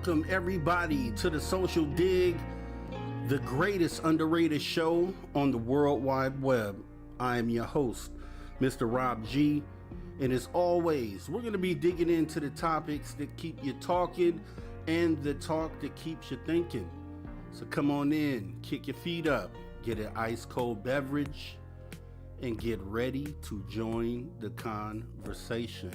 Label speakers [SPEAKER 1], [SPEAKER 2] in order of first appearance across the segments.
[SPEAKER 1] Welcome everybody to the Social Dig, the greatest underrated show on the World Wide Web. I am your host, Mr. Rob G. And as always, we're going to be digging into the topics that keep you talking and the talk that keeps you thinking. So come on in, kick your feet up, get an ice cold beverage, and get ready to join the conversation.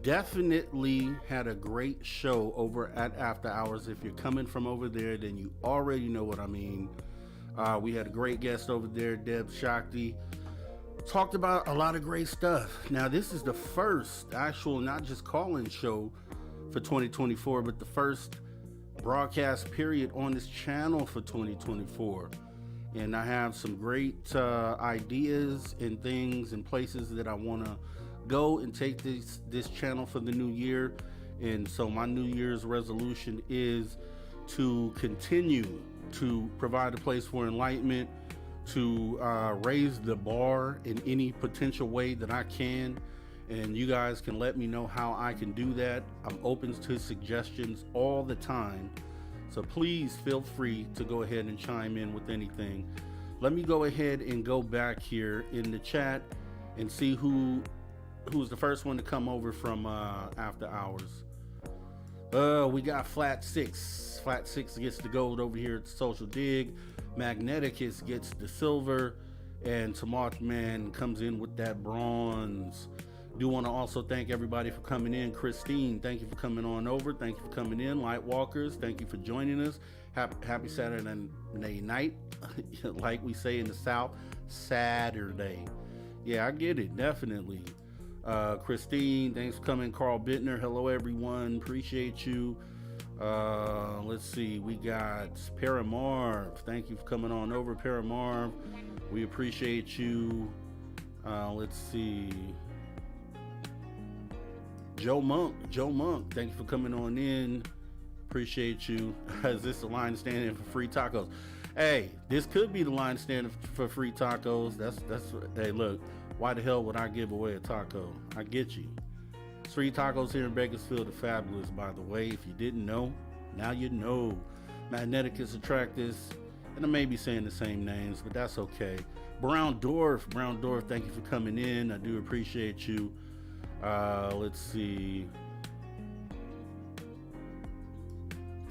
[SPEAKER 1] Definitely had a great show over at After Hours. If you're coming from over there, then you already know what I mean. We had a great guest over there, Deb Shakti. Talked about a lot of great stuff. Now, this is the first actual, not just call-in show for 2024, but the first broadcast period on this channel for 2024. And I have some great ideas and things and places that I want to go and take this channel for the new year. And so my New Year's resolution is to continue to provide a place for enlightenment, to raise the bar in any potential way that I can. And you guys can let me know how I can do that. I'm open to suggestions all the time. So please feel free to go ahead and chime in with anything. Let me go ahead and go back here in the chat and see who's the first one to come over from After Hours. We got Flat Six. Flat Six gets the gold over here at the Social Dig. Magneticus gets the silver. And Tamark Man comes in with that bronze. Do want to also thank everybody for coming in. Christine, thank you for coming on over. Thank you for coming in. Lightwalkers, thank you for joining us. Happy Saturday night. Like we say in the South, Saturday. Yeah, I get it, definitely. Christine, thanks for coming. Carl Bittner, hello everyone, appreciate you. Let's see, we got Paramarv, thank you for coming on over, Paramarv, we appreciate you. Let's see, Joe Monk, thank you for coming on in, appreciate you. Is this the line standing for free tacos? Hey, this could be the line standing for free tacos. That's hey, look, why the hell would I give away a taco? I get you. Street tacos here in Bakersfield are fabulous, by the way. If you didn't know, now you know. Magneticus Attractus, and I may be saying the same names, but that's okay. Brown Dwarf, thank you for coming in. I do appreciate you. Let's see.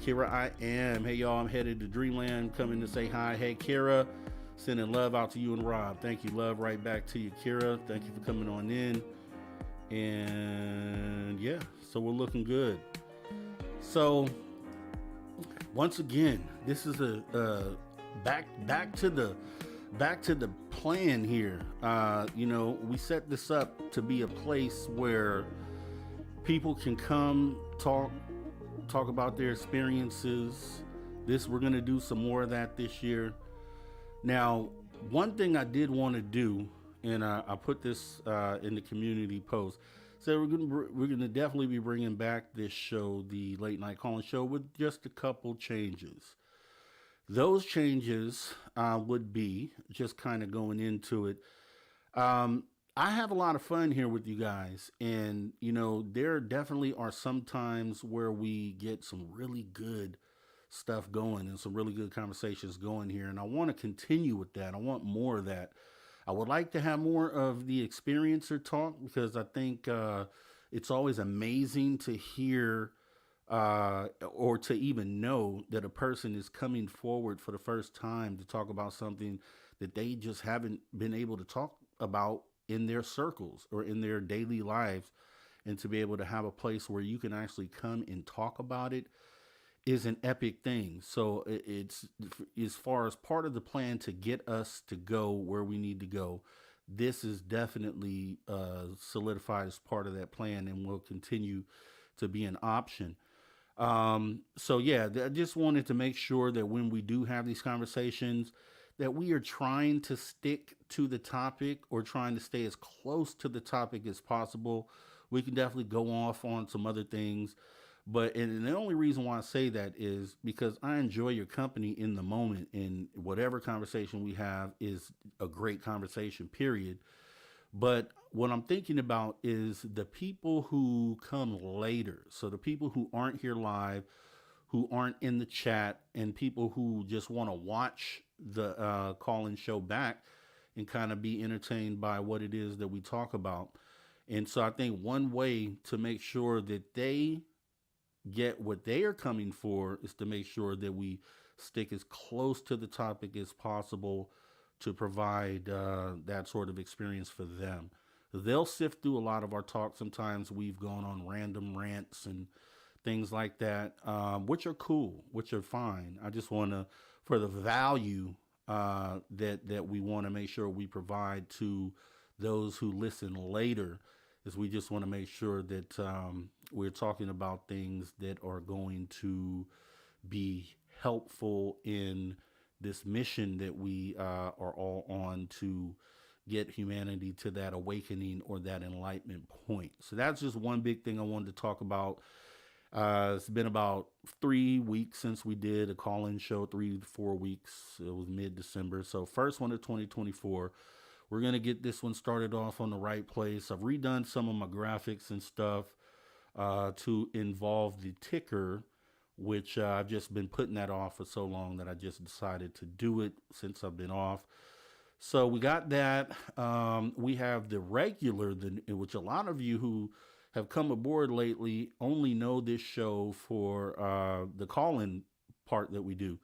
[SPEAKER 1] Kira, I am. Hey, y'all, I'm headed to Dreamland, coming to say hi. Hey, Kira, sending love out to you and Rob. Thank you. Love right back to you, Kira. Thank you for coming on in. And yeah, so we're looking good. So once again, this is a back to the plan here. We set this up to be a place where people can come talk about their experiences. We're going to do some more of that this year. Now, one thing I did want to do, and I put this in the community post, so we're going to definitely be bringing back this show, the Late Night Calling Show, with just a couple changes. Those changes would be, just kind of going into it, I have a lot of fun here with you guys, and there definitely are some times where we get some really good stuff going and some really good conversations going here, and I want to continue with that. I want more of that. I would like to have more of the experiencer talk, because I think it's always amazing to hear or to even know that a person is coming forward for the first time to talk about something that they just haven't been able to talk about in their circles or in their daily lives, and to be able to have a place where you can actually come and talk about it is an epic thing. So it's, as far as part of the plan to get us to go where we need to go, this is definitely solidified as part of that plan and will continue to be an option. So yeah, I just wanted to make sure that when we do have these conversations, that we are trying to stick to the topic or trying to stay as close to the topic as possible. We can definitely go off on some other things, and the only reason why I say that is because I enjoy your company in the moment, and whatever conversation we have is a great conversation, period. But what I'm thinking about is the people who come later. So the people who aren't here live, who aren't in the chat, and people who just want to watch the call-in show back and kind of be entertained by what it is that we talk about. And so I think one way to make sure that they get what they are coming for is to make sure that we stick as close to the topic as possible to provide that sort of experience for them. They'll sift through a lot of our talk. Sometimes we've gone on random rants and things like that, which are cool, which are fine. I just want to, for the value that we want to make sure we provide to those who listen later, is we just want to make sure that we're talking about things that are going to be helpful in this mission that we are all on to get humanity to that awakening or that enlightenment point. So that's just one big thing I wanted to talk about. It's been about 3 weeks since we did a call-in show, 3 to 4 weeks. It was mid-December. So first one of 2024. We're going to get this one started off on the right place. I've redone some of my graphics and stuff to involve the ticker, which I've just been putting that off for so long that I just decided to do it since I've been off. So we got that. We have the regular, which a lot of you who have come aboard lately only know this show for the call-in part that we do.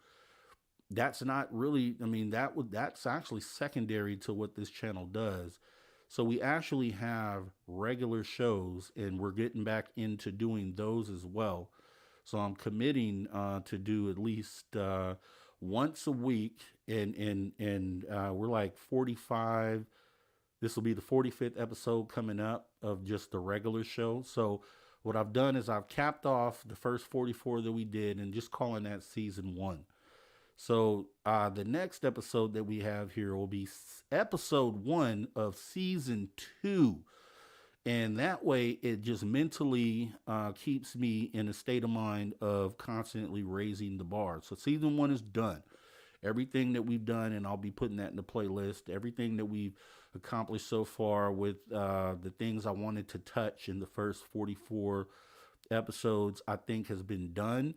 [SPEAKER 1] That's not really, I mean, that's actually secondary to what this channel does. So we actually have regular shows, and we're getting back into doing those as well. So I'm committing to do at least once a week, and we're like 45. This will be the 45th episode coming up of just the regular show. So what I've done is I've capped off the first 44 that we did and just calling that season 1. So the next episode that we have here will be episode 1 of season 2. And that way it just mentally keeps me in a state of mind of constantly raising the bar. So season 1 is done. Everything that we've done, and I'll be putting that in the playlist, everything that we've accomplished so far with the things I wanted to touch in the first 44 episodes, I think has been done.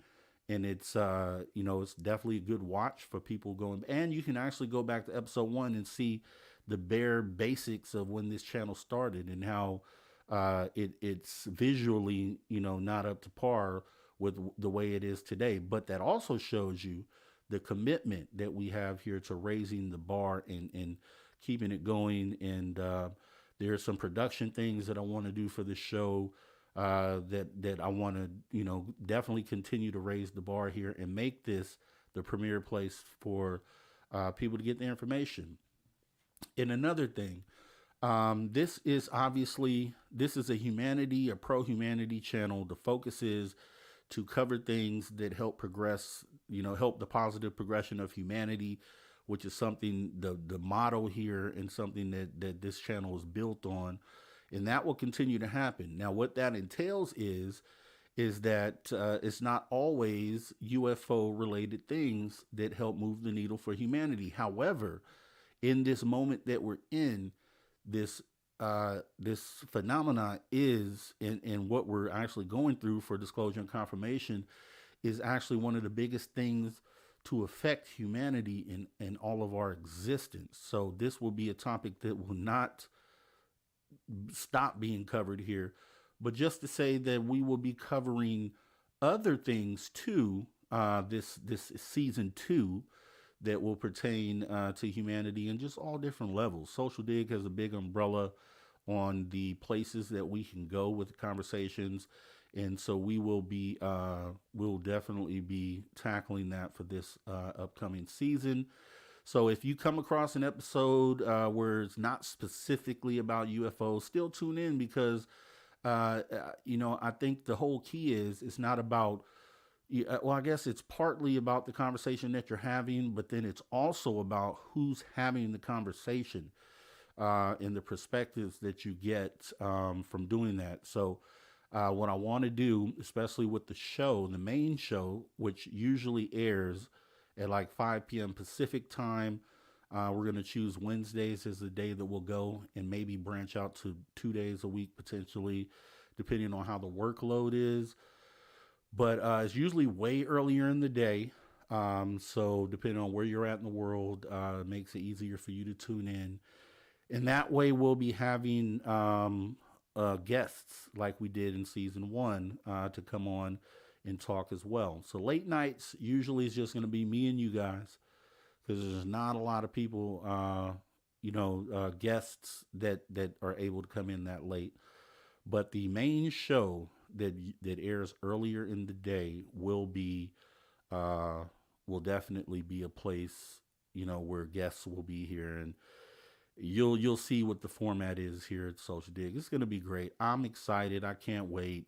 [SPEAKER 1] And it's, it's definitely a good watch for people going. And you can actually go back to episode 1 and see the bare basics of when this channel started and how it's visually, not up to par with the way it is today. But that also shows you the commitment that we have here to raising the bar and keeping it going. And there are some production things that I want to do for the show. That I want to, definitely continue to raise the bar here and make this the premier place for people to get the information. And another thing, this is a pro-humanity channel. The focus is to cover things that help progress, help the positive progression of humanity, which is something, the motto here, and something that this channel is built on. And that will continue to happen. Now, what that entails is that it's not always UFO related things that help move the needle for humanity. However, in this moment that we're in, this phenomena is, and what we're actually going through for disclosure and confirmation, is actually one of the biggest things to affect humanity in all of our existence. So this will be a topic that will not stop being covered here, but just to say that we will be covering other things too, this season 2, that will pertain to humanity in just all different levels. Social Dig has a big umbrella on the places that we can go with the conversations, and so we'll definitely be tackling that for this upcoming season. So if you come across an episode where it's not specifically about UFOs, still tune in, because, I think the whole key is it's not about, well, I guess it's partly about the conversation that you're having, but then it's also about who's having the conversation and the perspectives that you get from doing that. So what I want to do, especially with the show, the main show, which usually airs at like 5 p.m. Pacific time, We're going to choose Wednesdays as the day that we'll go and maybe branch out to 2 days a week potentially, depending on how the workload is. But it's usually way earlier in the day. So depending on where you're at in the world, it makes it easier for you to tune in. And that way we'll be having guests like we did in season one to come on and talk as well. So late nights usually is just going to be me and you guys because there's not a lot of people, guests that are able to come in that late. But the main show that airs earlier in the day uh, will definitely be a place where guests will be here, and you'll see what the format is here at Social Dig. It's going to be great. I'm excited. I can't wait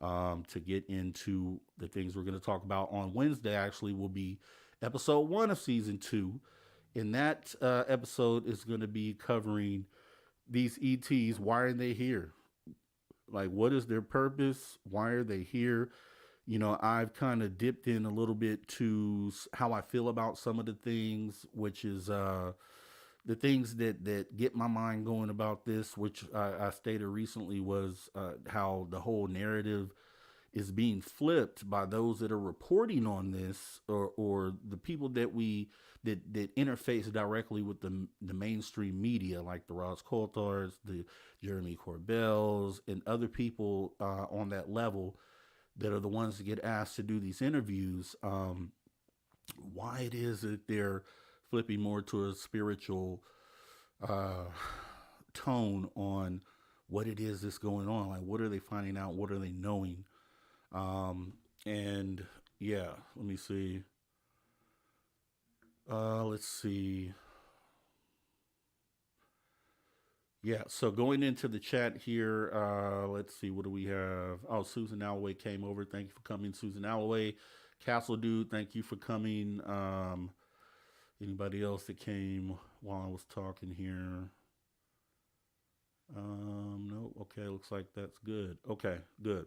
[SPEAKER 1] to get into the things we're going to talk about on Wednesday. Actually, will be episode one of season two. And that episode is going to be covering these ETs. Why are they here? Like, what is their purpose? Why are they here? I've kind of dipped in a little bit to how I feel about some of the things, which is the things that get my mind going about this, which I stated recently, was how the whole narrative is being flipped by those that are reporting on this, or the people that interface directly with the mainstream media, like the Ross Coulthars, the Jeremy Corbells, and other people on that level that are the ones that get asked to do these interviews. Why it is that they're flipping more to a spiritual uh, tone on what it is that's going on. Like, what are they finding out? What are they knowing? And yeah, let me see. Let's see. Yeah, so going into the chat here, let's see, what do we have? Oh, Susan Alloway came over. Thank you for coming, Susan Alloway. Castle Dude, thank you for coming. Anybody else that came while I was talking here? No. Okay, looks like that's good. Okay, good.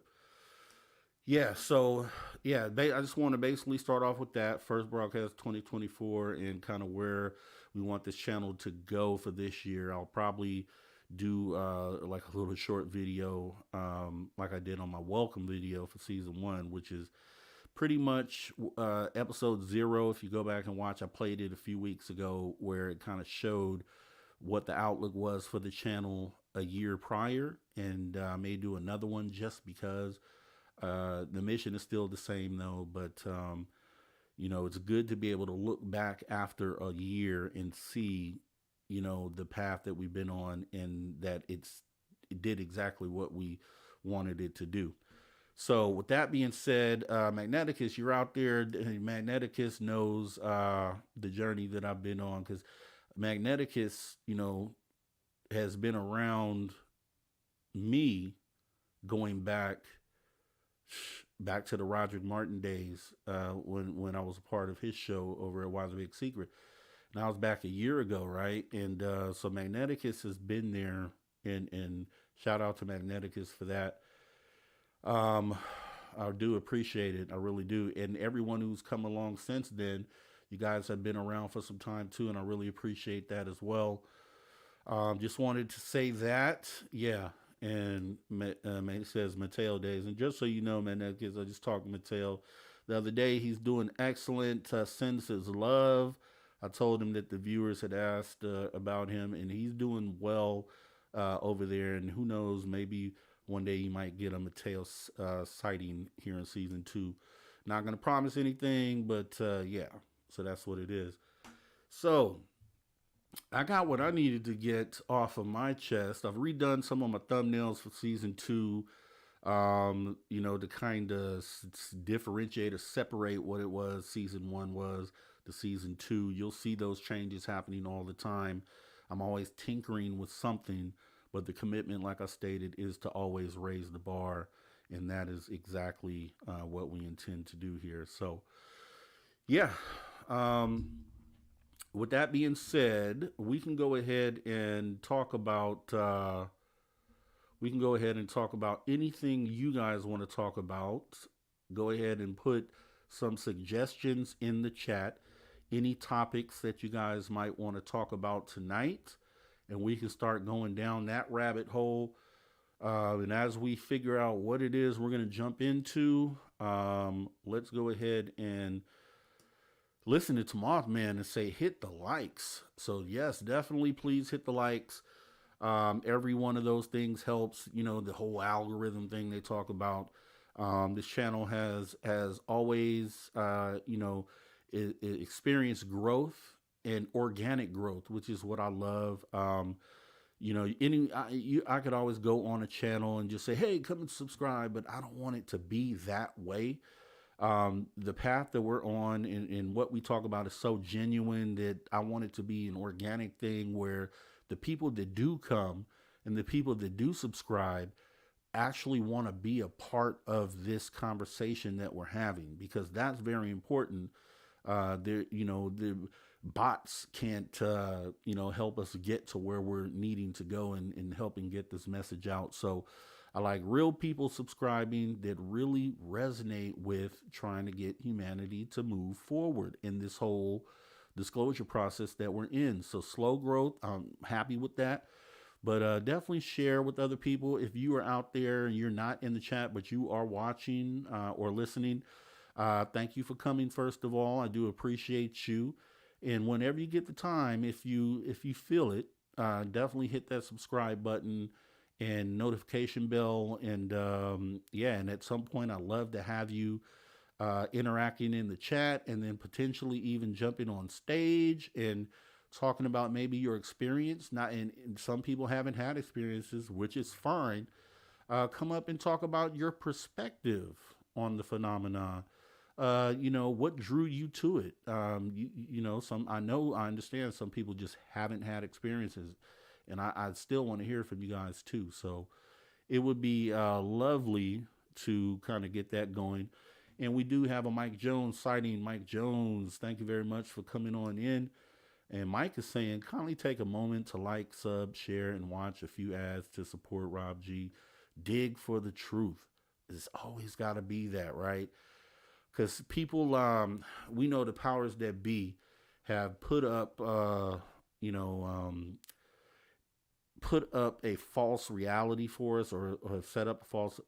[SPEAKER 1] Yeah, so yeah, I just want to basically start off with that first broadcast 2024 and kind of where we want this channel to go for this year. I'll probably do like a little short video, like I did on my welcome video for season one, which is pretty much episode zero. If you go back and watch, I played it a few weeks ago where it kind of showed what the outlook was for the channel a year prior, and I may do another one just because the mission is still the same though. But it's good to be able to look back after a year and see, the path that we've been on, and that it did exactly what we wanted it to do. So with that being said, Magneticus, you're out there. Magneticus knows the journey that I've been on, because Magneticus, has been around me going back to the Roderick Martin days, when I was a part of his show over at Why's a Big Secret. And I was back a year ago, right? And so Magneticus has been there, and shout out to Magneticus for that. Um, I do appreciate it. I really do. And everyone who's come along since then, you guys have been around for some time too, and I really appreciate that as well. Just wanted to say that, yeah. And it says Mateo days. And just so you know, man, because I just talked to Mateo the other day, he's doing excellent. Sends his love. I told him that the viewers had asked about him, and he's doing well over there. And who knows, maybe one day you might get a Mateo sighting here in season two. Not going to promise anything, but yeah. So that's what it is. So I got what I needed to get off of my chest. I've redone some of my thumbnails for season two, to kind of differentiate or separate what it was season one was to season two. You'll see those changes happening all the time. I'm always tinkering with something, but the commitment, like I stated, is to always raise the bar, and that is exactly what we intend to do here. So, yeah. With that being said, we can go ahead and talk about anything you guys want to talk about. Go ahead and put some suggestions in the chat. any topics that you guys might want to talk about tonight, and we can start going down that rabbit hole. And as we figure out what it is we're going to jump into, let's go ahead and listen to Mothman and say hit the likes. So yes, definitely please hit the likes. Every one of those things helps. You know, the whole algorithm thing they talk about. This channel has always experienced growth and organic growth, which is what I love. I could always go on a channel and just say, hey, come and subscribe, but I don't want it to be that way. The path that we're on and what we talk about is so genuine that I want it to be an organic thing where the people that do come and the people that do subscribe actually want to be a part of this conversation that we're having, because that's very important. The bots can't, help us get to where we're needing to go and helping get this message out. So I like real people subscribing that really resonate with trying to get humanity to move forward in this whole disclosure process that we're in. So slow growth, I'm happy with that. But definitely share with other people. If you are out there and you're not in the chat, but you are watching or listening, thank you for coming. First of all, I do appreciate you. And whenever you get the time, if you feel it, definitely hit that subscribe button and notification bell. And and at some point, I love to have you interacting in the chat, and then potentially even jumping on stage and talking about maybe your experience. Not and some people haven't had experiences, which is fine. Come up and talk about your perspective on the phenomenon. What drew you to it? I understand some people just haven't had experiences, and I still want to hear from you guys too. So it would be lovely to kind of get that going. And we do have a Mike Jones sighting. Mike Jones, thank you very much for coming on in. And Mike is saying, kindly take a moment to like, sub, share, and watch a few ads to support Rob G. Dig for the truth. It's always got to be that, right? Because people, we know the powers that be have put up, put up a false reality for us, or have set up a false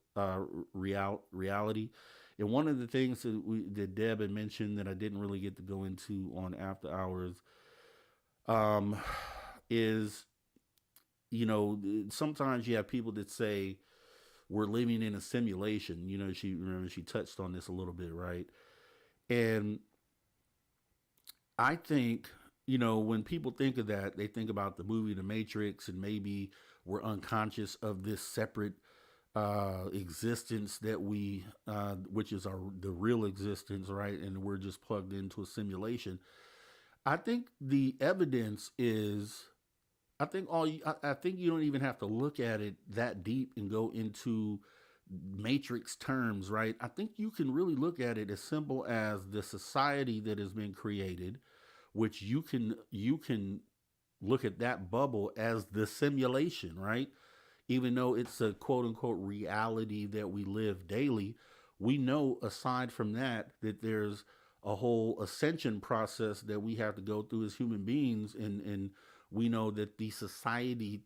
[SPEAKER 1] reality. And one of the things that Deb had mentioned that I didn't really get to go into on After Hours is, sometimes you have people that say we're living in a simulation. She touched on this a little bit, right? And I think, when people think of that, they think about the movie The Matrix, and maybe we're unconscious of this separate existence that which is the real existence, right? And we're just plugged into a simulation. I think the evidence is, I think you don't even have to look at it that deep and go into matrix terms, right? I think you can really look at it as simple as the society that has been created, which you can look at that bubble as the simulation, right? Even though it's a quote unquote reality that we live daily, we know aside from that there's a whole ascension process that we have to go through as human beings, and we know that the society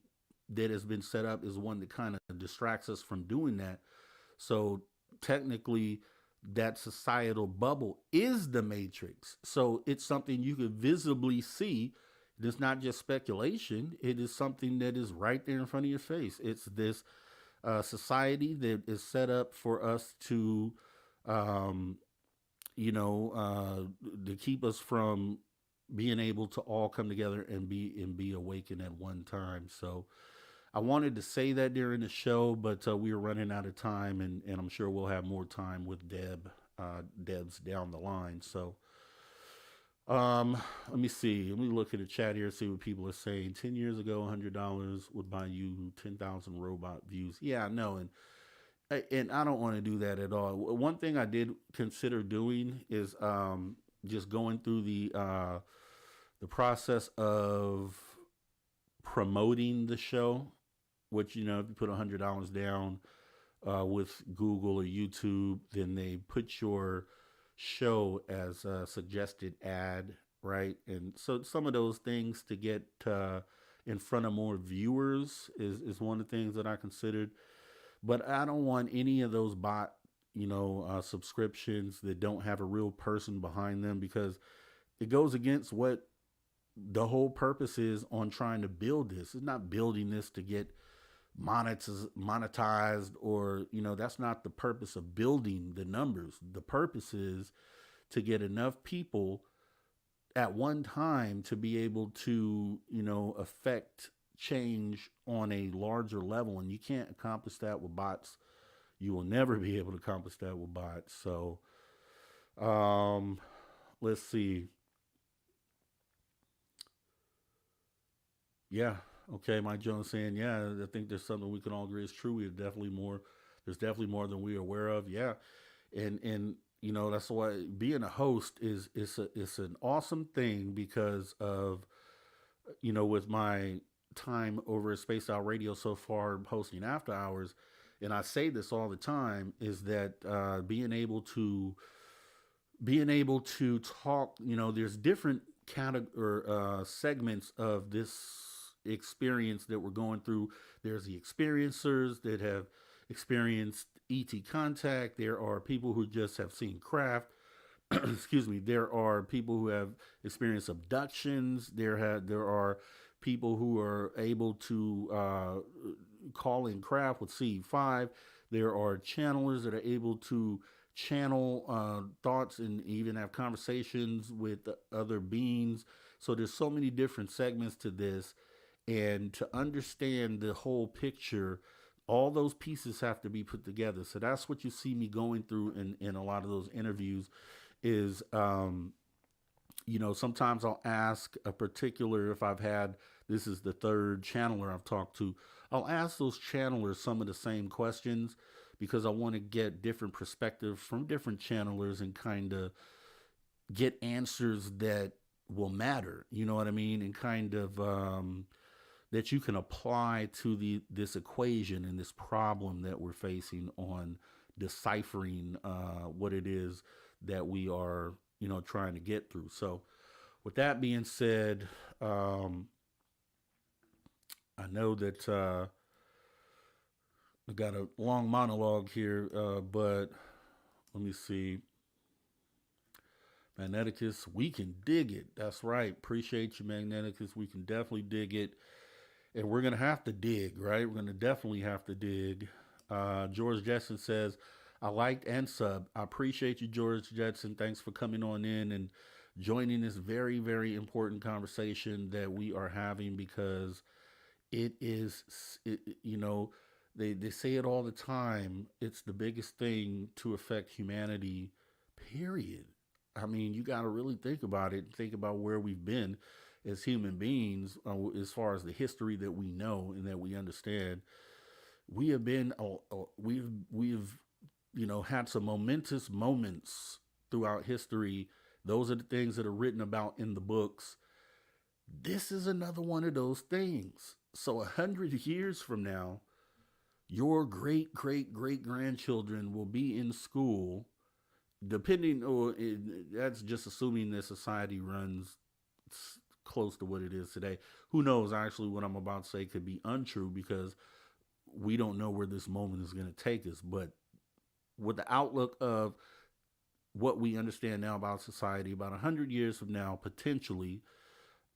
[SPEAKER 1] that has been set up is one that kind of distracts us from doing that. So technically, that societal bubble is the matrix. So it's something you could visibly see. It's not just speculation. It is something that is right there in front of your face. It's this society that is set up for us to, to keep us from being able to all come together and be awakened at one time. So I wanted to say that during the show, but we were running out of time, and I'm sure we'll have more time with Deb's down the line. So let me see. Let me look at the chat here, see what people are saying. 10 years ago, $100 would buy you 10,000 robot views. Yeah, I know, and I don't want to do that at all. One thing I did consider doing is just going through the process of promoting the show, which, if you put $100 down with Google or YouTube, then they put your show as a suggested ad right? And so some of those things to get in front of more viewers is one of the things that I considered. But I don't want any of those bot, subscriptions that don't have a real person behind them, because it goes against what the whole purpose is on trying to build this. It's not building this to get monetized, or that's not the purpose of building the numbers. The purpose is to get enough people at one time to be able to affect change on a larger level, and you can't accomplish that with bots. You will never be able to accomplish that with bots. So um let's see. Yeah. Okay, Mike Jones saying, yeah, I think there's something we can all agree is true. We are definitely more. There's definitely more than we are aware of. Yeah, and that's why being a host is an awesome thing, because of with my time over at Space Out Radio so far hosting after hours, and I say this all the time, is that being able to talk. There's different category or segments of this experience that we're going through. There's the experiencers that have experienced ET contact. There are people who just have seen craft. Excuse me. There are people who have experienced abductions. There are people who are able to call in craft with C5. There are channelers that are able to channel thoughts and even have conversations with other beings. So there's so many different segments to this, and to understand the whole picture, all those pieces have to be put together. So that's what you see me going through in a lot of those interviews. Is sometimes I'll ask a particular, if I've had, this is the third channeler I've talked to, I'll ask those channelers some of the same questions, because I want to get different perspectives from different channelers and kind of get answers that will matter. You know what I mean? And kind of that you can apply to this equation and this problem that we're facing on deciphering what it is that we are trying to get through. So with that being said, I know that I got a long monologue here, but let me see. Magneticus, we can dig it. That's right. Appreciate you, Magneticus. We can definitely dig it. And we're going to have to dig, right? We're going to definitely have to dig. George Jetson says, I liked and sub. I appreciate you, George Jetson. Thanks for coming on in and joining this very, very important conversation that we are having, because it is, they say it all the time. It's the biggest thing to affect humanity, period. I mean, you got to really think about it. Think about where we've been as human beings, as far as the history that we know and that we understand. We have been, we've had some momentous moments throughout history. Those are the things that are written about in the books. This is another one of those things. So 100 years from now, your great great great grandchildren will be in school, depending, or that's just assuming that society runs close to what it is today. Who knows? Actually, what I'm about to say could be untrue, because we don't know where this moment is going to take us. But with the outlook of what we understand now about society, about 100 years from now, potentially,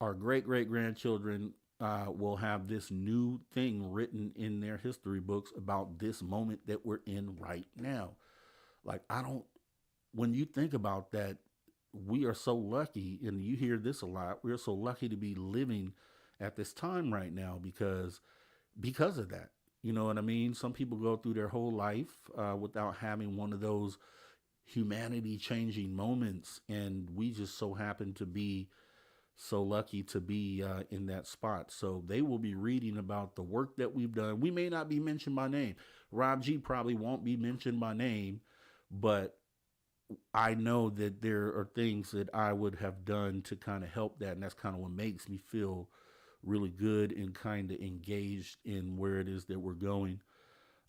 [SPEAKER 1] our great great grandchildren will have this new thing written in their history books about this moment that we're in right now. Like, I don't, when you think about that, we are so lucky, and you hear this a lot. We are so lucky to be living at this time right now, because of that. You know what I mean? Some people go through their whole life without having one of those humanity changing moments, and we just so happen to be so lucky to be in that spot. So they will be reading about the work that we've done. We may not be mentioned by name. Rob G probably won't be mentioned by name, but I know that there are things that I would have done to kind of help that. And that's kind of what makes me feel really good and kind of engaged in where it is that we're going.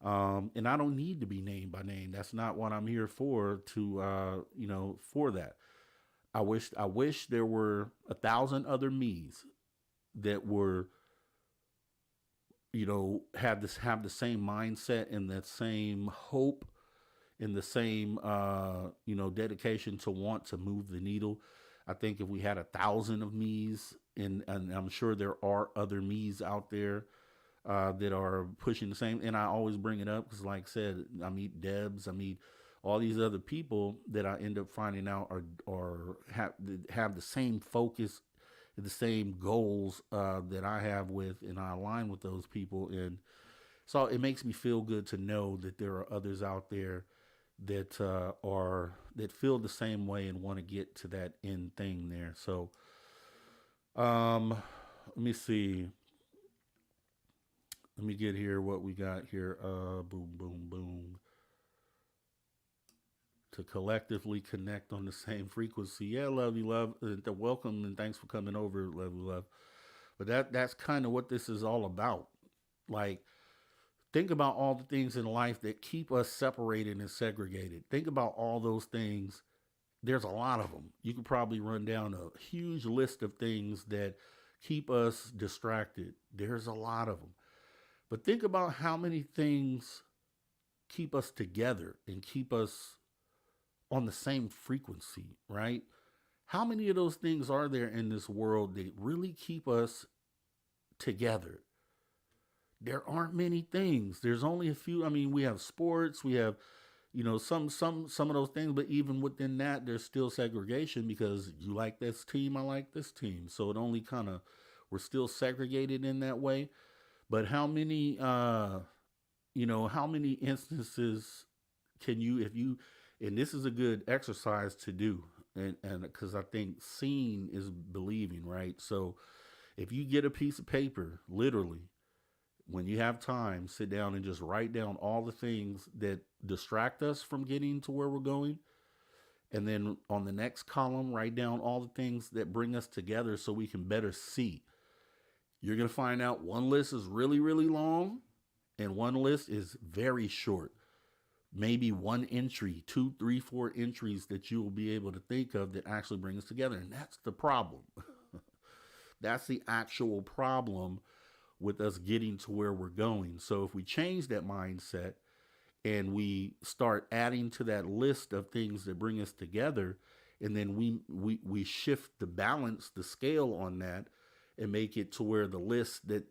[SPEAKER 1] And I don't need to be named by name. That's not what I'm here for, for that. I wish there were 1,000 other me's that were, have the same mindset and that same hope and the same dedication to want to move the needle. I think if we had 1,000 of me's, and I'm sure there are other me's out there that are pushing the same. And I always bring it up because, like I said, I meet Debs, I meet all these other people that I end up finding out have the same focus, the same goals that I have with, and I align with those people. And so it makes me feel good to know that there are others out there that feel the same way and want to get to that end thing there. So um, let me see. Let me get here what we got here. Boom, boom, boom. To collectively connect on the same frequency. Yeah, love you, love. Welcome and thanks for coming over, love you, love. But that's kind of what this is all about. Like, think about all the things in life that keep us separated and segregated. Think about all those things. There's a lot of them. You could probably run down a huge list of things that keep us distracted. There's a lot of them. But think about how many things keep us together and keep us on the same frequency, right? How many of those things are there in this world that really keep us together? There aren't many things. There's only a few. I mean, we have sports, we have some of those things, but even within that there's still segregation because you like this team, I like this team. So it only kind of, we're still segregated in that way. But how many instances can you, if you, and this is a good exercise to do, and because I think seeing is believing, right? So if you get a piece of paper, literally, when you have time, sit down and just write down all the things that distract us from getting to where we're going. And then on the next column, write down all the things that bring us together so we can better see. You're going to find out one list is really, really long and one list is very short. Maybe one entry, two, three, four entries that you will be able to think of that actually bring us together. And that's the problem. That's the actual problem with us getting to where we're going. So if we change that mindset and we start adding to that list of things that bring us together, and then we shift the balance, the scale on that, and make it to where the list that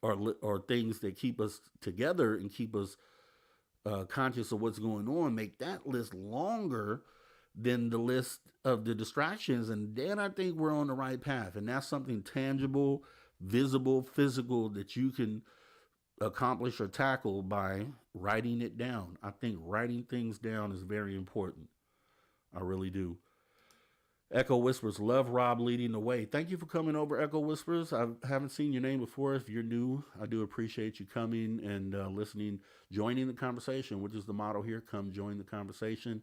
[SPEAKER 1] are things that keep us together and keep us conscious of what's going on, make that list longer than the list of the distractions, and then I think we're on the right path. And that's something tangible, visible, physical that you can accomplish or tackle by writing it down. I think writing things down is very important. I really do. Echo Whispers, love Rob leading the way. Thank you for coming over, Echo Whispers. I haven't seen your name before. If you're new, I do appreciate you coming and listening, joining the conversation, which is the motto here. Come join the conversation.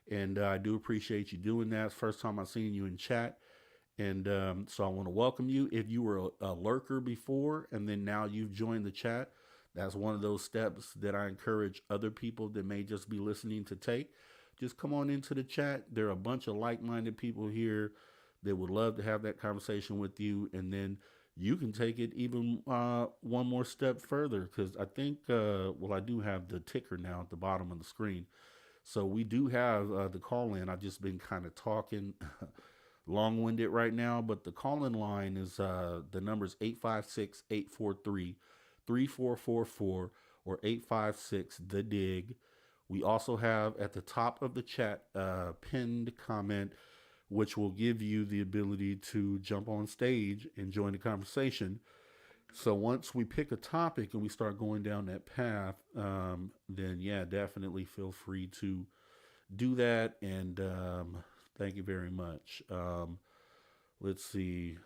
[SPEAKER 1] And I do appreciate you doing that. First time I've seen you in chat. And so I want to welcome you. If you were a lurker before and then now you've joined the chat, that's one of those steps that I encourage other people that may just be listening to take. Just come on into the chat. There are a bunch of like-minded people here that would love to have that conversation with you. And then you can take it even one more step further, because I think, I do have the ticker now at the bottom of the screen. So we do have the call in. I've just been kind of talking long winded right now, but the call in line is the number's 856 843 3444 or 856 the dig. We also have at the top of the chat pinned comment, which will give you the ability to jump on stage and join the conversation. So once we pick a topic and we start going down that path, then yeah, definitely feel free to do that. And thank you very much. Let's see.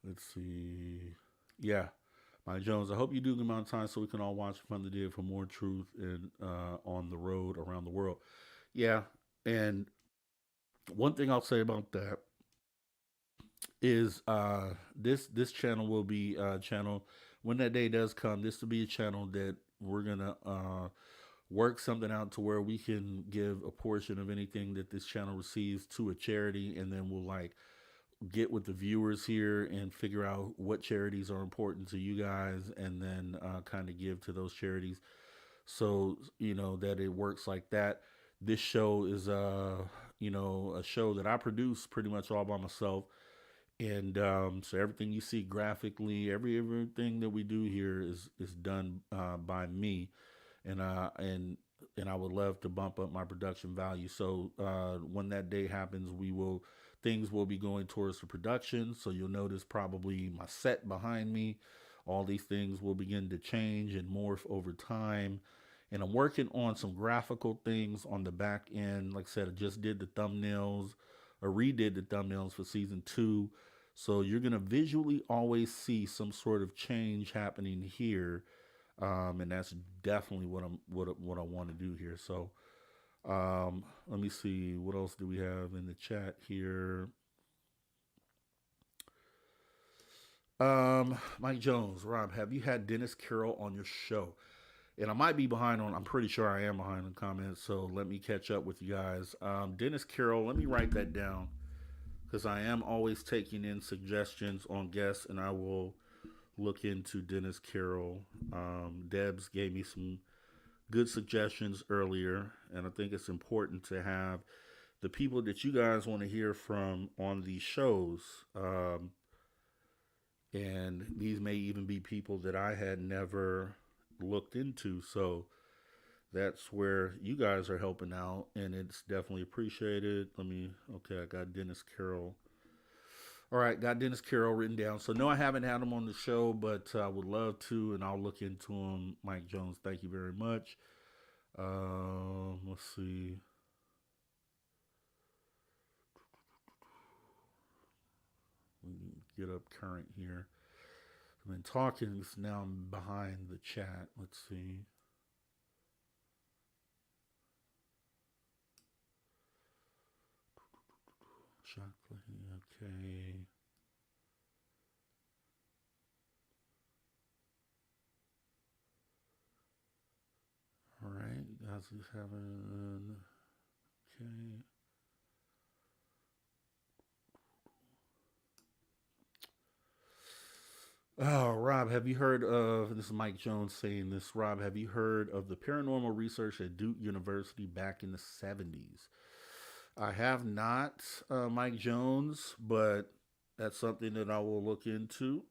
[SPEAKER 1] Let's see. Yeah, Mike Jones. I hope you do the amount of time so we can all watch Fun the Dig for more truth and on the road around the world. Yeah, and one thing I'll say about that is this channel will be a channel when that day does come. This will be a channel that we're gonna work something out to where we can give a portion of anything that this channel receives to a charity, and then we'll like get with the viewers here and figure out what charities are important to you guys, and then kind of give to those charities. So that it works like that. This show is a show that I produce pretty much all by myself, and so everything you see graphically, everything that we do here is done by me, and I would love to bump up my production value. So when that day happens, things will be going towards the production. So you'll notice probably my set behind me. All these things will begin to change and morph over time. And I'm working on some graphical things on the back end. Like I said, I just did the thumbnails, or redid the thumbnails for season 2. So you're gonna visually always see some sort of change happening here, and that's definitely what I want to do here. So let me see, what else do we have in the chat here. Mike Jones, Rob, have you had Dennis Carroll on your show? And I might be behind on, I'm pretty sure I am behind on comments, so let me catch up with you guys. Dennis Carroll, let me write that down, because I am always taking in suggestions on guests, and I will look into Dennis Carroll. Debs gave me some good suggestions earlier, and I think it's important to have the people that you guys want to hear from on these shows. And these may even be people that I had never looked into. So that's where you guys are helping out, and it's definitely appreciated. Okay, I got Dennis Carroll. All right, got Dennis Carroll written down. So no, I haven't had him on the show, but I would love to, and I'll look into him. Mike Jones, thank you very much. Let's see. We can get up current here. I've been talking, so now I'm behind the chat. Let's see. Chocolate, okay. All right, guys, just having, okay. Oh, Rob, have you heard of, this is Mike Jones saying this, Rob, have you heard of the paranormal research at Duke University back in the 70s? I have not, Mike Jones, but that's something that I will look into.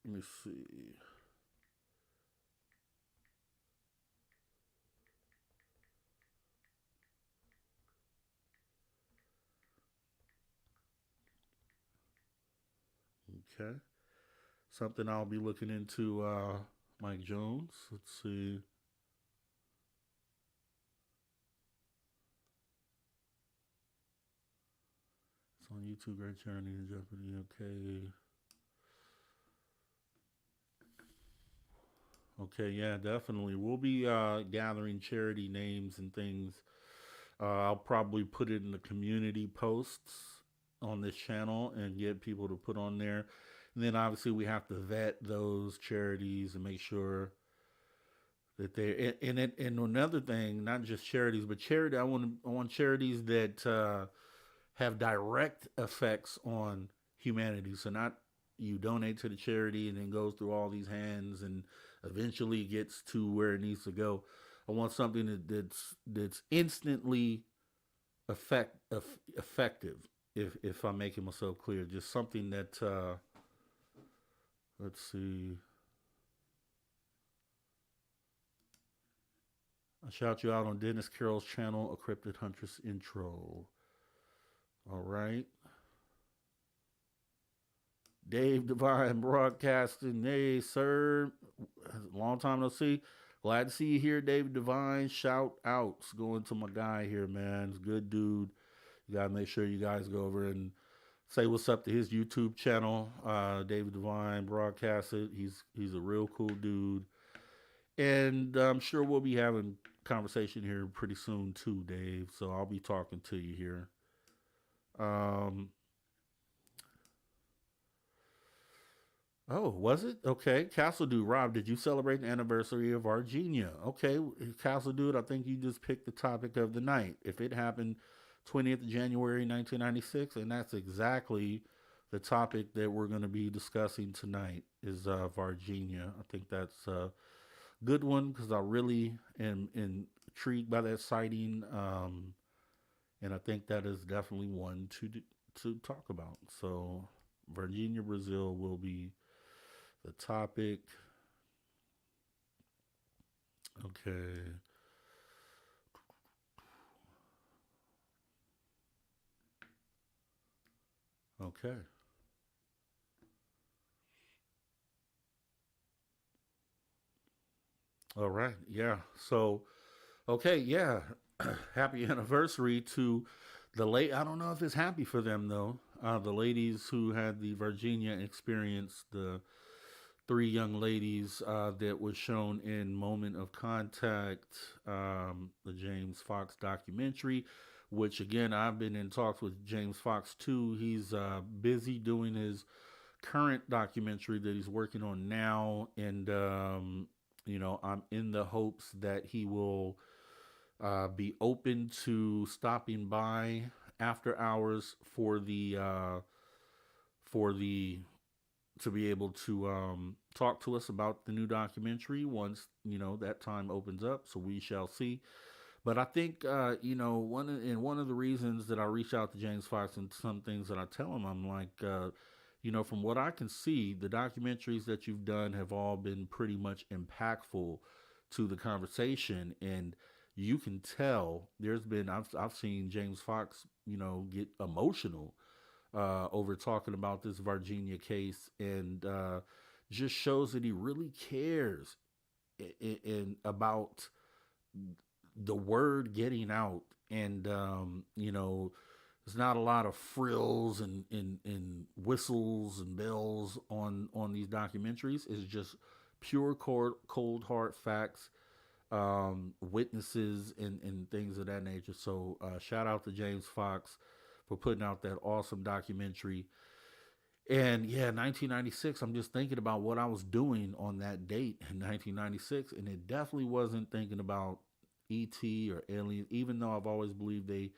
[SPEAKER 1] Let me see. Okay. Something I'll be looking into, Mike Jones. Let's see. It's on YouTube, Great Journey in Jeopardy. Okay. Okay, yeah, definitely. We'll be gathering charity names and things. I'll probably put it in the community posts on this channel and get people to put on there. And then obviously we have to vet those charities and make sure that they and another thing, not just charities, but charity. I want charities that have direct effects on humanity. So not you donate to the charity and then goes through all these hands and eventually gets to where it needs to go. I want something that's instantly effective. If I'm making myself clear, just something that let's see. I shout you out on Dennis Carroll's channel, A Cryptid Huntress Intro. All right. Dave Divine Broadcasting. Hey, sir. Long time no see. Glad to see you here, David Divine. Shout outs going to my guy here, man. He's a good dude. You gotta make sure you guys go over and say what's up to his YouTube channel. David Divine Broadcasted. He's a real cool dude. And I'm sure we'll be having conversation here pretty soon too, Dave. So I'll be talking to you here. Um, Oh, was it? Okay. Castle Dude, Rob, did you celebrate the anniversary of Virginia? Okay, Castle Dude, I think you just picked the topic of the night. If it happened 20th of January 1996, and that's exactly the topic that we're going to be discussing tonight is Virginia. I think that's a good one because I really am intrigued by that sighting, and I think that is definitely one to talk about. So, Virginia, Brazil will be the topic. Okay. Okay. All right. Yeah. So, okay. Yeah. Happy anniversary to the late. I don't know if it's happy for them though. The ladies who had the Virginia experience, the three young ladies that was shown in Moment of Contact, the James Fox documentary, which again, I've been in talks with James Fox too. He's busy doing his current documentary that he's working on now, and I'm in the hopes that he will be open to stopping by after hours for the to be able to talk to us about the new documentary once that time opens up. So we shall see. But I think one of the reasons that I reach out to James Fox and some things that I tell him, I'm like, from what I can see, the documentaries that you've done have all been pretty much impactful to the conversation, and you can tell I've seen James Fox, get emotional over talking about this Virginia case, and just shows that he really cares about the word getting out, and there's not a lot of frills and whistles and bells on these documentaries. It's just pure cold hard facts, witnesses, and things of that nature. So shout out to James Fox for putting out that awesome documentary. And yeah, 1996, I'm just thinking about what I was doing on that date in 1996, and it definitely wasn't thinking about ET or aliens, even though I've always believed they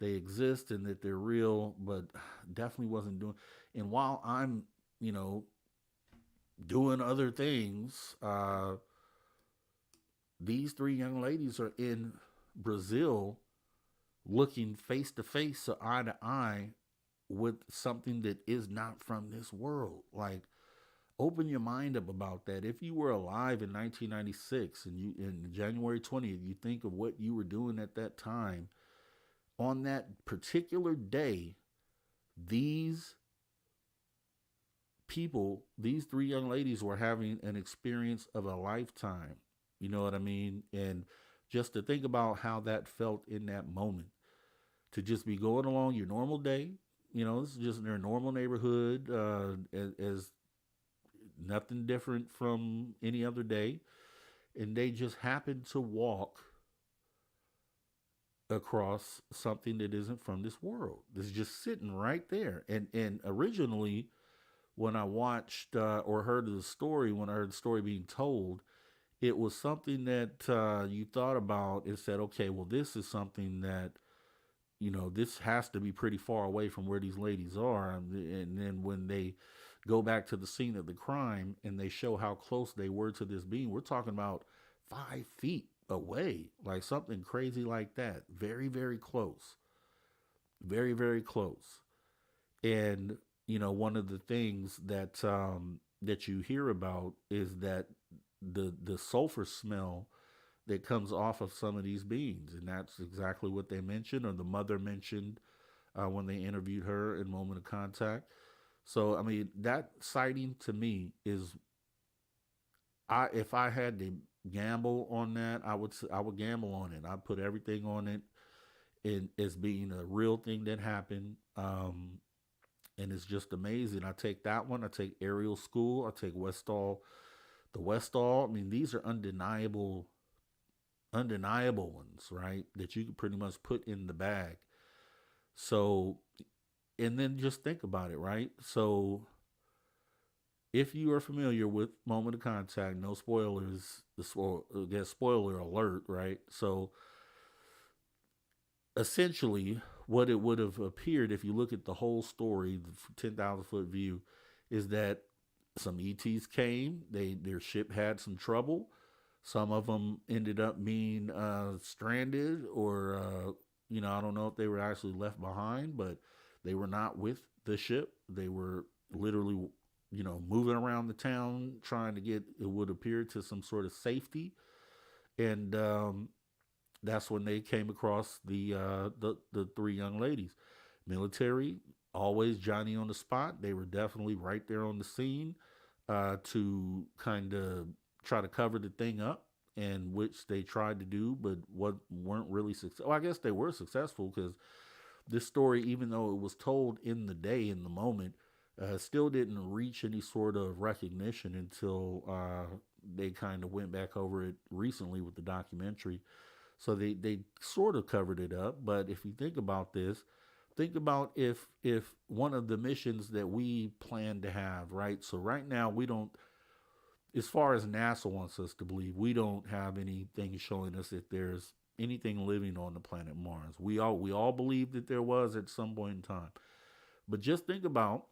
[SPEAKER 1] exist and that they're real, but definitely wasn't doing. And while I'm, you know, doing other things, these three young ladies are in Brazil looking face to face or eye to eye with something that is not from this world. Like, open your mind up about that. If you were alive in 1996 and you in January 20th, you think of what you were doing at that time. On that particular day, these people, these three young ladies were having an experience of a lifetime. You know what I mean? And just to think about how that felt in that moment, to just be going along your normal day. This is just in their normal neighborhood, as nothing different from any other day. And they just happen to walk across something that isn't from this world. It's just sitting right there. And originally, when I watched or heard the story, when I heard the story being told, it was something that you thought about and said, okay, well, this is something that this has to be pretty far away from where these ladies are. And then when they go back to the scene of the crime and they show how close they were to this being, we're talking about 5 feet away, like something crazy like that. Very, very close. Very, very close. And, one of the things that you hear about is that the sulfur smell that comes off of some of these beans, and that's exactly what they mentioned, or the mother mentioned when they interviewed her in Moment of Contact. So, I mean, that sighting to me is, I if I had to gamble on that, I would gamble on it. I put everything on it in as being a real thing that happened. And it's just amazing. I take that one. I take Aerial School. I take Westall. The Westall. I mean, these are undeniable ones, right? That you can pretty much put in the bag. So, and then just think about it, right? So, If you are familiar with Moment of Contact, no spoilers. Spoiler alert, right? So essentially, what it would have appeared if you look at the whole story, the 10,000 foot view, is that some ETs came. Their ship had some trouble. Some of them ended up being stranded, or I don't know if they were actually left behind, but they were not with the ship. They were literally, moving around the town trying to get, it would appear, to some sort of safety. And that's when they came across the three young ladies. Military, always Johnny on the spot. They were definitely right there on the scene to kind of try to cover the thing up, and which they tried to do, but what weren't really successful. Well, I guess they were successful because this story, even though it was told in the day, in the moment, still didn't reach any sort of recognition until they kind of went back over it recently with the documentary. So they sort of covered it up. But if you think about this, think about if one of the missions that we plan to have, right? So right now we don't, as far as NASA wants us to believe, we don't have anything showing us that there's anything living on the planet Mars. We all believe that there was at some point in time. But just think about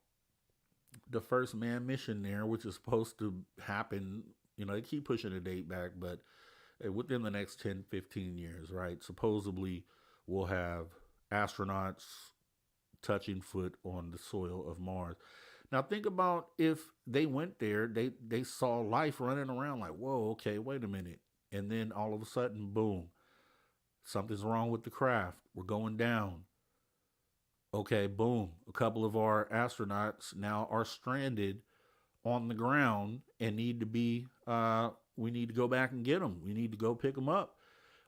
[SPEAKER 1] the first manned mission there, which is supposed to happen. They keep pushing the date back, but within the next 10, 15 years, right? Supposedly, we'll have astronauts touching foot on the soil of Mars. Now, think about if they went there, they saw life running around, like, whoa, okay, wait a minute. And then all of a sudden, boom, something's wrong with the craft. We're going down. Okay, boom. A couple of our astronauts now are stranded on the ground and we need to go back and get them. We need to go pick them up.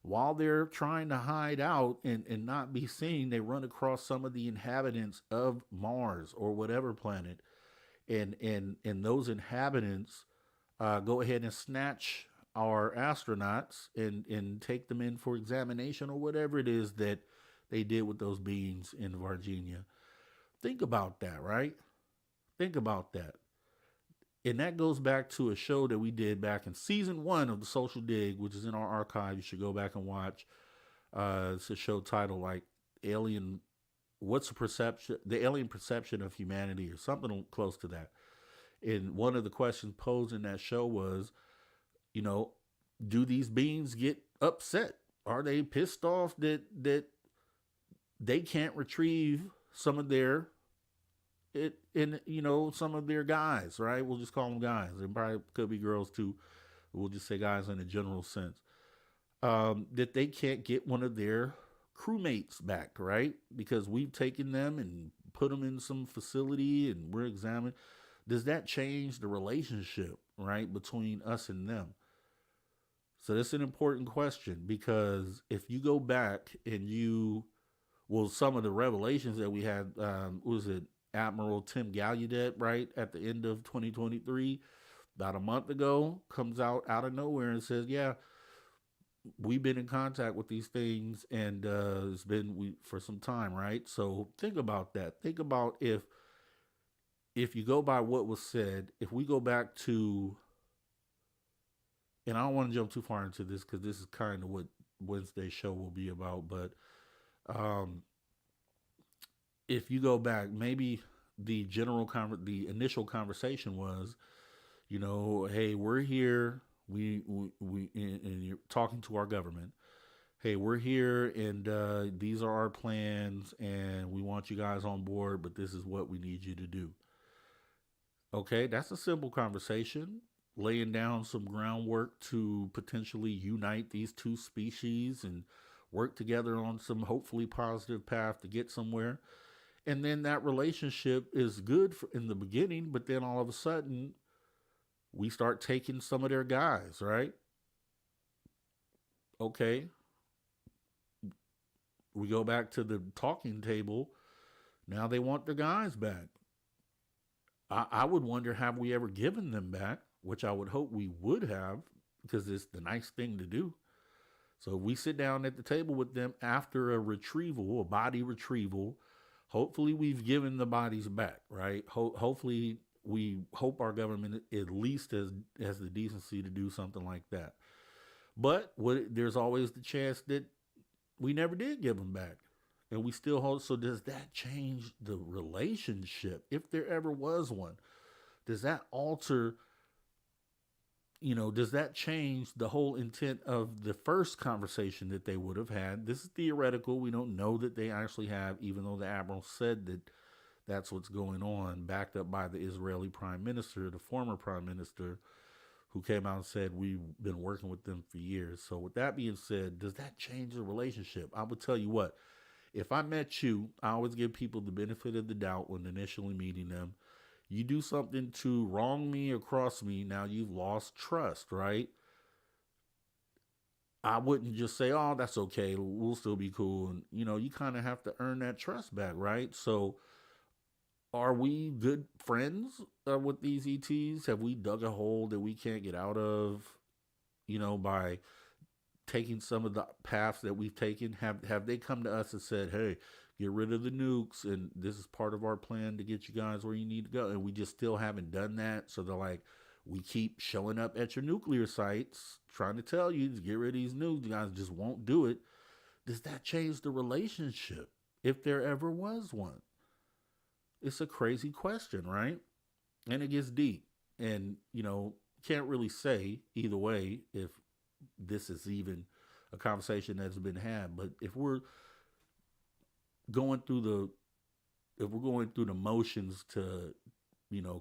[SPEAKER 1] While they're trying to hide out and not be seen, they run across some of the inhabitants of Mars or whatever planet. And those inhabitants go ahead and snatch our astronauts and take them in for examination or whatever it is that they did with those beings in Virginia. Think about that, right? Think about that. And that goes back to a show that we did back in season 1 of the Social Dig, which is in our archive. You should go back and watch. It's a show titled like Alien. What's the perception? The alien perception of humanity, or something close to that. And one of the questions posed in that show was, you know, do these beings get upset? Are they pissed off that they can't retrieve some of their some of their guys, right? We'll just call them guys. There probably could be girls too. We'll just say guys in a general sense. That they can't get one of their crewmates back, right? Because we've taken them and put them in some facility and we're examining. Does that change the relationship, right, between us and them? So that's an important question, because if you go back and some of the revelations that we had, was it Admiral Tim Gallaudet, right, at the end of 2023, about a month ago, comes out of nowhere and says, yeah, we've been in contact with these things, and it's been for some time, right? So think about that. Think about if you go by what was said, if we go back to, and I don't want to jump too far into this because this is kind of what Wednesday's show will be about, but um, if you go back, maybe the initial conversation was, hey, we're here. And you're talking to our government. Hey, we're here, and these are our plans, and we want you guys on board, but this is what we need you to do. Okay, that's a simple conversation, laying down some groundwork to potentially unite these two species and work together on some hopefully positive path to get somewhere. And then that relationship is good in the beginning, but then all of a sudden we start taking some of their guys, right? Okay, we go back to the talking table. Now they want their guys back. I would wonder, have we ever given them back? Which I would hope we would have, because it's the nice thing to do. So we sit down at the table with them after a body retrieval. Hopefully we've given the bodies back, right? Hopefully we hope our government at least has the decency to do something like that. But there's always the chance that we never did give them back, and we still hold. So does that change the relationship, if there ever was one? Does that alter? Does that change the whole intent of the first conversation that they would have had? This is theoretical. We don't know that they actually have, even though the admiral said that that's what's going on, backed up by the Israeli prime minister, the former prime minister, who came out and said we've been working with them for years. So with that being said, does that change the relationship? I would tell you what, if I met you, I always give people the benefit of the doubt when initially meeting them. You do something to wrong me or cross me, now you've lost trust, right? I wouldn't just say, "Oh, that's okay. We'll still be cool." And you kind of have to earn that trust back, right? So, are we good friends with these ETs? Have we dug a hole that we can't get out of? By taking some of the paths that we've taken. Have they come to us and said, "Hey, get rid of the nukes, and this is part of our plan to get you guys where you need to go"? And we just still haven't done that. So they're like, "We keep showing up at your nuclear sites, trying to tell you to get rid of these nukes. You guys just won't do it." Does that change the relationship, if there ever was one? It's a crazy question, right? And it gets deep. And, can't really say either way if this is even a conversation that's been had. But going through the if we're going through the motions to,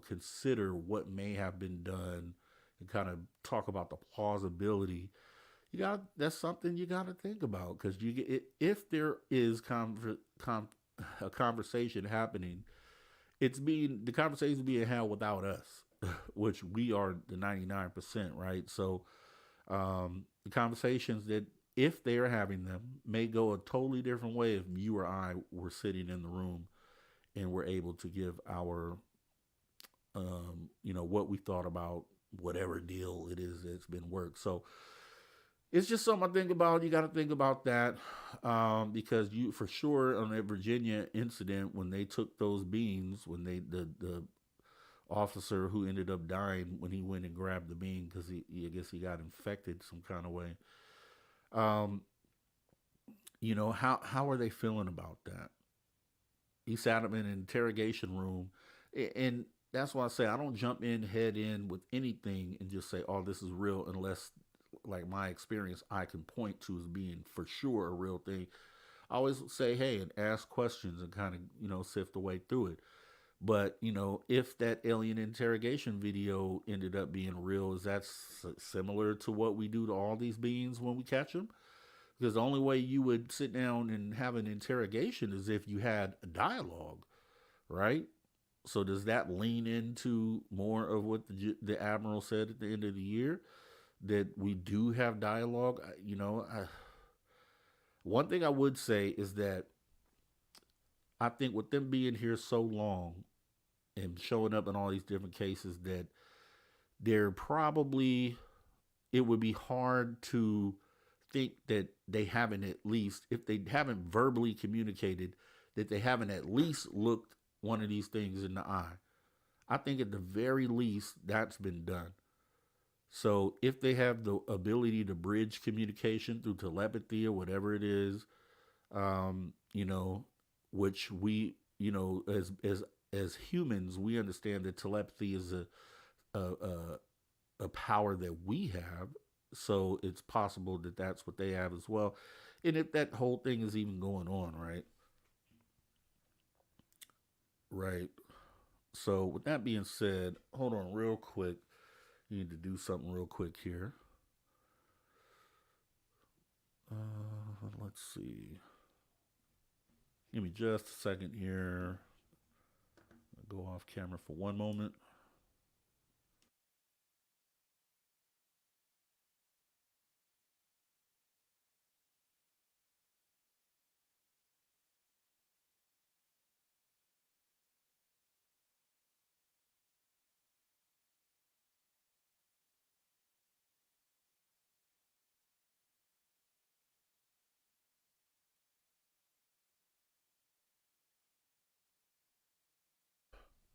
[SPEAKER 1] consider what may have been done and kind of talk about the plausibility, that's something you got to think about, because if there is a conversation happening, the conversation is being held without us, which we are the 99%, right? So the conversations that, if they are having them, may go a totally different way if you or I were sitting in the room and were able to give our, what we thought about whatever deal it is that's been worked. So it's just something I think about. You got to think about that, because you, for sure, on that Virginia incident, when they took those beans, when the officer who ended up dying when he went and grabbed the bean, because I guess he got infected some kind of way. Um, how are they feeling about that? He sat him in an interrogation room, and that's why I say I don't jump in head in with anything and just say, "Oh, this is real," unless, like, my experience I can point to as being for sure a real thing. I always say, "Hey," and ask questions and kind of sift the way through it. But if that alien interrogation video ended up being real, is that similar to what we do to all these beings when we catch them? Because the only way you would sit down and have an interrogation is if you had a dialogue, right? So does that lean into more of what the admiral said at the end of the year, that we do have dialogue? One thing I would say is that I think with them being here so long and showing up in all these different cases, that they're probably, it would be hard to think that they haven't, at least if they haven't verbally communicated, that they haven't at least looked one of these things in the eye. I think at the very least that's been done. So if they have the ability to bridge communication through telepathy or whatever it is, um, you know, which we, as humans, we understand that telepathy is a a power that we have. So it's possible that that's what they have as well. And if that whole thing is even going on, right? Right. So with that being said, hold on real quick. You need to do something real quick here. Let's see. Give me just a second here. I'll go off camera for one moment.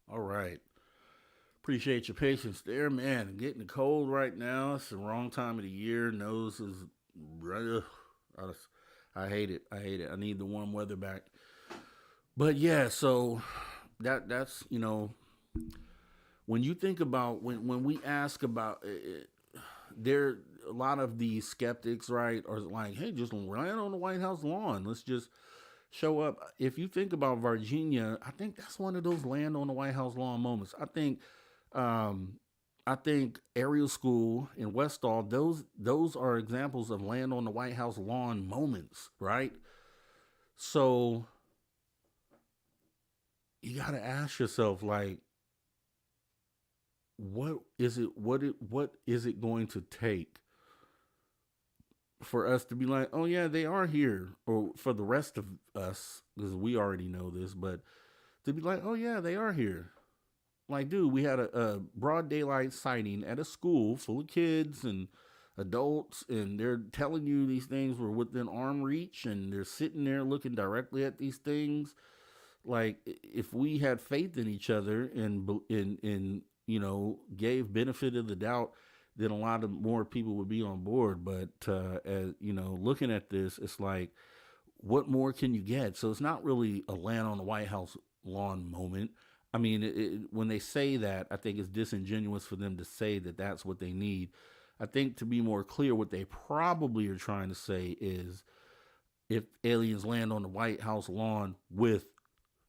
[SPEAKER 1] All right. Appreciate your patience there, man. Getting cold right now. It's the wrong time of the year. Nose is, ugh, I hate it. I hate it. I need the warm weather back. But yeah, so that's when you think about when we ask about it, there a lot of the skeptics, right, are like, hey, just land on the White House lawn. Let's just show up. If you think about Virginia, I think that's one of those land on the White House lawn moments. Um, I think Ariel School in Westall, those are examples of land on the White House lawn moments, right? So you got to ask yourself, like, what is it going to take for us to be like, oh yeah, they are here, or for the rest of us, because we already know this, but to be like, oh yeah, they are here. Like, dude, we had a broad daylight sighting at a school full of kids and adults, and they're telling you these things were within arm reach, and they're sitting there looking directly at these things. Like, if we had faith in each other and gave benefit of the doubt, then a lot of more people would be on board. But as looking at this, it's like, what more can you get? So it's not really a land on the White House lawn moment. I mean, when they say that, I think it's disingenuous for them to say that that's what they need. I think, to be more clear, what they probably are trying to say is, if aliens land on the White House lawn with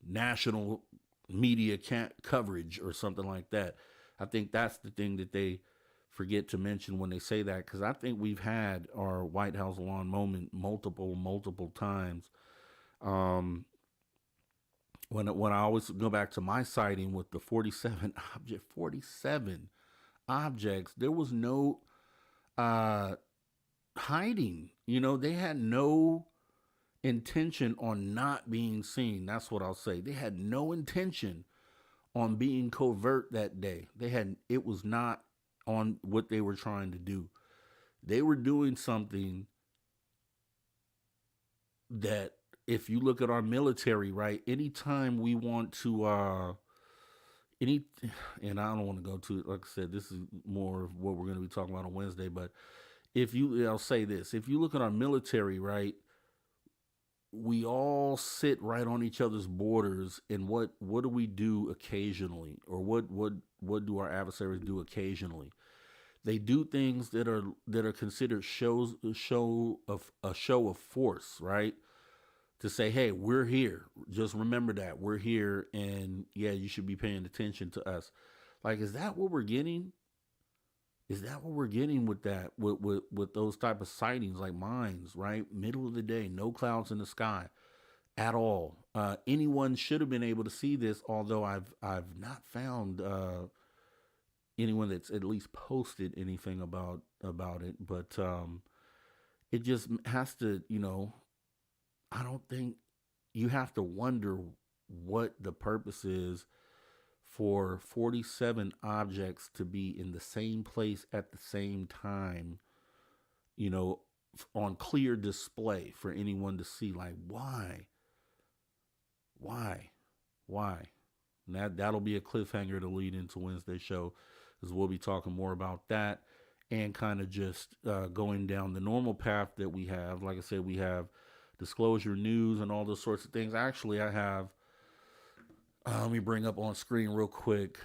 [SPEAKER 1] national media coverage or something like that, I think that's the thing that they forget to mention when they say that, because I think we've had our White House lawn moment multiple times. Um, when I always go back to my sighting with the 47 objects, there was no uh, hiding. They had no intention on not being seen. That's what I'll say. They had no intention on being covert that day. It was not on what they were trying to do. They were doing something that, if you look at our military, right, anytime we want to any and I don't want to go to it, like I said, this is more of what we're going to be talking about on Wednesday, but I'll say this, if you look at our military, right, we all sit right on each other's borders, and what do we do occasionally, or what do our adversaries do occasionally? They do things that are considered a show of force, right? To say, hey, we're here. Just remember that we're here, and yeah, you should be paying attention to us. Like, is that what we're getting? Is that what we're getting with that, with those type of sightings, like mines, right? Middle of the day, no clouds in the sky at all. Anyone should have been able to see this, although I've not found anyone that's at least posted anything about it. But it just has to, I don't think, you have to wonder what the purpose is for 47 objects to be in the same place at the same time, you know, on clear display for anyone to see. Like, why? Why? Why? And that'll be a cliffhanger to lead into Wednesday's show, as we'll be talking more about that, and kind of just going down the normal path that we have. Like I said, we have disclosure news and all those sorts of things. Actually, I have, let me bring up on screen real quick.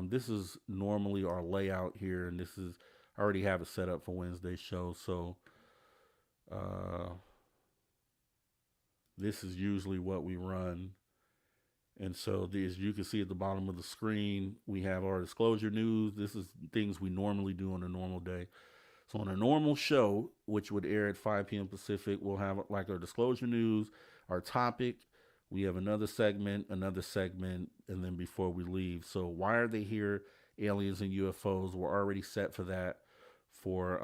[SPEAKER 1] This is normally our layout here, and I already have it set up for Wednesday's show. So this is usually what we run. And so, as you can see at the bottom of the screen, we have our disclosure news. This is things we normally do on a normal day. So on a normal show, which would air at 5 p.m. Pacific, we'll have like our disclosure news, our topic. We have another segment, and then before we leave. So why are they here? Aliens and UFOs. We're already set for that for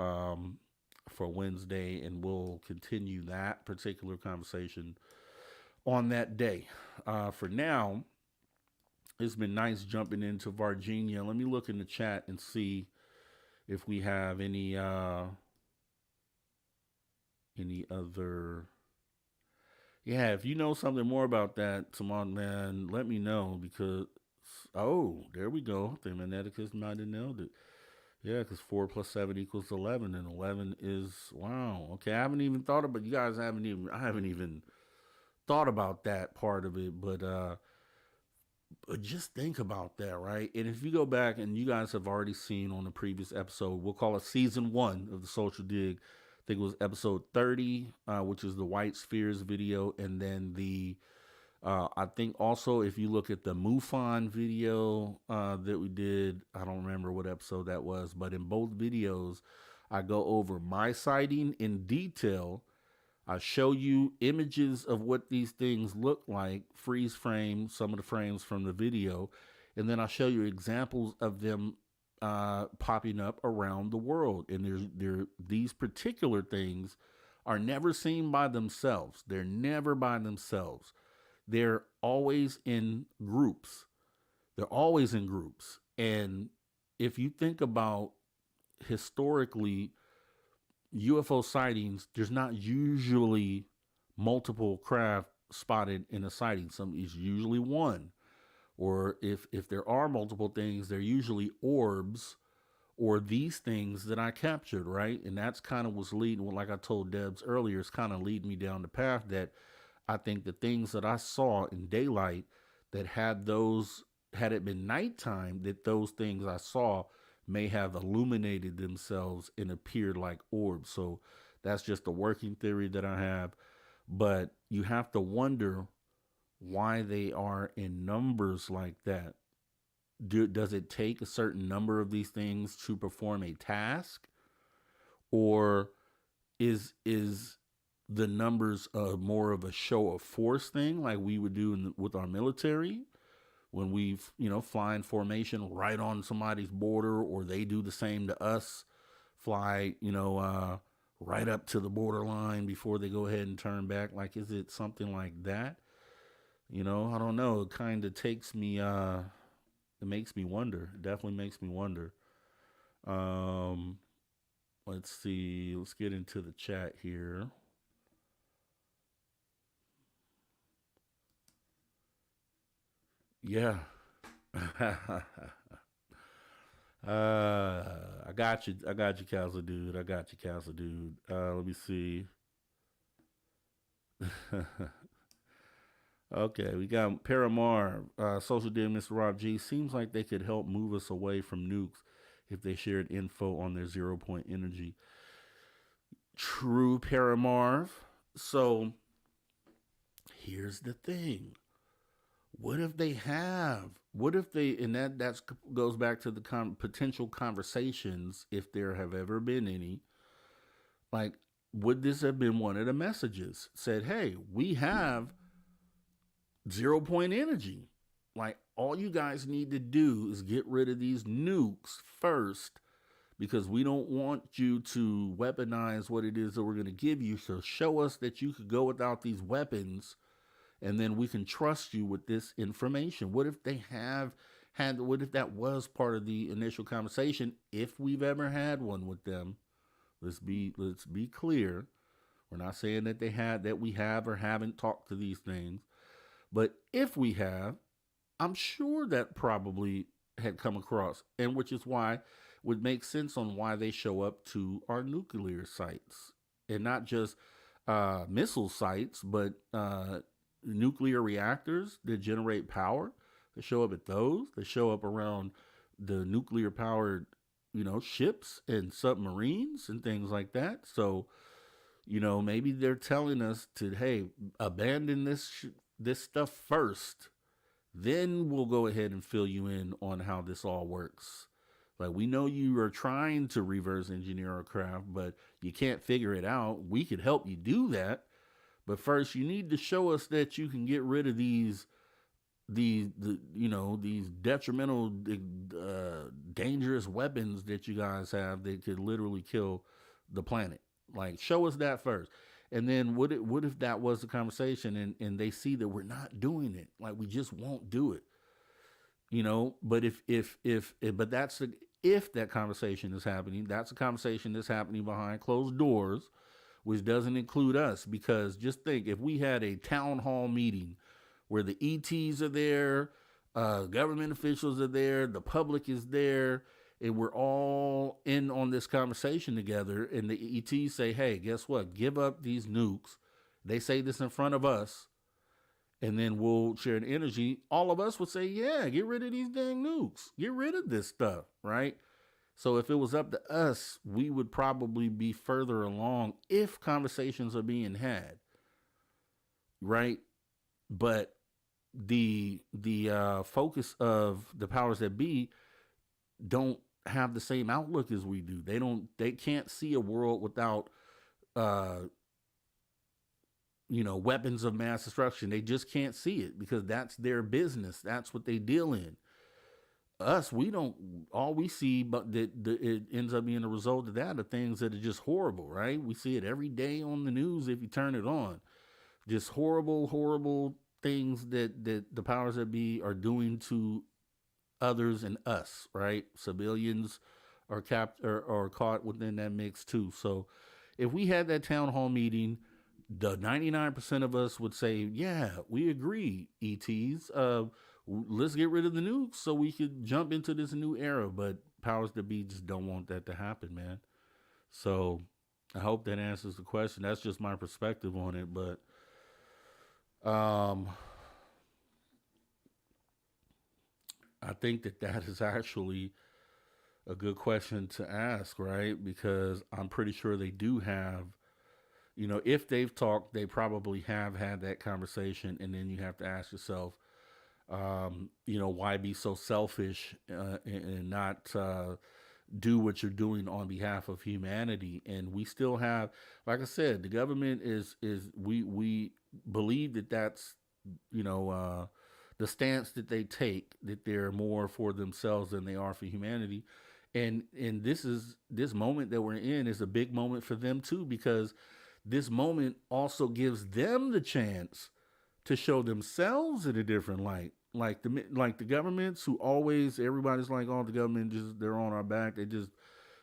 [SPEAKER 1] Wednesday, and we'll continue that particular conversation on that day. For now, it's been nice jumping into Virginia. Let me look in the chat and see if we have any other. Yeah, if you know something more about that, Simon, man, let me know, because Oh, there we go. The Meneticus might have nailed it. Yeah, because 4 plus 7 equals 11, and 11 is wow. Okay, I haven't even thought about. You guys haven't even. I haven't even thought about that part of it, but just think about that, right? And if you go back and you guys have already seen on the previous episode, we'll call it season one of the Social Dig. I think it was episode 30, which is the White Spheres video, and then I think also if you look at the MUFON video that we did, I don't remember what episode that was, but in both videos, I go over my sighting in detail. I show you images of what these things look like, freeze frame some of the frames from the video, and then I show you examples of them popping up around the world. And these particular things are never seen by themselves. They're never by themselves. They're always in groups. They're always in groups. And if you think about historically, UFO sightings, there's not usually multiple craft spotted in a sighting. Some is usually one. Or if there are multiple things, they're usually orbs or these things that I captured, right? And that's kind of what's leading, like I told Debs earlier, it's kind of leading me down the path that I think the things that I saw in daylight that had it been nighttime, that those things I saw may have illuminated themselves and appeared like orbs. So that's just a working theory that I have. But you have to wonder why they are in numbers like that. Does it take a certain number of these things to perform a task? Or is the numbers more of a show of force thing like we would do with our military? When we, fly in formation right on somebody's border, or they do the same to us, fly, right up to the borderline before they go ahead and turn back. Like, is it something like that? I don't know. It kind of takes me, it makes me wonder. It definitely makes me wonder. Um, let's see. Let's get into the chat here. Yeah. I got you. I got you, Castle Dude. I got you, Castle Dude. Let me see. Okay, we got Paramar, Social Dear Mr. Rob G. Seems like they could help move us away from nukes if they shared info on their 0 point energy. True, Paramar. So here's the thing. What if they have? What if they, and that goes back to the potential conversations, if there have ever been any. Like, would this have been one of the messages? Said, hey, we have 0 point energy. Like, all you guys need to do is get rid of these nukes first, because we don't want you to weaponize what it is that we're going to give you. So show us that you could go without these weapons, and then we can trust you with this information. What if they have had, what if that was part of the initial conversation, if we've ever had one with them? Let's be clear. We're not saying that we have or haven't talked to these things. But if we have, I'm sure that probably had come across, and which is why would make sense on why they show up to our nuclear sites, and not just missile sites, but nuclear reactors that generate power. They show up at those. They show up around the nuclear powered, ships and submarines and things like that. So, maybe they're telling us to, hey, abandon this stuff first. Then we'll go ahead and fill you in on how this all works. Like, we know you are trying to reverse engineer our craft, but you can't figure it out. We could help you do that. But first, you need to show us that you can get rid of these detrimental, dangerous weapons that you guys have that could literally kill the planet. Like, show us that first. And then what if that was the conversation, and they see that we're not doing it? Like, we just won't do it. But if that conversation is happening, that's a conversation that's happening behind closed doors, which doesn't include us. Because just think, if we had a town hall meeting where the ETs are there, Government officials are there, the public is there, and we're all in on this conversation together. And the ETs say, hey, guess what? Give up these nukes. They say this in front of us, and then we'll share an energy. All of us would say, yeah, get rid of these dang nukes. Get rid of this stuff, right? So if it was up to us, we would probably be further along if conversations are being had, right? But the focus of the powers that be don't have the same outlook as we do. They can't see a world without uh weapons of mass destruction. They just can't see it because that's their business. That's what they deal in. Us, we don't. All we see, but it ends up being a result of that, are things that are just horrible, right? We see it every day on the news if you turn it on. Just horrible, horrible things that the powers that be are doing to others and us, right? Civilians are capped or caught within that mix too. So if we had that town hall meeting, the 99% of us would say, yeah, we agree, ETs. Let's get rid of the nukes so we could jump into this new era. But powers that be just don't want that to happen, man. So I hope that answers the question. That's just my perspective on it. But um, I think that is actually a good question to ask, right? Because I'm pretty sure they do have, if they've talked, they probably have had that conversation. And then you have to ask yourself, why be so selfish and not do what you're doing on behalf of humanity? And we still have, like I said, the government is we believe that that's you know the stance that they take, that they're more for themselves than they are for humanity. And this moment that we're in is a big moment for them too, because this moment also gives them the chance to show themselves in a different light. Like the governments who always, everybody's like, oh, the government just, they're on our back. They just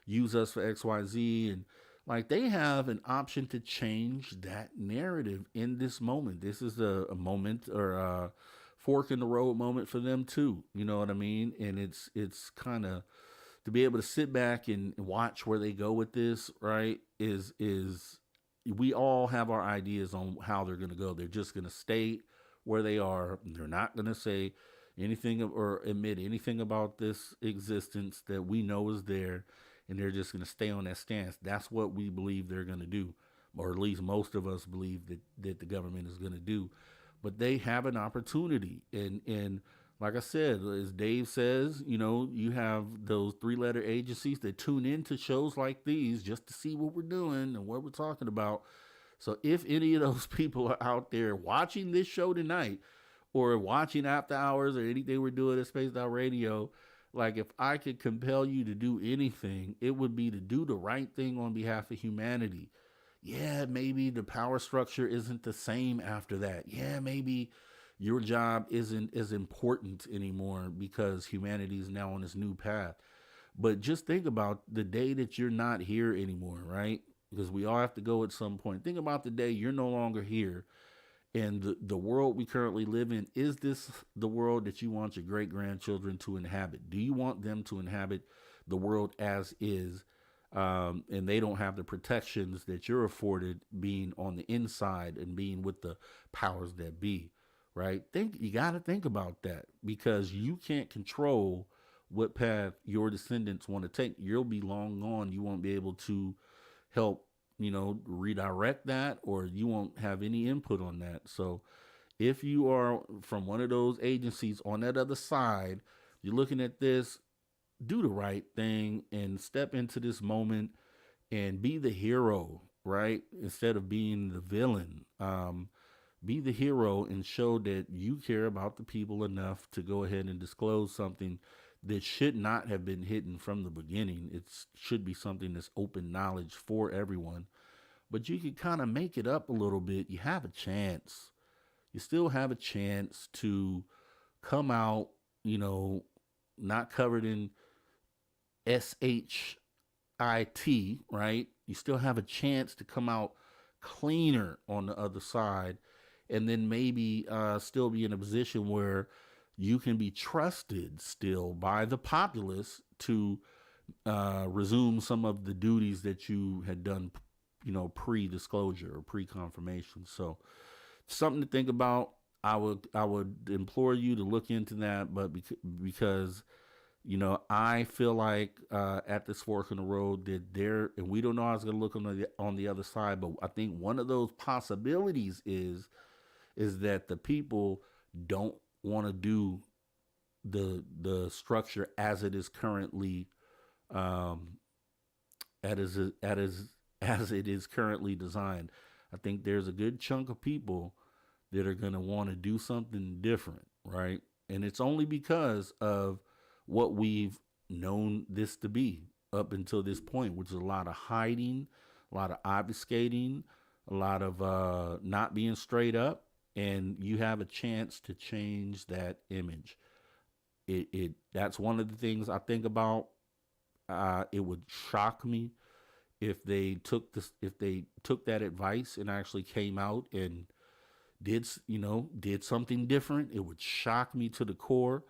[SPEAKER 1] use us for XYZ. And like they have an option to change that narrative in this moment. This is a moment or a fork in the road moment for them too. You know what I mean? And it's kind of, to be able to sit back and watch where they go with this, right? Is we all have our ideas on how they're going to go. They're just going to stay where they are. They're not going to say anything or admit anything about this existence that we know is there, and they're just going to stay on that stance. That's what we believe they're going to do, or at least most of us believe that the government is going to do. But they have an opportunity, and like I said, as Dave says, you have those three-letter agencies that tune in to shows like these just to see what we're doing and what we're talking about. So if any of those people are out there watching this show tonight, or watching After Hours, or anything we're doing at Spaced Out Radio, like if I could compel you to do anything, it would be to do the right thing on behalf of humanity. Yeah, maybe the power structure isn't the same after that. Yeah, maybe your job isn't as important anymore because humanity is now on this new path. But just think about the day that you're not here anymore, right? Because we all have to go at some point. Think about the day you're no longer here, and the world we currently live in. Is this the world that you want your great grandchildren to inhabit? Do you want them to inhabit the world as is, and they don't have the protections that you're afforded being on the inside and being with the powers that be? Right? You got to think about that, because you can't control what path your descendants want to take. You'll be long gone. You won't be able to help, redirect that, or you won't have any input on that. So if you are from one of those agencies on that other side, you're looking at this, do the right thing and step into this moment and be the hero, right? Instead of being the villain. Be the hero and show that you care about the people enough to go ahead and disclose something that should not have been hidden from the beginning. It should be something that's open knowledge for everyone. But you can kind of make it up a little bit. You have a chance. You still have a chance to come out, not covered in SHIT, right? You still have a chance to come out cleaner on the other side, and then maybe still be in a position where you can be trusted still by the populace to resume some of the duties that you had done, pre-disclosure or pre-confirmation. So something to think about. I would implore you to look into that, but because I feel like at this fork in the road that there, and we don't know how it's going to look on the other side, but I think one of those possibilities is that the people don't want to do the structure as it is currently um, as it is currently designed. I think there's a good chunk of people that are going to want to do something different, right? And it's only because of what we've known this to be up until this point, which is a lot of hiding, a lot of obfuscating, a lot of not being straight up. And you have a chance to change that image. It that's one of the things I think about. It would shock me if they took that advice and actually came out and did something different. It would shock me to the core.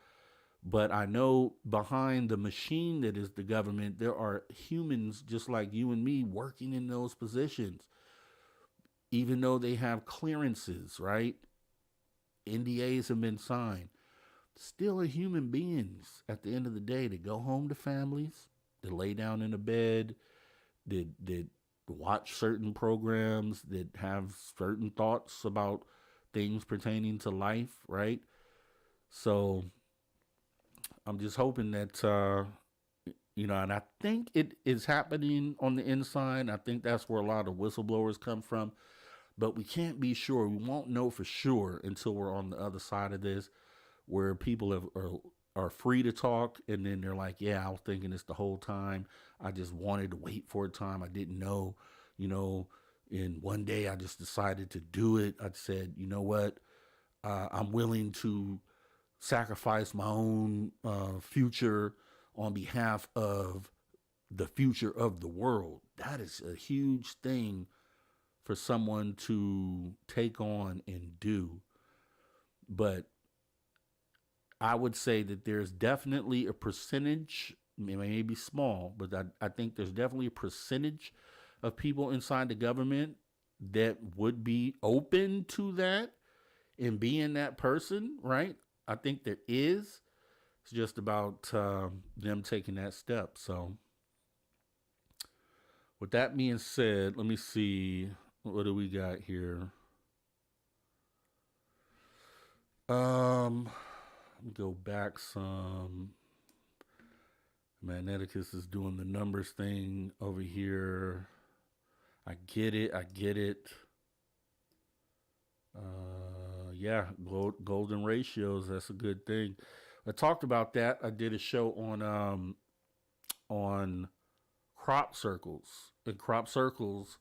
[SPEAKER 1] But I know behind the machine that is the government, there are humans just like you and me working in those positions, even though they have clearances, right? NDAs have been signed. Still are human beings at the end of the day that go home to families, that lay down in a bed, that watch certain programs, that have certain thoughts about things pertaining to life, right? So I'm just hoping that and I think it is happening on the inside. I think that's where a lot of whistleblowers come from, but we can't be sure. We won't know for sure until we're on the other side of this, where people are free to talk, and then they're like, "Yeah, I was thinking this the whole time. I just wanted to wait for a time. I didn't know, And one day I just decided to do it. I said, you know what? I'm willing to sacrifice my own future on behalf of the future of the world." That is a huge thing for someone to take on and do. But I would say that there's definitely a percentage, it may be small, but I think there's definitely a percentage of people inside the government that would be open to that and being that person, right? I think there is. It's just about them taking that step. So, with that being said, let me see. What do we got here? Let me go back some. Magneticus is doing the numbers thing over here. I get it. Yeah, golden ratios. That's a good thing. I talked about that. I did a show on crop circles, and crop circles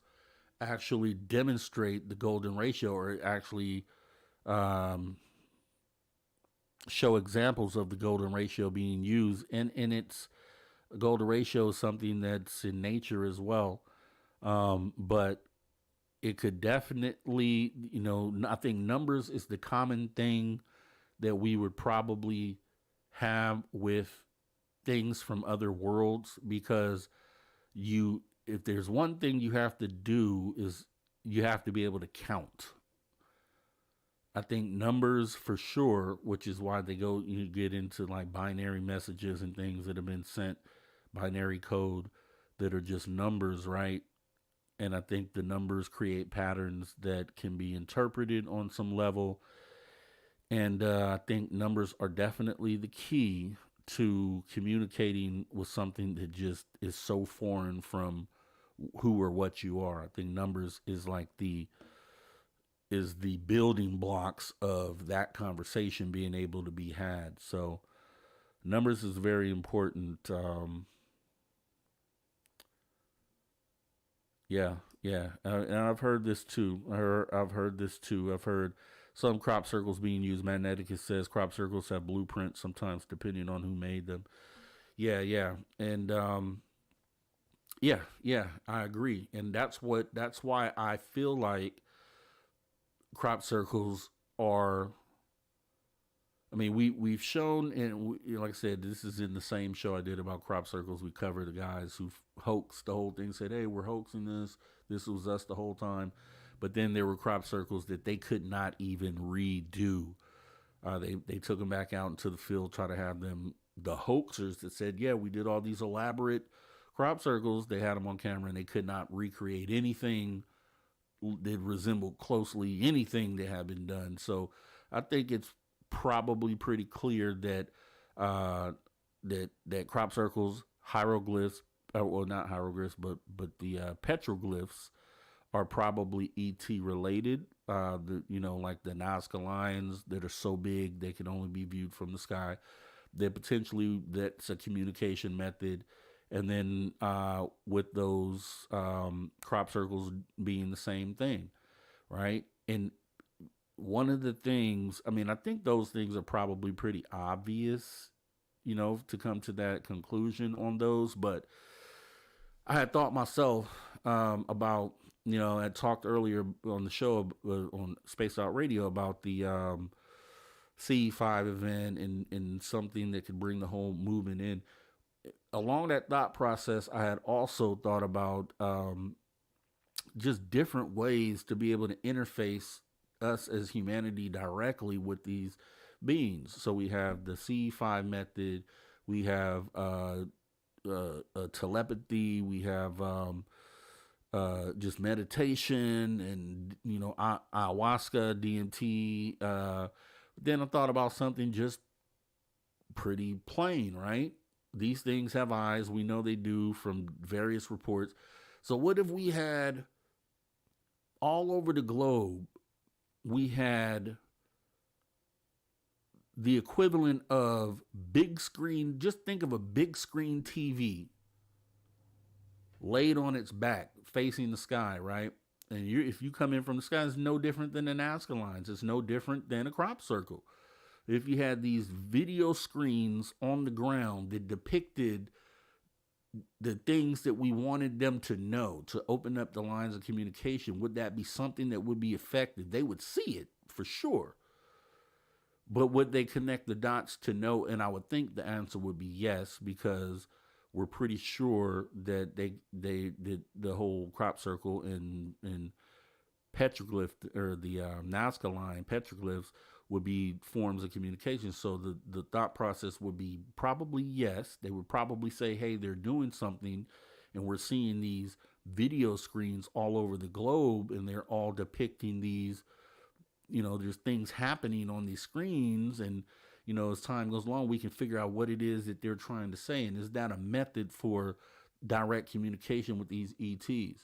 [SPEAKER 1] actually demonstrate the golden ratio, or actually show examples of the golden ratio being used. And it's a golden ratio is something that's in nature as well, but it could definitely, I think numbers is the common thing that we would probably have with things from other worlds, because if there's one thing you have to do, is you have to be able to count. I think numbers for sure, which is why you get into like binary messages and things that have been sent, binary code that are just numbers, right? And I think the numbers create patterns that can be interpreted on some level. And I think numbers are definitely the key to communicating with something that just is so foreign from who or what you are. I think numbers is like the building blocks of that conversation being able to be had. So numbers is very important. Yeah. And I've heard this too. I've heard some crop circles being used. Magneticus says crop circles have blueprints sometimes, depending on who made them. Yeah. And yeah, I agree. And that's why I feel like crop circles are I mean, we've shown, and like I said, this is in the same show I did about crop circles. We covered the guys who hoaxed the whole thing, said, "Hey, we're hoaxing this. This was us the whole time." But then there were crop circles that they could not even redo. They took them back out into the field, try to have them the hoaxers that said, "Yeah, we did all these elaborate crop circles." They had them on camera, and they could not recreate anything that resembled closely anything that had been done. So I think it's probably pretty clear that that crop circles, hieroglyphs, well, not hieroglyphs, but the petroglyphs are probably ET related. Like the Nazca lines that are so big they can only be viewed from the sky. That potentially that's a communication method. And then with those crop circles being the same thing, right? And one of the things, I mean, I think those things are probably pretty obvious, to come to that conclusion on those. But I had thought myself about, I talked earlier on the show on Space Out Radio about the C5 event and something that could bring the whole movement in. Along that thought process, I had also thought about just different ways to be able to interface us as humanity directly with these beings. So we have the C5 method, we have telepathy, we have just meditation, and ayahuasca, DMT. Then I thought about something just pretty plain, right? These things have eyes. We know they do from various reports. So what if we had all over the globe, we had the equivalent of big screen, just think of a big screen TV laid on its back facing the sky, right? And if you come in from the sky, it's no different than the Nazca lines. It's no different than a crop circle. If you had these video screens on the ground that depicted the things that we wanted them to know, to open up the lines of communication, would that be something that would be effective? They would see it for sure. But would they connect the dots to know? And I would think the answer would be yes, because we're pretty sure that they did the whole crop circle and petroglyph, or the Nazca line petroglyphs, would be forms of communication. So the thought process would be probably yes. They would probably say, hey, they're doing something, and we're seeing these video screens all over the globe, and they're all depicting these, there's things happening on these screens. And, as time goes along, we can figure out what it is that they're trying to say. And is that a method for direct communication with these ETs?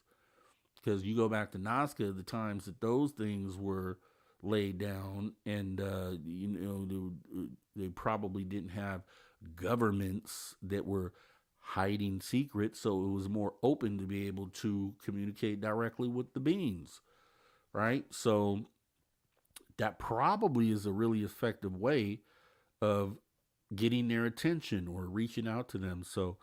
[SPEAKER 1] Because you go back to Nazca, the times that those things were laid down, and they probably didn't have governments that were hiding secrets, so it was more open to be able to communicate directly with the beings, right? So that probably is a really effective way of getting their attention or reaching out to them. So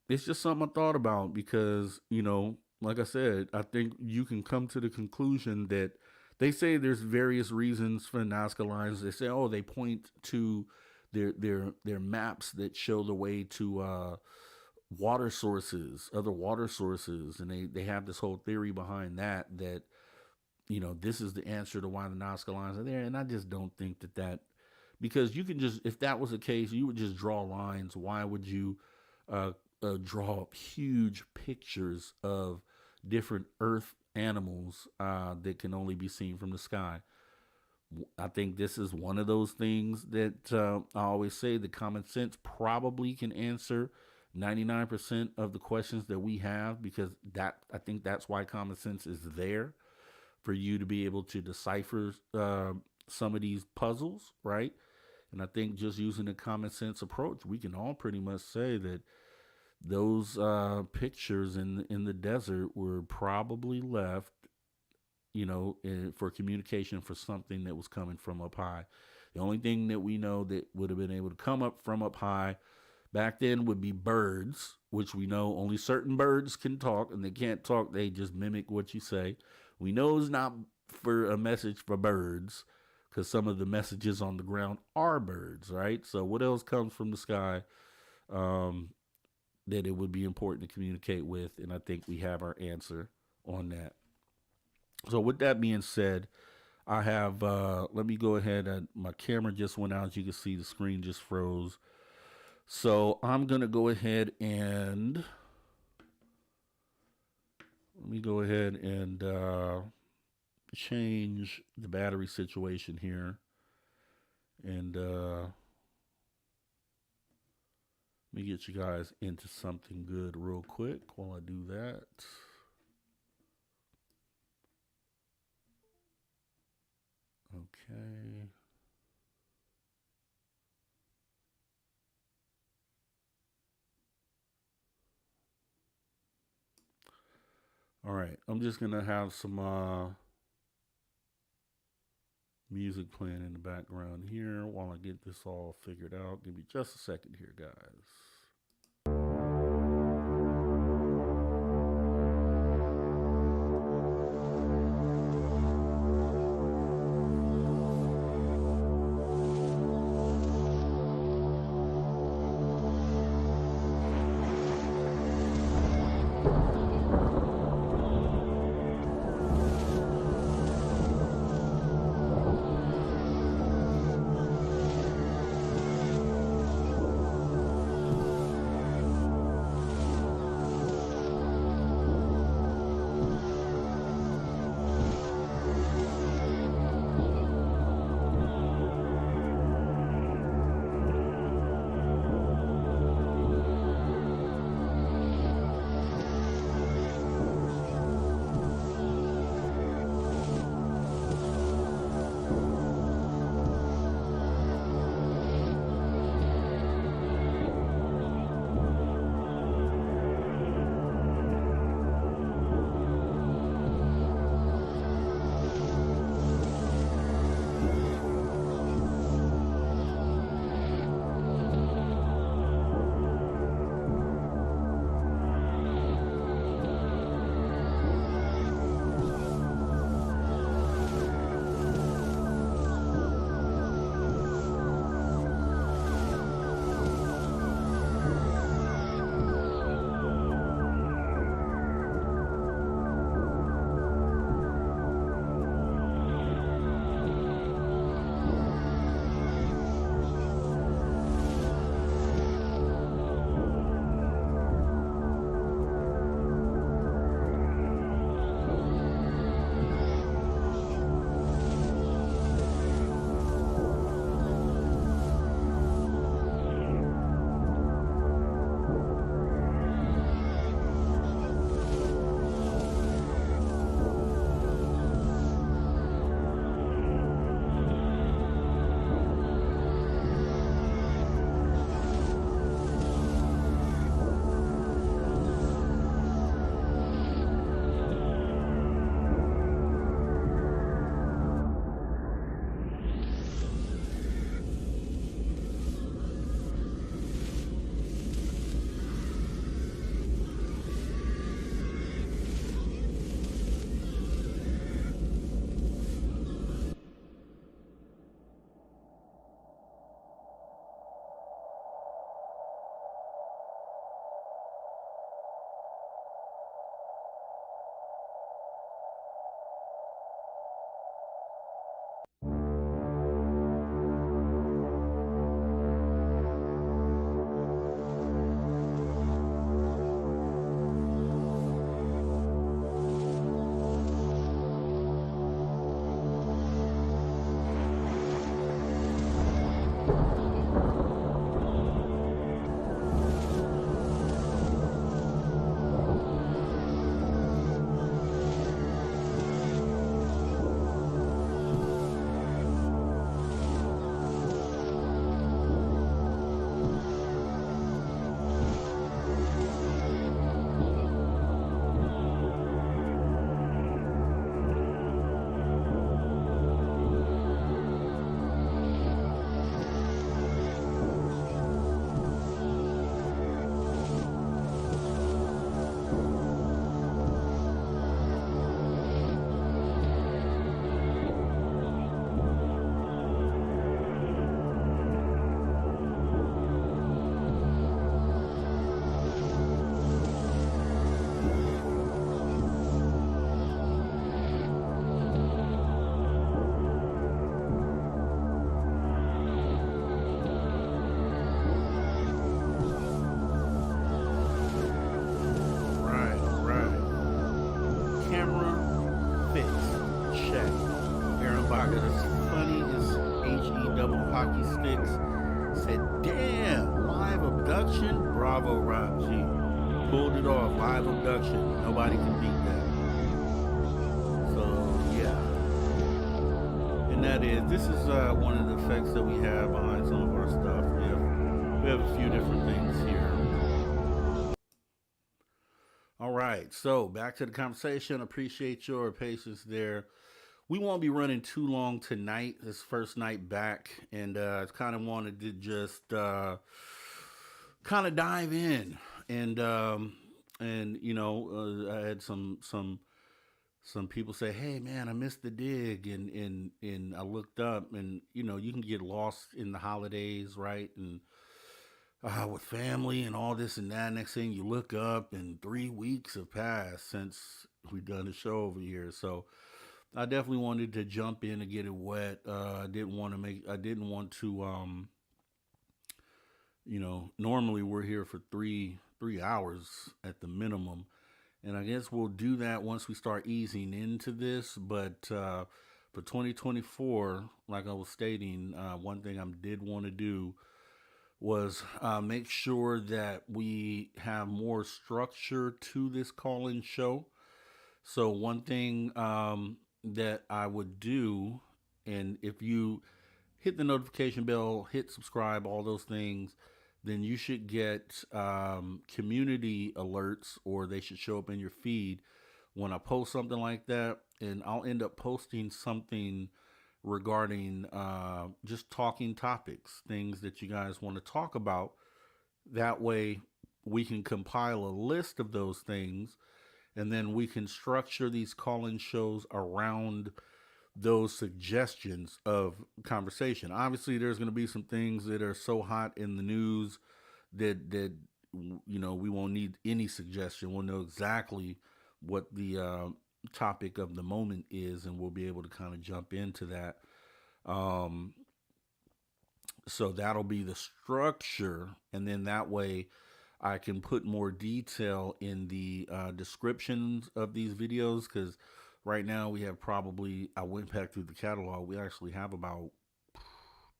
[SPEAKER 1] it's just something I thought about, because like I said, I think you can come to the conclusion that they say there's various reasons for the Nazca lines. They say, they point to their maps that show the way to water sources, other water sources, and they have this whole theory behind that this is the answer to why the Nazca lines are there. And I just don't think that because you can just, if that was the case, you would just draw lines. Why would you draw huge pictures of different earth animals that can only be seen from the sky? I think this is one of those things that I always say the common sense probably can answer 99% of the questions that we have, because I think that's why common sense is there, for you to be able to decipher some of these puzzles, right? And I think just using a common sense approach, we can all pretty much say that those pictures in the desert were probably left, for communication for something that was coming from up high. The only thing that we know that would have been able to come up from up high back then would be birds, which we know only certain birds can talk, and they can't talk. They just mimic what you say. We know it's not for a message for birds, because some of the messages on the ground are birds, right? So what else comes from the sky um, that it would be important to communicate with? And I think we have our answer on that. So with that being said, I have, let me go ahead and my camera just went out. As you can see, the screen just froze. So I'm going to go ahead and let me go ahead and change the battery situation here. And let me get you guys into something good real quick while I do that. Okay. All right. I'm just going to have some music playing in the background here while I get this all figured out. Give me just a second here, guys. Bravo, Rob G. Pulled it off. Live abduction. Nobody can beat that. So, yeah. And that is, this is one of the effects that we have behind some of our stuff. We have a few different things here. All right, so back to the conversation. Appreciate your patience there. We won't be running too long tonight. This first night back, and I kind of wanted to just kind of dive in, and I had some people say, "Hey, man, I missed the dig," and I looked up, and you can get lost in the holidays, right? And with family and all this and that. Next thing you look up, and 3 weeks have passed since we've done the show over here. So I definitely wanted to jump in and get it wet. I didn't want to, normally we're here for three hours at the minimum. And I guess we'll do that once we start easing into this. But for 2024, like I was stating, one thing I did want to do was make sure that we have more structure to this call-in show. So one thing that I would do, and if you hit the notification bell, hit subscribe, all those things, then you should get community alerts, or they should show up in your feed when I post something like that. And I'll end up posting something regarding just talking topics, things that you guys want to talk about. That way, we can compile a list of those things, and then we can structure these call-in shows around those suggestions of conversation. Obviously, there's going to be some things that are so hot in the news that we won't need any suggestion. We'll know exactly what the topic of the moment is, and we'll be able to kind of jump into that. Um, so that'll be the structure, and then that way I can put more detail in the descriptions of these videos, because right now we have probably, I went back through the catalog, we actually have about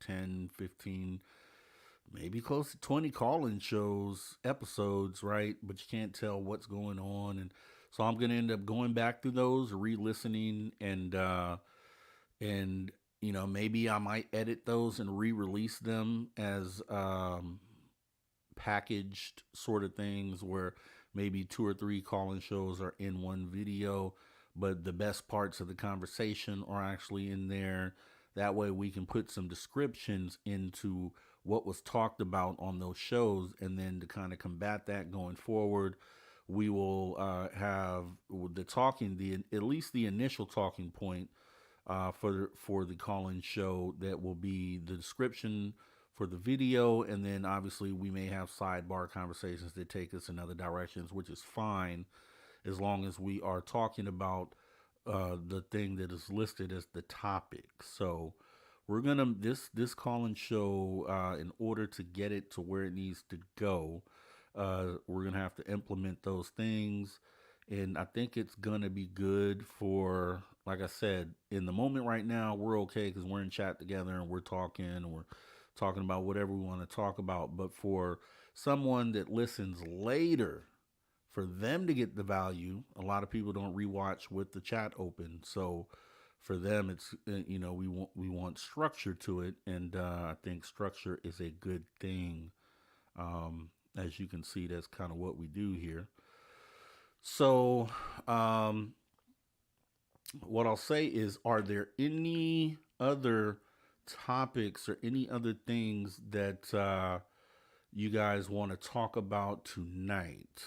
[SPEAKER 1] 10, 15, maybe close to 20 call-in shows, episodes, right? But you can't tell what's going on. And so I'm going to end up going back through those, re-listening, and maybe I might edit those and re-release them as packaged sort of things, where maybe 2 or 3 call-in shows are in one video, but the best parts of the conversation are actually in there. That way we can put some descriptions into what was talked about on those shows, and then to kind of combat that going forward, we will have the talking, the at least the initial talking point for the call-in show, that will be the description for the video, and then obviously we may have sidebar conversations that take us in other directions, which is fine as long as we are talking about the thing that is listed as the topic. So we're gonna this call-in show, in order to get it to where it needs to go, we're gonna have to implement those things, and I think it's gonna be good for, like I said, in the moment right now, we're okay because we're in chat together and we're talking, and we're talking about whatever we want to talk about. But for someone that listens later, for them to get the value, a lot of people don't rewatch with the chat open. So for them, it's we want structure to it, and I think structure is a good thing. As you can see, that's kind of what we do here. So what I'll say is, are there any other topics or any other things that you guys want to talk about tonight?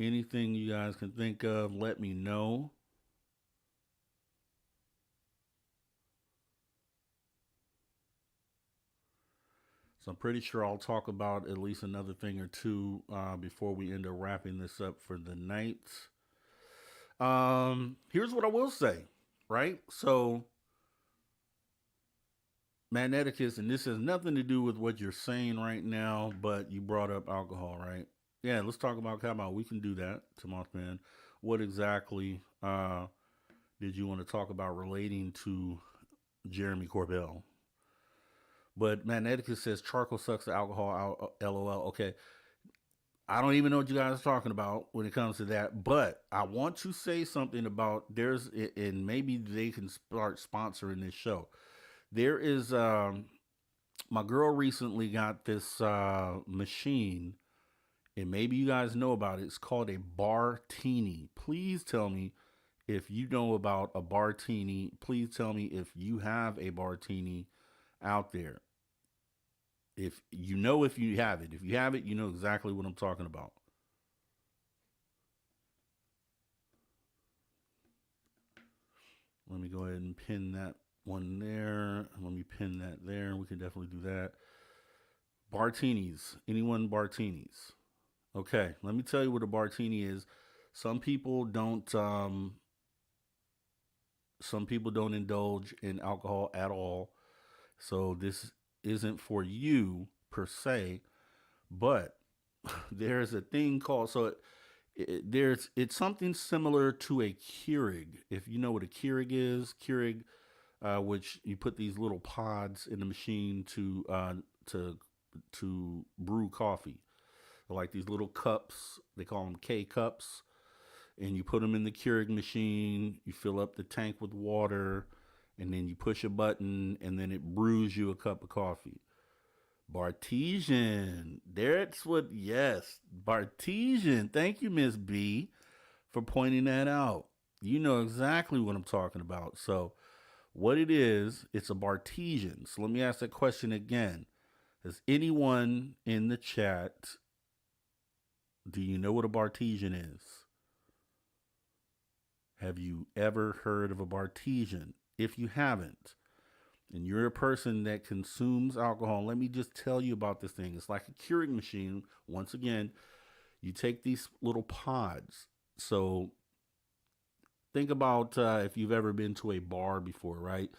[SPEAKER 1] Anything you guys can think of, let me know. So I'm pretty sure I'll talk about at least another thing or two before we end up wrapping this up for the night. Here's what I will say, right? So Magneticus, and this has nothing to do with what you're saying right now, but you brought up alcohol, right? Yeah, let's talk about Cabo. We can do that to Mothman. What exactly did you want to talk about relating to Jeremy Corbell? But Magneticus says charcoal sucks the alcohol out. LOL. Okay, I don't even know what you guys are talking about when it comes to that. But I want to say something about and maybe they can start sponsoring this show. There is my girl recently got this machine, and maybe you guys know about it. It's called a Bartini. Please tell me if you know about a Bartini. Please tell me if you have a Bartini out there. If you have it. If you have it, you know exactly what I'm talking about. Let me go ahead and pin that one there. Let me pin that there. We can definitely do that. Bartinis. Anyone Bartinis? Okay, let me tell you what a Bartini is. Some people don't. Some people don't indulge in alcohol at all. So this isn't for you per se, but there's a thing called it's something similar to a Keurig. If you know what a Keurig is, Keurig, which you put these little pods in the machine to to brew coffee, like these little cups. They call them K cups, and you put them in the Keurig machine. You fill up the tank with water, and then you push a button, and then it brews you a cup of coffee. Bartesian. That's what, yes, Bartesian. Thank you, Miss B, for pointing that out. You know exactly what I'm talking about. So, what it is, it's a Bartesian. So, let me ask that question again. Has anyone in the chat, do you know what a Bartesian is? Have you ever heard of a Bartesian? If you haven't, and you're a person that consumes alcohol, let me just tell you about this thing. It's like a Keurig machine. Once again, you take these little pods. So think about if you've ever been to a bar before, right?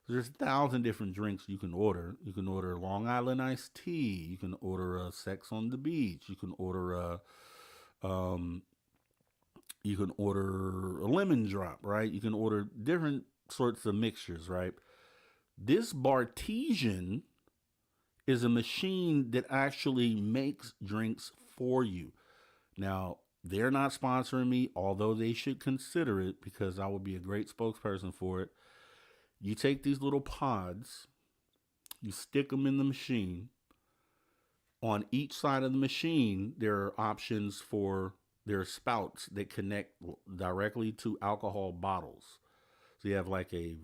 [SPEAKER 1] There's 1,000 different drinks you can order. You can order Long Island iced tea. You can order Sex on the Beach. Um, you can order a lemon drop, right? You can order different sorts of mixtures, right? This Bartesian is a machine that actually makes drinks for you. Now, they're not sponsoring me, although they should consider it because I would be a great spokesperson for it. You take these little pods, you stick them in the machine. On each side of the machine, there are options for there are spouts that connect directly to alcohol bottles. So you have like a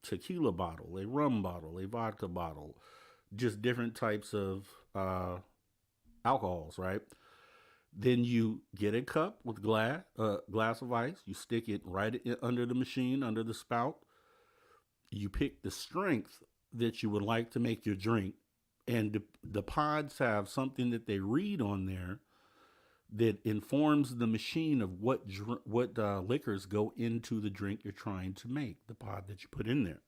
[SPEAKER 1] tequila bottle, a rum bottle, a vodka bottle, just different types of alcohols, right? Then you get a cup with glass of ice. You stick it under the machine, under the spout. You pick the strength that you would like to make your drink, and the pods have something that they read on there that informs the machine of what liquors go into the drink you're trying to make. The pod that you put in there.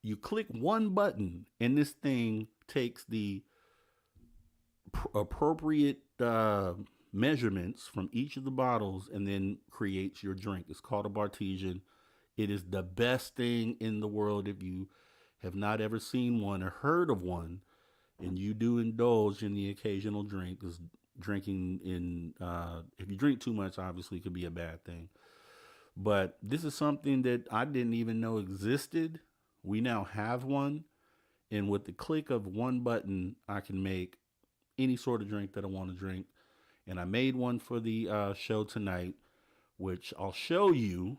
[SPEAKER 1] You click one button, and this thing takes the appropriate measurements from each of the bottles and then creates your drink. It's called a Bartesian. It is the best thing in the world. If you have not ever seen one or heard of one, and you do indulge in the occasional drink, because drinking if you drink too much, obviously, could be a bad thing. But this is something that I didn't even know existed. We now have one, and with the click of one button, I can make any sort of drink that I want to drink. And I made one for the show tonight, which I'll show you.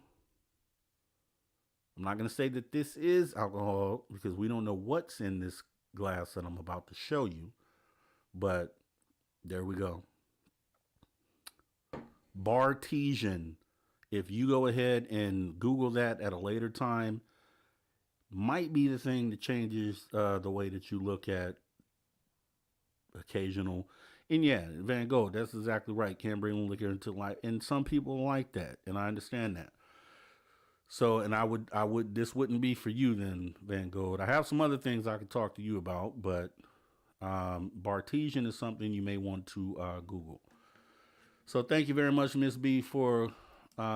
[SPEAKER 1] I'm not going to say that this is alcohol because we don't know what's in this glass that I'm about to show you. But there we go. Bartesian. If you go ahead and Google that at a later time, might be the thing that changes the way that you look at occasional. And yeah, Van Gogh, that's exactly right. Can't bring liquor into life. And some people like that. And I understand that. So, and this wouldn't be for you then, Van Gogh. I have some other things I could talk to you about, but Bartesian is something you may want to Google. So, thank you very much, Miss B, for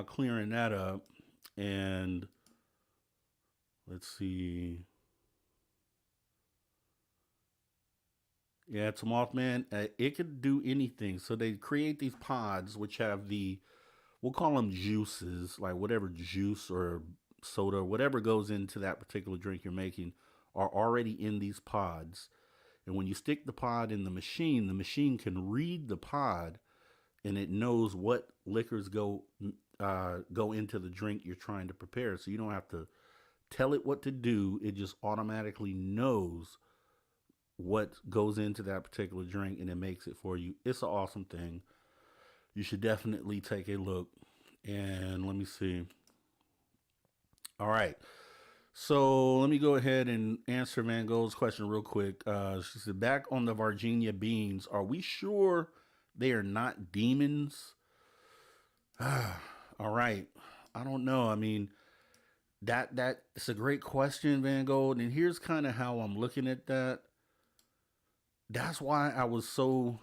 [SPEAKER 1] clearing that up. And let's see. Yeah, it's a Mothman. It could do anything. So they create these pods, which have we'll call them juices, like whatever juice or soda, whatever goes into that particular drink you're making, are already in these pods. And when you stick the pod in the machine can read the pod, and it knows what liquors go into the drink you're trying to prepare. So you don't have to tell it what to do. It just automatically knows what goes into that particular drink, and it makes it for you. It's an awesome thing. You should definitely take a look. And let me see. All right. So let me go ahead and answer Van Gogh's question real quick. She said, back on the Virginia beans, are we sure they are not demons? All right. I don't know. I mean, that it's a great question, Van Gogh. And here's kind of how I'm looking at that. That's why I was so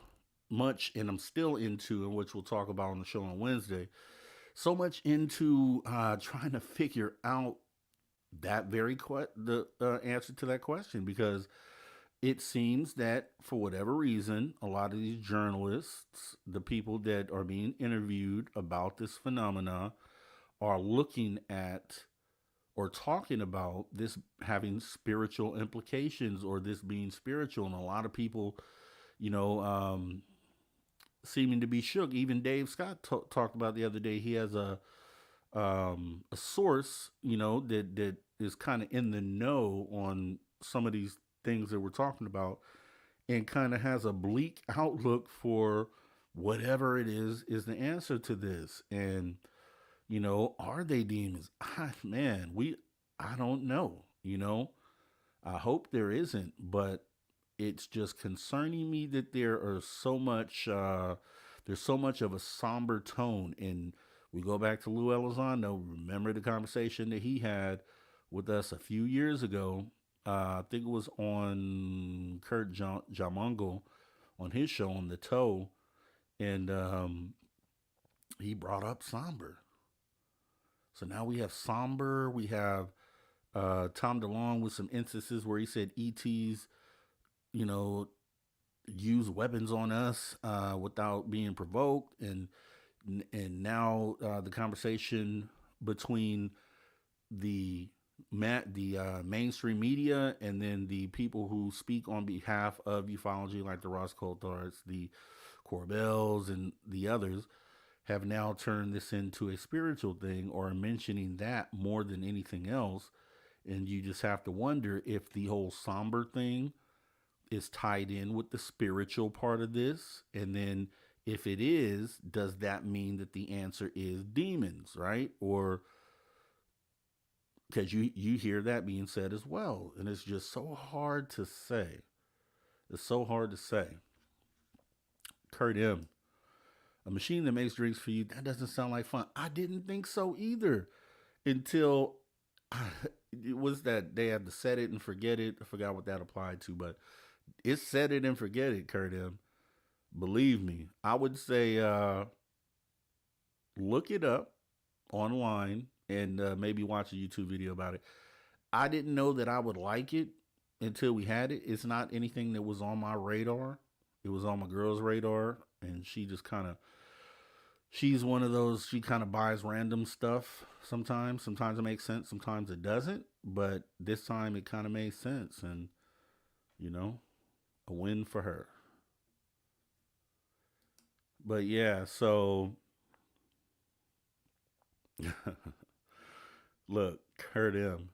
[SPEAKER 1] much, and I'm still into, and which we'll talk about on the show on Wednesday, so much into trying to figure out that the answer to that question, because it seems that for whatever reason, a lot of these journalists, the people that are being interviewed about this phenomena, are looking at or talking about this having spiritual implications, or this being spiritual. And a lot of people, you know, seeming to be shook. Even Dave Scott talked about the other day. He has a source, that is kind of in the know on some of these things that we're talking about, and kind of has a bleak outlook for whatever it is the answer to this. And are they demons? Man, I don't know. I hope there isn't, but it's just concerning me that there's so much of a somber tone. And we go back to Lou Elizondo. Remember the conversation that he had with us a few years ago. I think it was on Kurt Jamongo on his show on the Toe, and he brought up somber. So now we have somber. We have Tom DeLonge with some instances where he said ETs, you know, use weapons on us without being provoked, and now the conversation between the mainstream media and then the people who speak on behalf of ufology, like the Ross Coulthards, the Corbells, and the others, have now turned this into a spiritual thing, or mentioning that more than anything else. And you just have to wonder if the whole somber thing is tied in with the spiritual part of this. And then if it is, does that mean that the answer is demons, right? Or because you hear that being said as well. And it's just so hard to say. It's so hard to say. Kurt M. A machine that makes drinks for you, that doesn't sound like fun. I didn't think so either until it was that they had to set it and forget it. I forgot what that applied to, but it's set it and forget it, Kurt M. Believe me, I would say look it up online and maybe watch a YouTube video about it. I didn't know that I would like it until we had it. It's not anything that was on my radar. It was on my girl's radar, and she just kind of, she's one of those, she kind of buys random stuff sometimes. Sometimes it makes sense, sometimes it doesn't. But this time it kind of made sense, and, a win for her. But yeah, so look, Kurt M.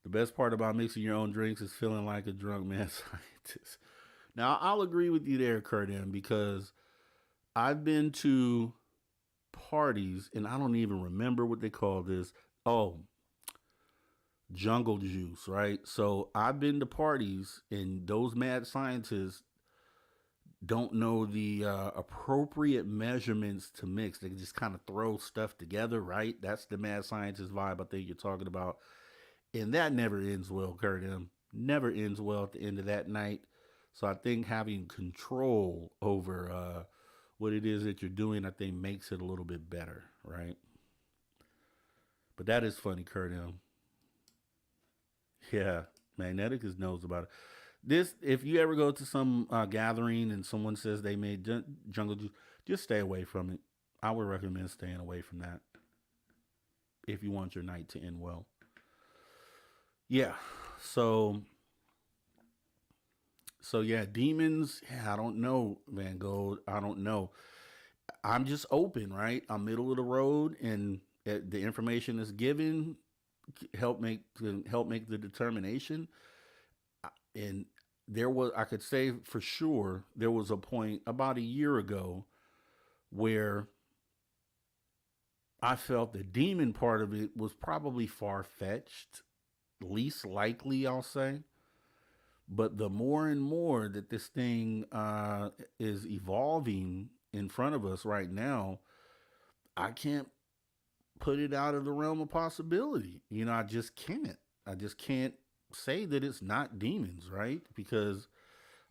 [SPEAKER 1] The best part about mixing your own drinks is feeling like a drunk mad scientist. Now, I'll agree with you there, Kurt M, because I've been to parties, and I don't even remember what they call this. Oh, jungle juice, right? So I've been to parties, and those mad scientists don't know the appropriate measurements to mix. They just kind of throw stuff together, right? That's the mad scientist vibe I think you're talking about. And that never ends well, Kurt M. Never ends well at the end of that night. So I think having control over what it is that you're doing, I think makes it a little bit better, right? But that is funny, Kurt M. Yeah, Magneticus knows about it. This, if you ever go to some gathering and someone says they made jungle juice, just stay away from it. I would recommend staying away from that if you want your night to end well. Yeah. So yeah, demons. Yeah, I don't know, Van Gogh. I don't know. I'm just open, right? I'm middle of the road, and the information is given help make the determination. And there was, I could say for sure, there was a point about a year ago where I felt the demon part of it was probably far fetched, least likely, I'll say. But the more and more that this thing is evolving in front of us right now, I can't put it out of the realm of possibility. You know, I just can't. I just can't say that it's not demons, right? Because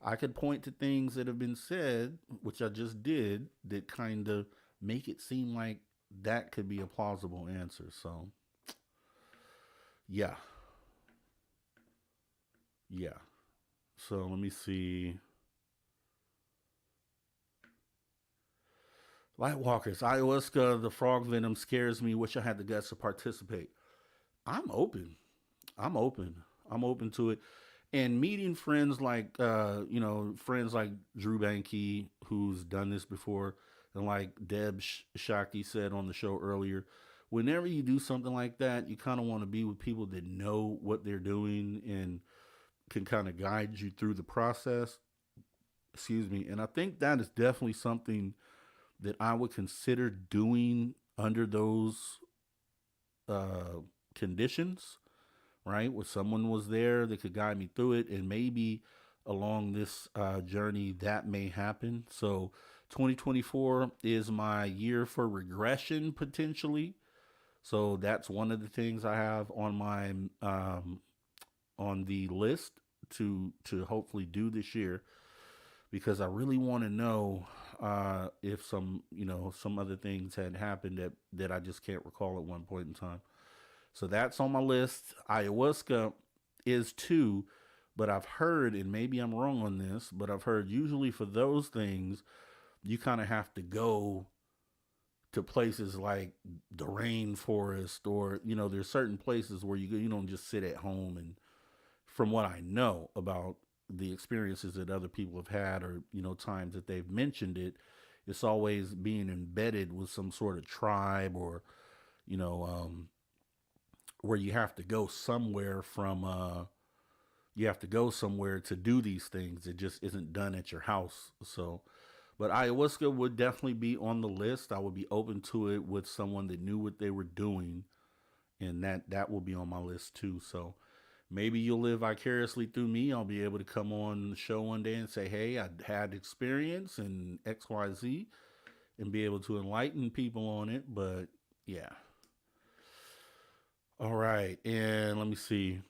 [SPEAKER 1] I could point to things that have been said, which I just did, that kind of make it seem like that could be a plausible answer. So, yeah, yeah. So let me see. Lightwalkers, ayahuasca, the frog venom scares me. Wish I had the guts to participate. I'm open. I'm open. I'm open to it. And meeting friends like friends like Drew Banky, who's done this before, and like Deb Shaki said on the show earlier, whenever you do something like that, you kind of want to be with people that know what they're doing and can kind of guide you through the process. Excuse me. And I think that is definitely something that I would consider doing under those uh, conditions, right? Where someone was there that could guide me through it, and maybe along this journey that may happen. So 2024 is my year for regression potentially. So that's one of the things I have on my on the list to hopefully do this year, because I really want to know if some some other things had happened that I just can't recall at one point in time. So that's on my list. Ayahuasca is too, but I've heard, and maybe I'm wrong on this, but I've heard usually for those things, you kind of have to go to places like the rainforest, or there's certain places where you don't just sit at home. And from what I know about the experiences that other people have had, or times that they've mentioned it, it's always being embedded with some sort of tribe, or you know um, where you have to go somewhere to do these things. It just isn't done at your house. So, but ayahuasca would definitely be on the list. I would be open to it with someone that knew what they were doing, and that will be on my list too. So maybe you'll live vicariously through me. I'll be able to come on the show one day and say, "Hey, I had experience in XYZ," and be able to enlighten people on it. But yeah. All right. And let me see.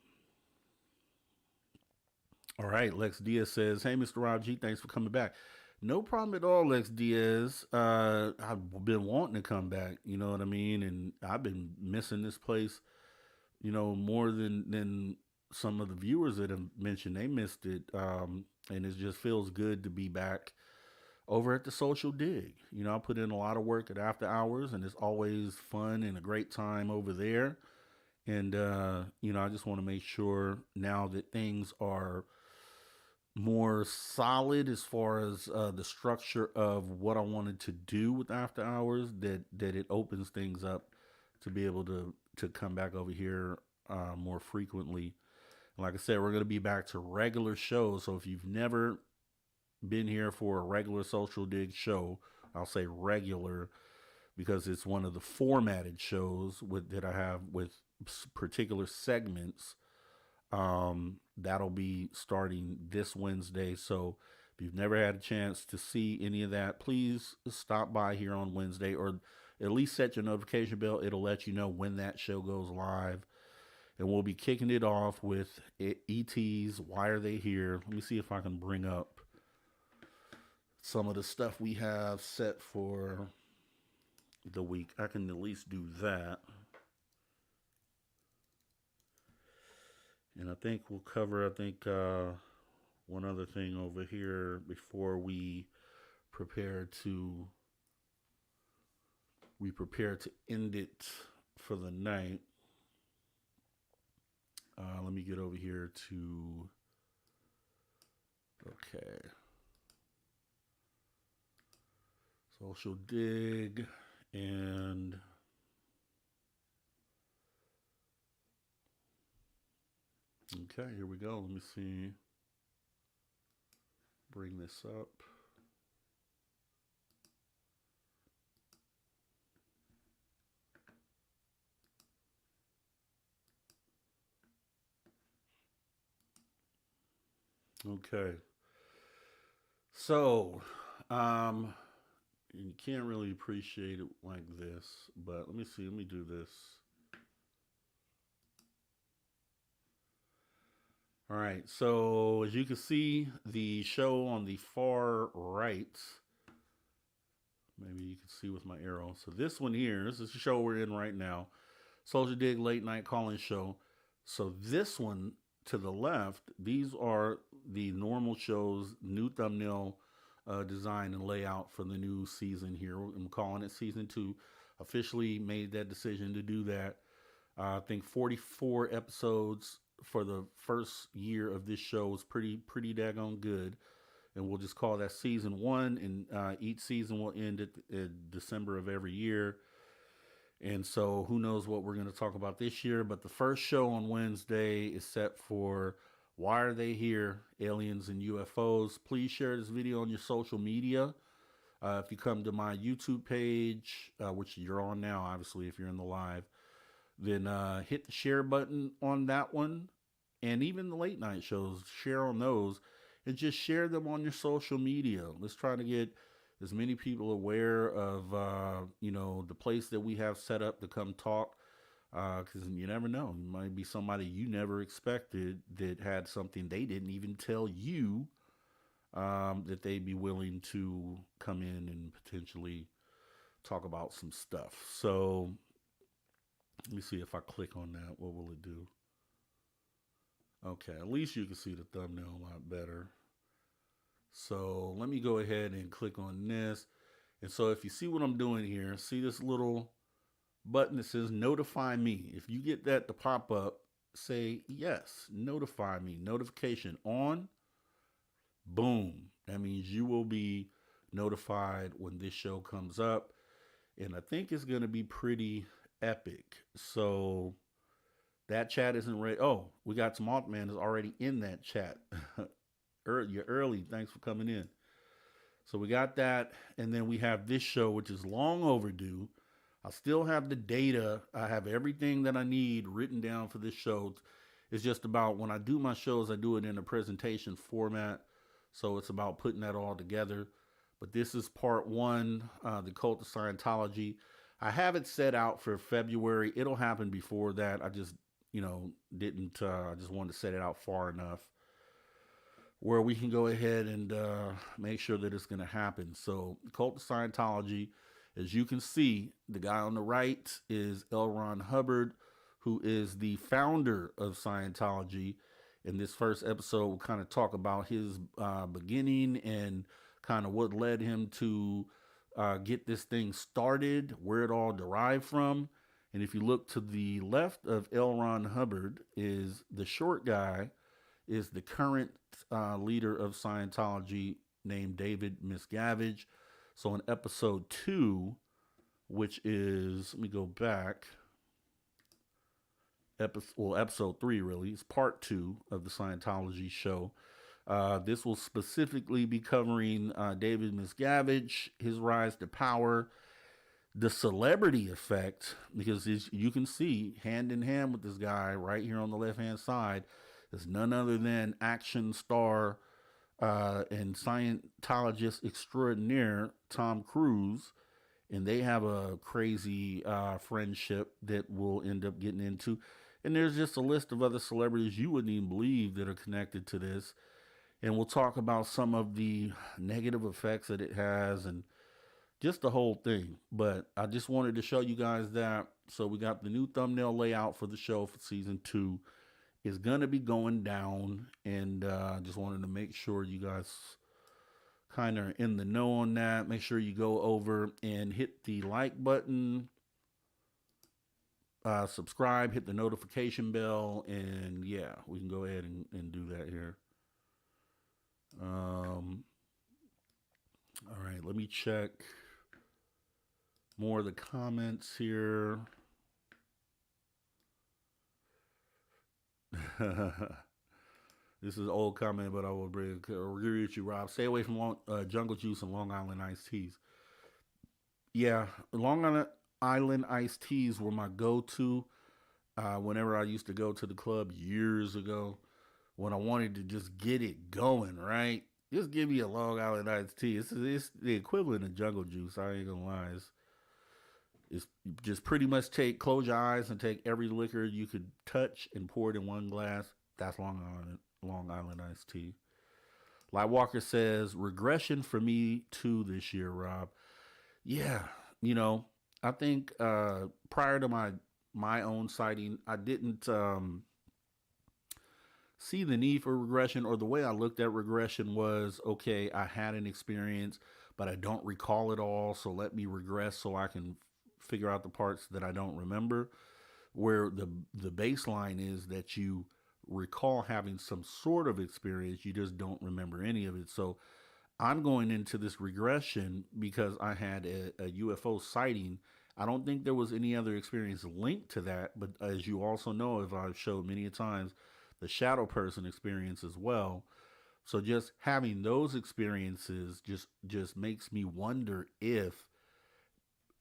[SPEAKER 1] All right. Lex Diaz says, "Hey, Mr. Rob G, thanks for coming back." No problem at all, Lex Diaz. I've been wanting to come back. You know what I mean? And I've been missing this place, more than some of the viewers that have mentioned they missed it. And it just feels good to be back over at the Social Dig. I put in a lot of work at After Hours, and it's always fun and a great time over there. And I just want to make sure now that things are more solid as far as the structure of what I wanted to do with After Hours, that it opens things up to be able to come back over here more frequently. Like I said, we're going to be back to regular shows. So if you've never been here for a regular Social Dig show, I'll say regular because it's one of the formatted shows that I have with particular segments. That'll be starting this Wednesday. So if you've never had a chance to see any of that, please stop by here on Wednesday, or at least set your notification bell. It'll let you know when that show goes live. And we'll be kicking it off with ET's Why Are They Here? Let me see if I can bring up some of the stuff we have set for the week. I can at least do that. And I think we'll cover, one other thing over here before prepare to prepare to end it for the night. Let me get over here to okay. Social dig and okay, here we go. Let me see. Bring this up. Okay. So, you can't really appreciate it like this, but let me see. Let me do this. All right. So, as you can see, the show on the far right, maybe you can see with my arrow. So, this one here, this is the show we're in right now. Soldier Dig Late Night Calling Show. So, this one to the left, these are the normal show's new thumbnail design and layout for the new season here. I'm calling it season 2. Officially made that decision to do that. I think 44 episodes for the first year of this show was pretty daggone good. And we'll just call that season 1. And each season will end at December of every year. And so who knows what we're going to talk about this year. But the first show on Wednesday is set for Why Are They Here? Aliens and UFOs. Please share this video on your social media. If you come to my YouTube page, which you're on now, obviously, if you're in the live, then hit the share button on that one. And even the late night shows, share on those. And just share them on your social media. Let's try to get as many people aware of, the place that we have set up to come talk. Because you never know. It might be somebody you never expected that had something they didn't even tell you that they'd be willing to come in and potentially talk about some stuff. So let me see if I click on that. What will it do? Okay, at least you can see the thumbnail a lot better. So let me go ahead and click on this. And so if you see what I'm doing here, see this little button that says notify me. If you get that to pop up, say yes, notify me, notification on. Boom. That means you will be notified when this show comes up. And I think it's going to be pretty epic. So that chat isn't ready. Oh, we got some Altman is already in that chat. You're early. Thanks for coming in. So we got that. And then we have this show, which is long overdue. I still have the data. I have everything that I need written down for this show. It's just about when I do my shows, I do it in a presentation format. So it's about putting that all together. But this is part 1, the Cult of Scientology. I have it set out for February. It'll happen before that. I just, didn't. I just wanted to set it out far enough where we can go ahead and make sure that it's going to happen. So the Cult of Scientology, as you can see, the guy on the right is L. Ron Hubbard, who is the founder of Scientology. In this first episode, we'll kind of talk about his beginning and kind of what led him to get this thing started, where it all derived from. And if you look to the left of L. Ron Hubbard is the short guy, is the current leader of Scientology named David Miscavige. So in episode 2, which is, let me go back, episode 3 really, is part 2 of the Scientology show. This will specifically be covering David Miscavige, his rise to power, the celebrity effect, because as you can see, hand in hand with this guy right here on the left-hand side, is none other than action star and Scientologist extraordinaire Tom Cruise. And they have a crazy friendship that we'll end up getting into. And there's just a list of other celebrities you wouldn't even believe that are connected to this. And we'll talk about some of the negative effects that it has and just the whole thing. But I just wanted to show you guys that. So we got the new thumbnail layout for the show for season 2. is going to be going down. And just wanted to make sure you guys kind of in the know on that. Make sure you go over and hit the like button, subscribe, hit the notification bell, and yeah, we can go ahead and do that here. All right, let me check more of the comments here. This is an old comment, but I will agree with you, Rob. Stay away from Jungle Juice and Long Island iced teas. Yeah, Island iced teas were my go-to whenever I used to go to the club years ago when I wanted to just get it going, right? Just give me a Long Island iced tea. It's the equivalent of Jungle Juice. I ain't gonna lie. It's just pretty much close your eyes and take every liquor you could touch and pour it in one glass. That's Long Island iced tea. Light Walker says regression for me too this year, Rob. Yeah, you know, I think prior to my own sighting, I didn't see the need for regression, or the way I looked at regression was okay, I had an experience, but I don't recall it all, so let me regress so I can figure out the parts that I don't remember. Where the baseline is that you recall having some sort of experience, you just don't remember any of it. So I'm going into this regression because I had a UFO sighting. I don't think there was any other experience linked to that, but as you also know, as I've showed many times, the shadow person experience as well. So just having those experiences just makes me wonder if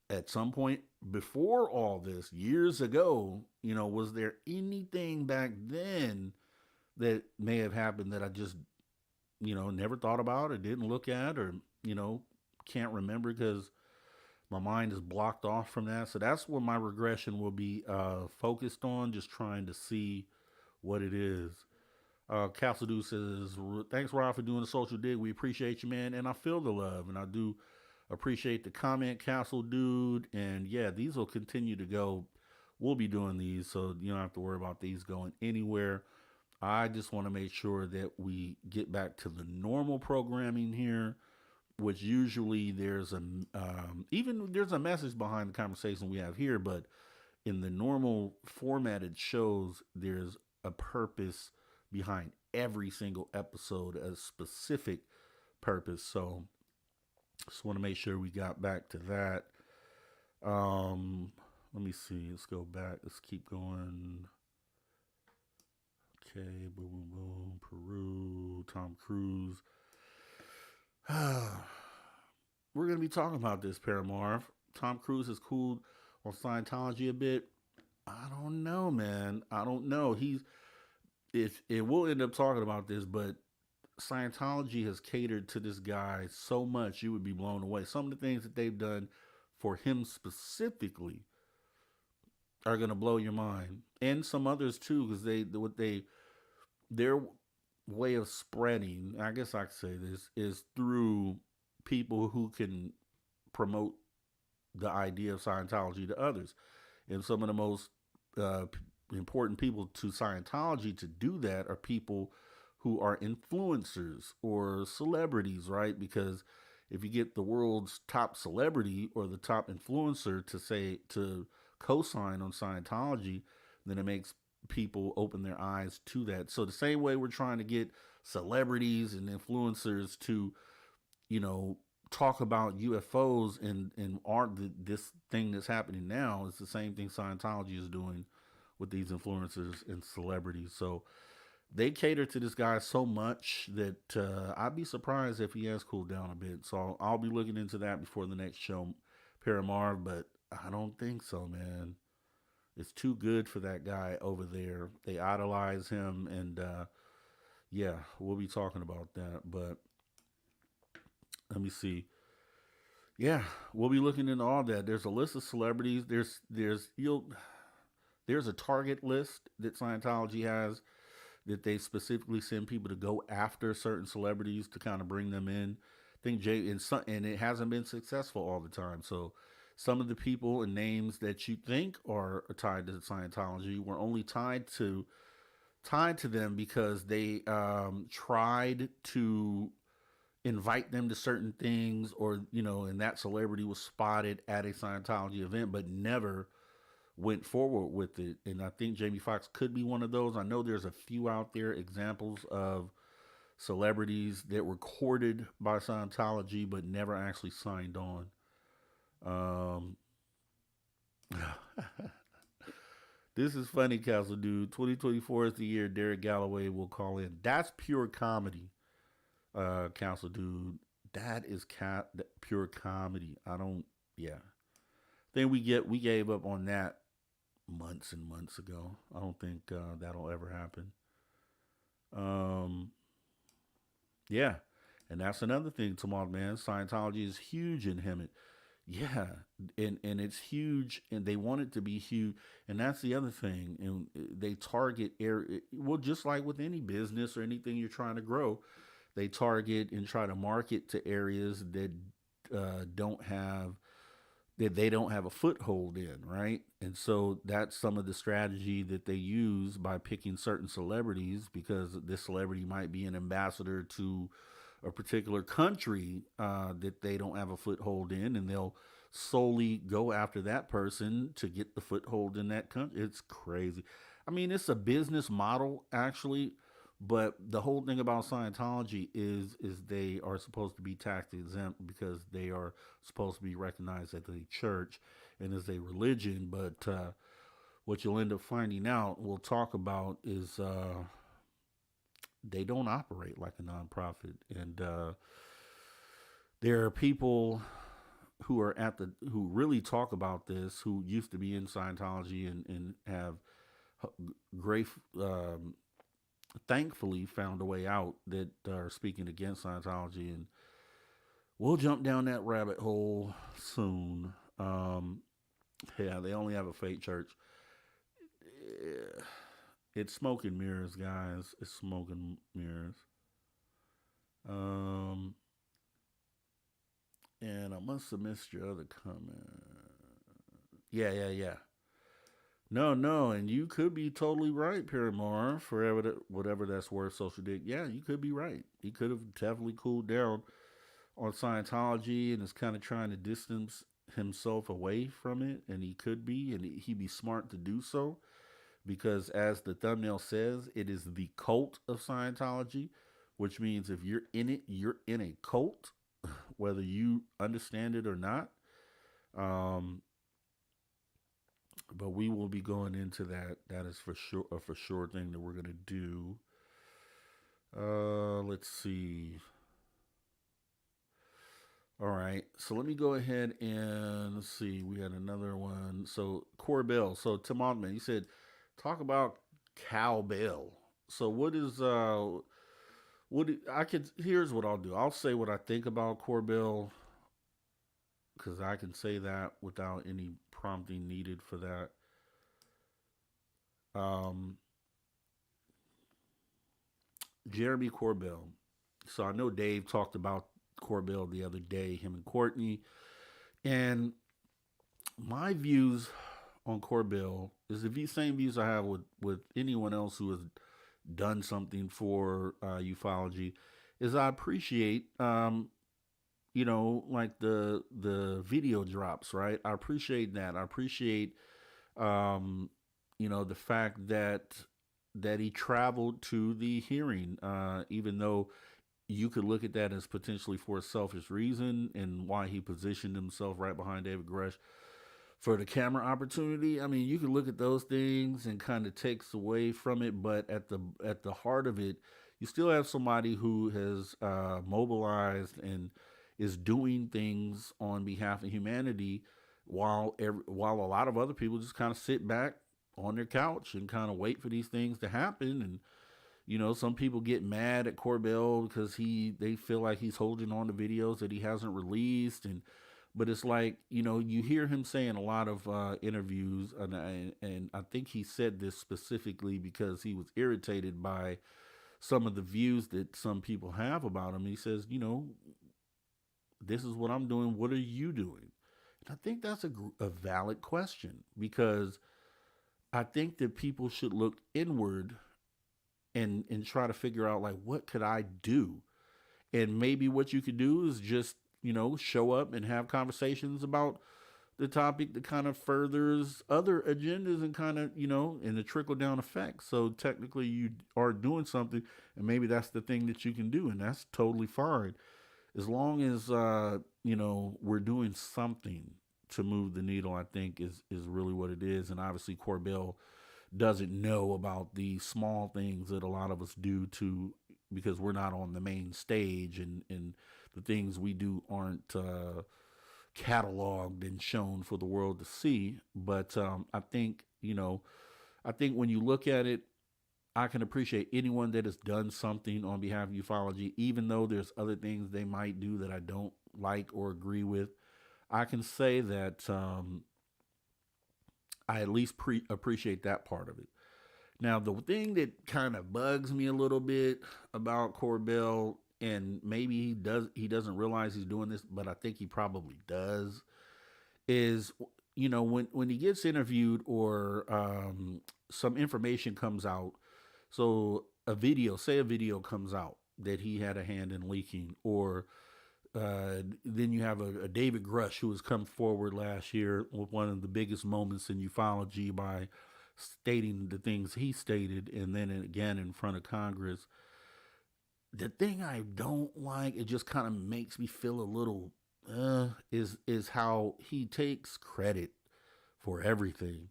[SPEAKER 1] at some point before all this years ago, was there anything back then that may have happened that I just never thought about or didn't look at or can't remember because my mind is blocked off from that. So that's what my regression will be focused on, just trying to see what it is. Castle Dude says, thanks, Rob, for doing the social dig. We appreciate you, man. And I feel the love. And I do appreciate the comment, Castle Dude. And yeah, these will continue to go. We'll be doing these, so you don't have to worry about these going anywhere. I just want to make sure that we get back to the normal programming here, which usually there's even there's a message behind the conversation we have here, but in the normal formatted shows, there's a purpose behind every single episode, a specific purpose. So just want to make sure we got back to that. Let me see. Let's go back. Let's keep going. Okay, boom, boom, boom. Peru, Tom Cruise. We're going to be talking about this, Paramarv. Tom Cruise has cooled on Scientology a bit. I don't know, man. I don't know. We'll end up talking about this, but Scientology has catered to this guy so much, you would be blown away. Some of the things that they've done for him specifically are going to blow your mind, and some others too, because their way of spreading, I guess I could say this, is through people who can promote the idea of Scientology to others. And some of the most important people to Scientology to do that are people who are influencers or celebrities, right? Because if you get the world's top celebrity or the top influencer to co-sign on Scientology, then it makes people open their eyes to that. So the same way we're trying to get celebrities and influencers to, talk about UFOs and this thing that's happening now, is the same thing Scientology is doing with these influencers and celebrities. So they cater to this guy so much that I'd be surprised if he has cooled down a bit. So I'll be looking into that before the next show, Paramar, but I don't think so, man. It's too good for that guy over there. They idolize him, and yeah, we'll be talking about that. But let me see. Yeah, we'll be looking into all that. There's a list of celebrities. There's a target list that Scientology has that they specifically send people to go after certain celebrities to kind of bring them in. I think and it hasn't been successful all the time. So some of the people and names that you think are tied to Scientology were only tied to tied to them because they tried to invite them to certain things, or and that celebrity was spotted at a Scientology event but never went forward with it. And I think Jamie Foxx could be one of those. I know there's a few out there examples of celebrities that were courted by Scientology but never actually signed on. Um, this is funny, Castle Dude. 2024 is the year Derek Galloway will call in. That's pure comedy, Council Dude. That is pure comedy. I don't. Yeah. Then we gave up on that months and months ago. I don't think that'll ever happen. Um, yeah, and that's another thing, tomorrow, man. Scientology is huge in Hemet. Yeah, and it's huge, and they want it to be huge, and that's the other thing. And they target area. Well, just like with any business or anything you're trying to grow, they target and try to market to areas that don't have they don't have a foothold in, right? And so that's some of the strategy that they use by picking certain celebrities, because this celebrity might be an ambassador to a particular country that they don't have a foothold in, and they'll solely go after that person to get the foothold in that country. It's crazy. I mean, it's a business model actually, but the whole thing about Scientology is they are supposed to be tax exempt because they are supposed to be recognized as a church and as a religion. But what you'll end up finding out, we'll talk about, is they don't operate like a nonprofit, and there are people who really talk about this, who used to be in Scientology and have great thankfully found a way out, that are speaking against Scientology, and we'll jump down that rabbit hole soon. Yeah, they only have a fake church. Yeah, it's smoke and mirrors, guys. It's smoke and mirrors. Um, and I must have missed your other comment. Yeah, yeah, yeah. No, no, and you could be totally right, Paramore. Forever, whatever that's worth, social dick. Yeah, you could be right. He could have definitely cooled down on Scientology and is kind of trying to distance himself away from it, and he could be, and he'd be smart to do so, because, as the thumbnail says, it is the cult of Scientology, which means if you're in it, you're in a cult, whether you understand it or not. Um, but we will be going into that. That is for sure a for sure thing that we're gonna do. Let's see. All right, so let me go ahead and let's see. We had another one. So Corbell. So Tim Altman, he said, talk about cowbell. So I could, here's what I'll do. I'll say what I think about Corbell, because I can say that without any prompting needed for that. Um, Jeremy Corbell. So I know Dave talked about Corbell the other day, him and Courtney, and my views on Corbell is the same views I have with anyone else who has done something for ufology. Is I appreciate like the video drops, right? I appreciate that. I appreciate um, the fact that he traveled to the hearing, even though you could look at that as potentially for a selfish reason, and why he positioned himself right behind David Grush for the camera opportunity. I mean, you can look at those things and kind of takes away from it, but at the heart of it, you still have somebody who has mobilized and is doing things on behalf of humanity, while a lot of other people just kind of sit back on their couch and kind of wait for these things to happen. And some people get mad at Corbell because they feel like he's holding on to videos that he hasn't released. And but it's like, you hear him saying a lot of interviews, and I think he said this specifically because he was irritated by some of the views that some people have about him. He says, this is what I'm doing. What are you doing? And I think that's a valid question, because I think that people should look inward and try to figure out like what could I do, and maybe what you could do is just show up and have conversations about the topic that kind of furthers other agendas and kind of in a trickle down effect. So technically you are doing something, and maybe that's the thing that you can do, and that's totally fine as long as we're doing something to move the needle. I think is really what it is. And obviously Corbell doesn't know about the small things that a lot of us do to, because we're not on the main stage, and the things we do aren't cataloged and shown for the world to see. But I think when you look at it, I can appreciate anyone that has done something on behalf of ufology, even though there's other things they might do that I don't like or agree with. I can say that I at least appreciate that part of it. Now, the thing that kind of bugs me a little bit about Corbell, and maybe he doesn't realize he's doing this, but I think he probably does, is when he gets interviewed or some information comes out. So a video comes out that he had a hand in leaking, or then you have a David Grush who has come forward last year with one of the biggest moments in ufology by stating the things he stated, and then again in front of Congress. The thing I don't like, it just kind of makes me feel a little is how he takes credit for everything.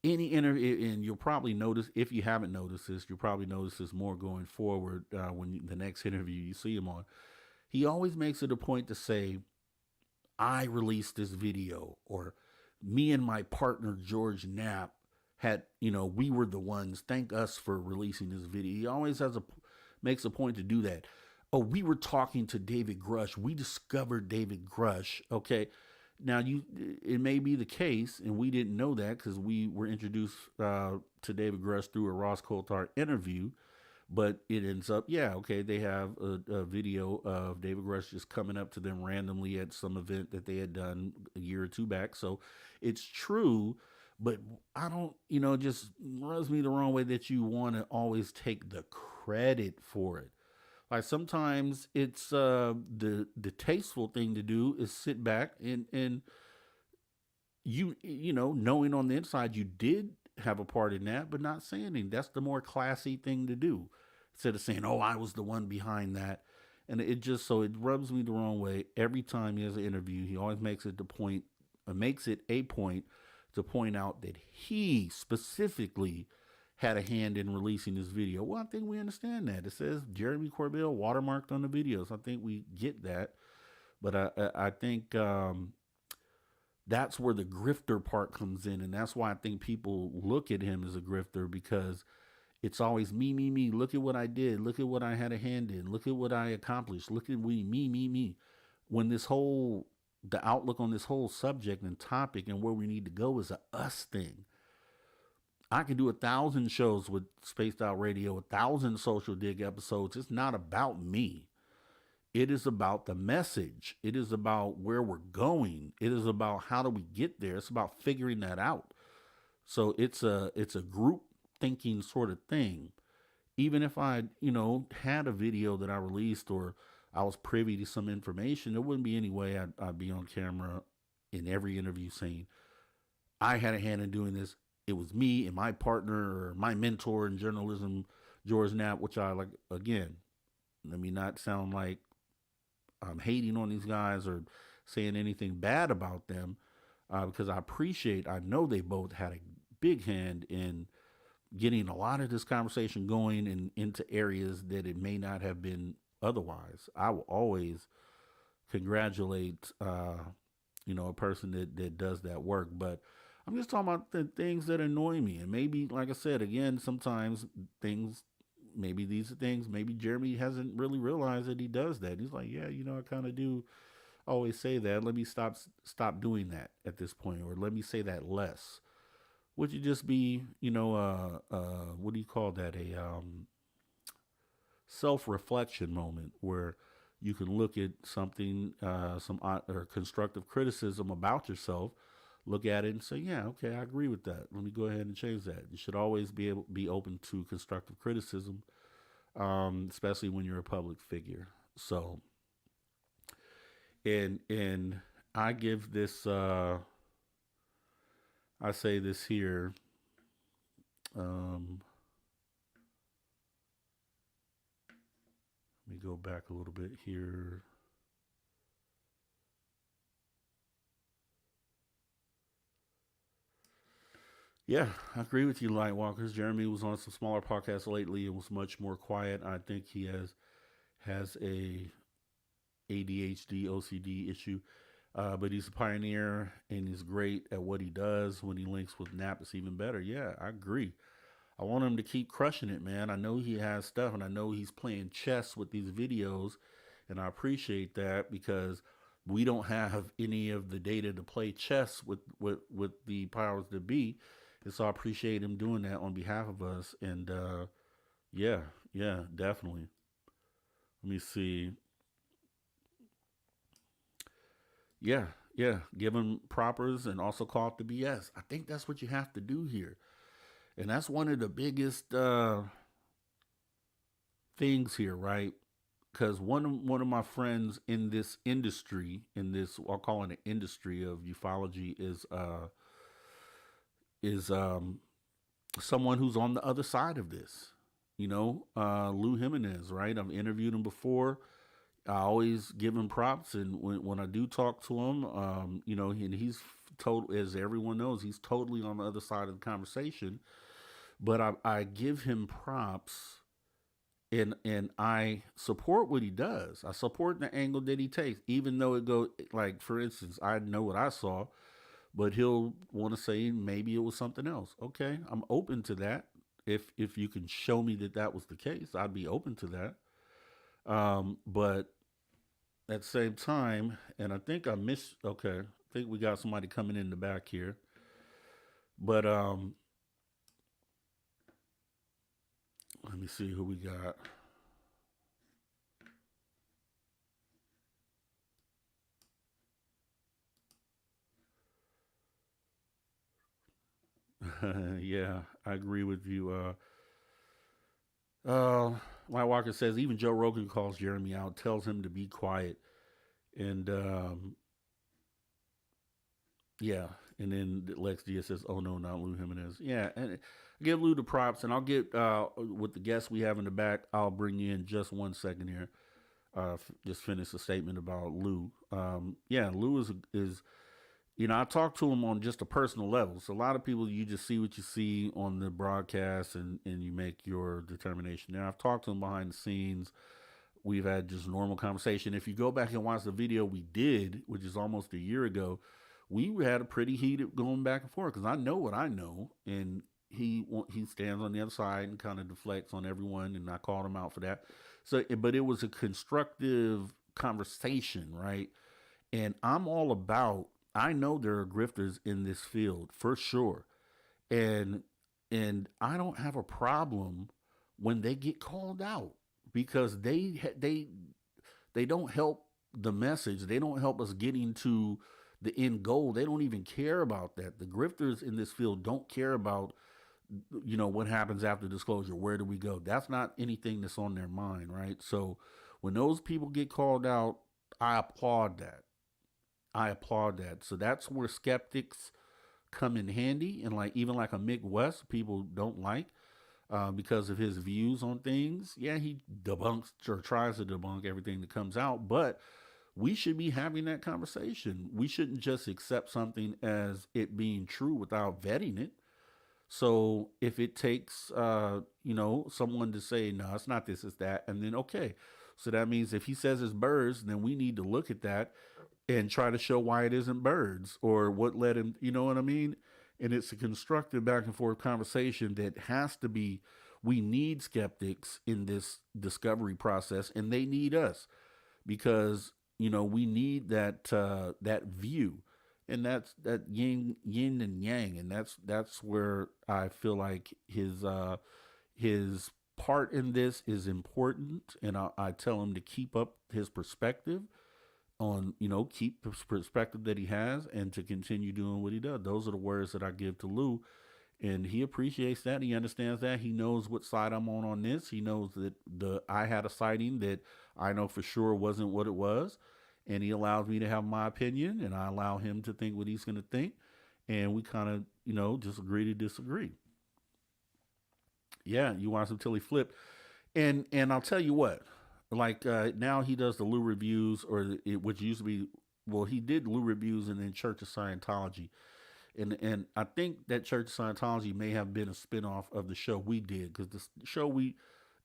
[SPEAKER 1] Any interview, and you'll probably notice, if you haven't noticed this, you'll probably notice this more going forward when the next interview you see him on. He always makes it a point to say, I released this video, or me and my partner George Knapp had, we were the ones. Thank us for releasing this video. He always makes a point to do that. Oh, we were talking to David Grush. We discovered David Grush. Okay. Now it may be the case, and we didn't know that because we were introduced to David Grush through a Ross Coulthard interview. But it ends up, yeah, okay, they have a video of David Grush just coming up to them randomly at some event that they had done a year or two back. So it's true, but I don't, it just rubs me the wrong way that you want to always take the credit for it. Like sometimes it's the tasteful thing to do is sit back and knowing on the inside you did have a part in that, but not saying anything. That's the more classy thing to do, instead of saying, "Oh, I was the one behind that." And it rubs me the wrong way every time he has an interview. He always makes it a point to point out that he specifically had a hand in releasing this video. Well, I think we understand that. It says Jeremy Corbell watermarked on the videos. I think we get that, but I think that's where the grifter part comes in, and that's why I think people look at him as a grifter, because it's always me, me, me. Look at what I did. Look at what I had a hand in. Look at what I accomplished. Look at me, me, me, me. When the outlook on this whole subject and topic and where we need to go is a us thing. I can do 1,000 shows with Spaced Out Radio, 1,000 Social Dig episodes. It's not about me. It is about the message. It is about where we're going. It is about how do we get there. It's about figuring that out. So it's a group thinking sort of thing. Even if I, had a video that I released, or I was privy to some information, there wouldn't be any way I'd be on camera in every interview saying, I had a hand in doing this. It was me and my partner or my mentor in journalism, George Knapp, which I like. Again, let me not sound like I'm hating on these guys or saying anything bad about them, because I know they both had a big hand in getting a lot of this conversation going and into areas that it may not have been otherwise. I will always congratulate, a person that does that work. But I'm just talking about the things that annoy me. And maybe, like I said, again, sometimes maybe Jeremy hasn't really realized that he does that. He's like, yeah, I kind of do always say that. Let me stop doing that at this point, or let me say that less. Would you just be, what do you call that? A self-reflection moment where you can look at something, or constructive criticism about yourself, look at it and say, yeah, okay, I agree with that. Let me go ahead and change that. You should always be open to constructive criticism, especially when you're a public figure. So, and I give this, I say this here. Um, Let me go back a little bit here. Yeah, I agree with you, Lightwalkers. Jeremy was on some smaller podcasts lately and was much more quiet. I think he has a ADHD, OCD issue, but he's a pioneer and he's great at what he does. When he links with Nap, it's even better. Yeah, I agree. I want him to keep crushing it, man. I know he has stuff, and I know he's playing chess with these videos, and I appreciate that because we don't have any of the data to play chess with the powers that be, and so I appreciate him doing that on behalf of us. And yeah, yeah, definitely. Let me see. Yeah, yeah, give him propers and also call it the BS. I think that's what you have to do here, and that's one of the biggest things here, right? Because one of my friends in this industry, in this I'll call it an industry of ufology, is someone who's on the other side of this. Lou Jimenez, right? I've interviewed him before. I always give him props, and when I do talk to him, and he's total as everyone knows, he's totally on the other side of the conversation. But I give him props and I support what he does. I support the angle that he takes, even though it go like for instance, I know what I saw, but he'll want to say maybe it was something else. Okay, I'm open to that. If you can show me that that was the case, I'd be open to that. But at the same time, and I think I missed. Okay, I think we got somebody coming in the back here, but let me see who we got. Yeah, I agree with you. White Walker says even Joe Rogan calls Jeremy out, tells him to be quiet, and yeah, and then Lex Diaz says, "Oh no, not Lou Jimenez." Yeah, and I give Lou the props, and I'll get with the guests we have in the back. I'll bring you in just 1 second here. Just finish the statement about Lou. Yeah, Lou is I talk to him on just a personal level. So a lot of people, you just see what you see on the broadcast and you make your determination. Now, I've talked to him behind the scenes. We've had just normal conversation. If you go back and watch the video we did, which is almost a year ago, we had a pretty heated going back and forth because I know what I know, and he stands on the other side and kind of deflects on everyone, and I called him out for that. So, but it was a constructive conversation, right? And I'm all about. I know there are grifters in this field for sure, and I don't have a problem when they get called out because they don't help the message. They don't help us getting to the end goal. They don't even care about that. The grifters in this field don't care about what happens after disclosure. Where do we go? That's not anything that's on their mind, right? So when those people get called out, I applaud that. I applaud that. So that's where skeptics come in handy, and like even like a Mick West, people don't like because of his views on things. Yeah, he debunks or tries to debunk everything that comes out, but we should be having that conversation. We shouldn't just accept something as it being true without vetting it. So if it takes, someone to say, no, it's not this, it's that, and then okay. So that means if he says it's birds, then we need to look at that and try to show why it isn't birds or what led him, you know what I mean? And it's a constructive back and forth conversation that has to be, we need skeptics in this discovery process and they need us because, we need that view. And that's that yin and yang. And that's where I feel like his part in this is important. And I tell him to keep up his perspective on, keep the perspective that he has and to continue doing what he does. Those are the words that I give to Lou, and he appreciates that. He understands that. He knows what side I'm on this. He knows that the I had a sighting that I know for sure wasn't what it was, and he allows me to have my opinion, and I allow him to think what he's going to think, and we kind of just agree to disagree. Yeah, you watch him till he flipped, and I'll tell you what, like now he does the Lou reviews, which used to be, well, he did Lou reviews and then Church of Scientology, and I think that Church of Scientology may have been a spinoff of the show we did, because the show we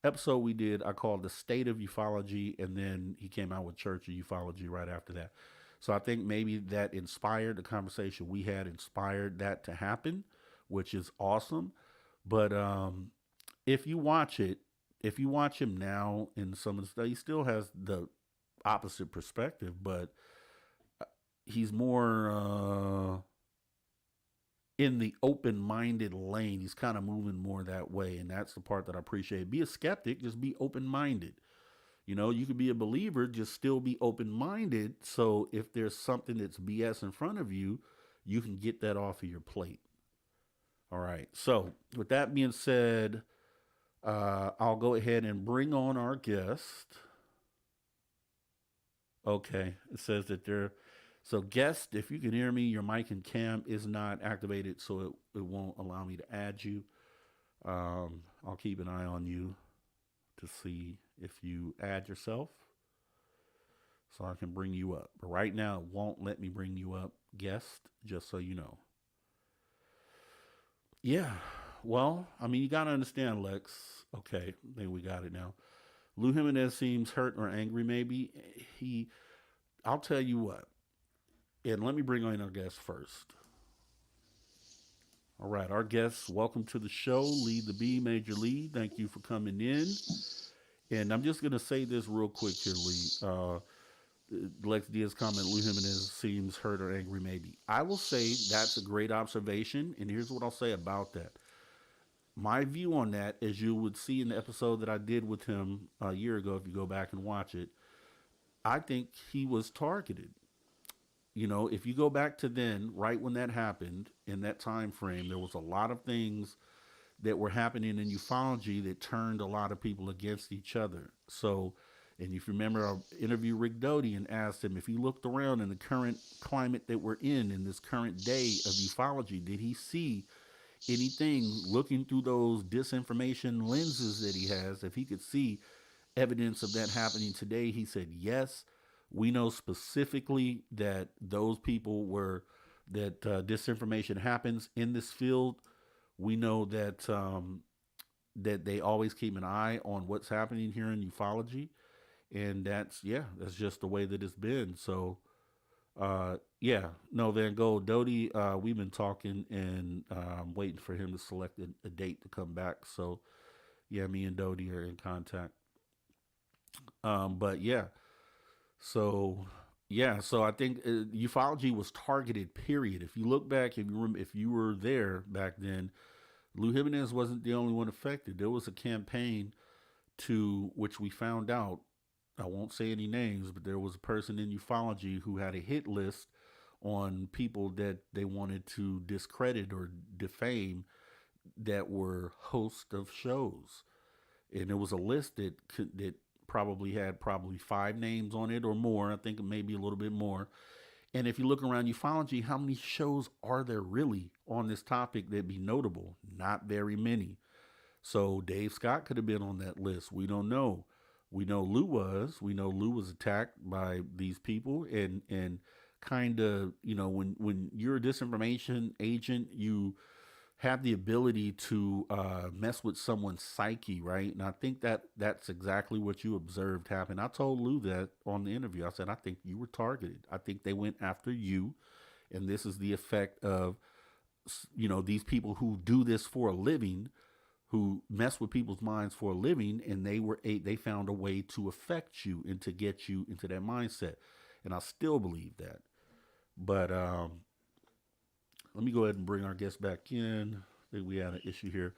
[SPEAKER 1] episode we did I called the State of Ufology, and then he came out with Church of Ufology right after that. So I think maybe that inspired the conversation we had, inspired that to happen, which is awesome. But if you watch it, if you watch him now in some of the stuff, he still has the opposite perspective, but he's more in the open-minded lane. He's kind of moving more that way, and that's the part that I appreciate. Be a skeptic, just be open-minded. You could be a believer, just still be open-minded. So if there's something that's BS in front of you, you can get that off of your plate. All right. So with that being said, I'll go ahead and bring on our guest. Okay, it says that they're so guest. If you can hear me, your mic and cam is not activated, so it won't allow me to add you. I'll keep an eye on you to see if you add yourself, so I can bring you up. But right now, it won't let me bring you up, guest. Just so you know. Yeah. Well, I mean, you gotta understand, Lex. Okay, maybe we got it now. Lou Jimenez seems hurt or angry. Maybe he. I'll tell you what. And let me bring on our guest first. All right, our guest, welcome to the show, Lead the B, Major Lead. Thank you for coming in. And I'm just going to say this real quick here, Lee. Lex Diaz comment, Lou Jimenez seems hurt or angry, maybe. I will say that's a great observation. And here's what I'll say about that. My view on that, as you would see in the episode that I did with him a year ago, if you go back and watch it, I think he was targeted. If you go back to then, right when that happened, in that time frame, there was a lot of things that were happening in ufology that turned a lot of people against each other. So, and if you remember, I interviewed Rick Doty and asked him if he looked around in the current climate that we're in this current day of ufology, did he see anything looking through those disinformation lenses that he has, if he could see evidence of that happening today? He said yes. We know specifically that those people were, that disinformation happens in this field. We know that that they always keep an eye on what's happening here in ufology, and that's just the way that it's been. So yeah, no, Van Gogh, Doty, we've been talking, and waiting for him to select a date to come back. So yeah, me and Doty are in contact. But yeah, so yeah, so I think ufology was targeted. Period. If you look back, if you were there back then, Lou Jimenez wasn't the only one affected. There was a campaign to which we found out. I won't say any names, but there was a person in ufology who had a hit list on people that they wanted to discredit or defame that were hosts of shows, and it was a list that probably had probably 5 names on it or more. I think maybe a little bit more. And if you look around ufology, how many shows are there really on this topic that be notable? Not very many. So Dave Scott could have been on that list. We don't know. We know Lou was. We know Lou was attacked by these people, and kind of, when you're a disinformation agent, you have the ability to mess with someone's psyche, right? And I think that that's exactly what you observed happen. I told Lou that on the interview. I said, I think you were targeted. I think they went after you, and this is the effect of, these people who do this for a living, who mess with people's minds for a living, and they found a way to affect you and to get you into that mindset. And I still believe that. But let me go ahead and bring our guest back in. I think we had an issue here.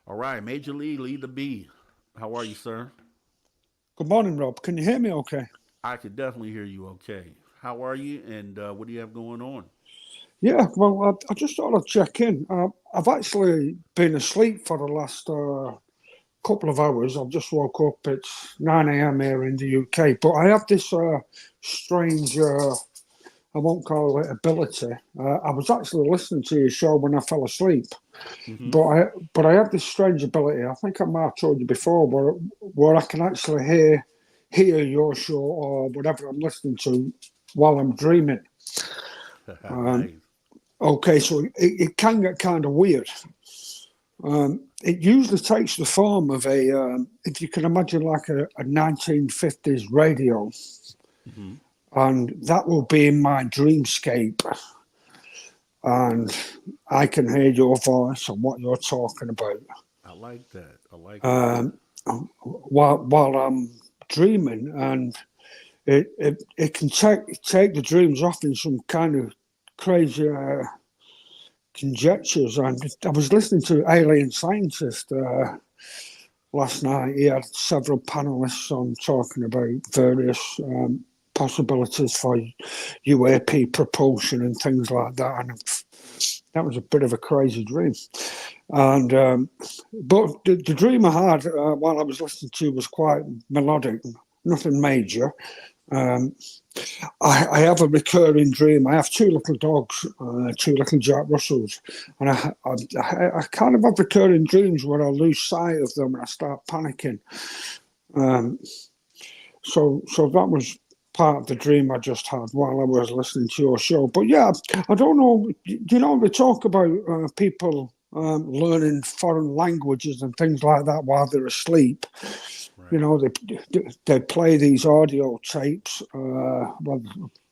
[SPEAKER 1] All right, Major League, Lead the B. How are you, sir?
[SPEAKER 2] Good morning, Rob. Can you hear me okay?
[SPEAKER 1] I could definitely hear you okay. How are you, and what do you have going on?
[SPEAKER 2] Yeah, well, I just thought I'd check in. I've actually been asleep for the last couple of hours. I've just woke up. It's 9 a.m. here in the UK, but I have this strange, I won't call it ability. I was actually listening to your show when I fell asleep,
[SPEAKER 1] Hmm.
[SPEAKER 2] but I have this strange ability. I think I might have told you before, where I can actually hear your show or whatever I'm listening to while I'm dreaming. Um,
[SPEAKER 1] Nice.
[SPEAKER 2] okay, so it can get kind of weird. It usually takes the form of if you can imagine, like a 1950s radio,
[SPEAKER 1] Hmm.
[SPEAKER 2] and that will be in my dreamscape, and I can hear your voice and what you're talking about
[SPEAKER 1] I like that. I like that.
[SPEAKER 2] while I'm dreaming, and it can take the dreams off in some kind of crazy conjectures. And I was listening to Alien Scientist last night. He had several panelists on talking about various possibilities for UAP propulsion and things like that. And that was a bit of a crazy dream. And but the dream I had while I was listening to was quite melodic, nothing major. Um, I have a recurring dream. I have two little dogs, two little Jack Russells, and I kind of have recurring dreams where I lose sight of them and I start panicking. Um, so that was part of the dream I just had while I was listening to your show. But yeah, I don't know. You know, they talk about people learning foreign languages and things like that while they're asleep. You
[SPEAKER 1] Right.
[SPEAKER 2] know, they play these audio tapes. Well,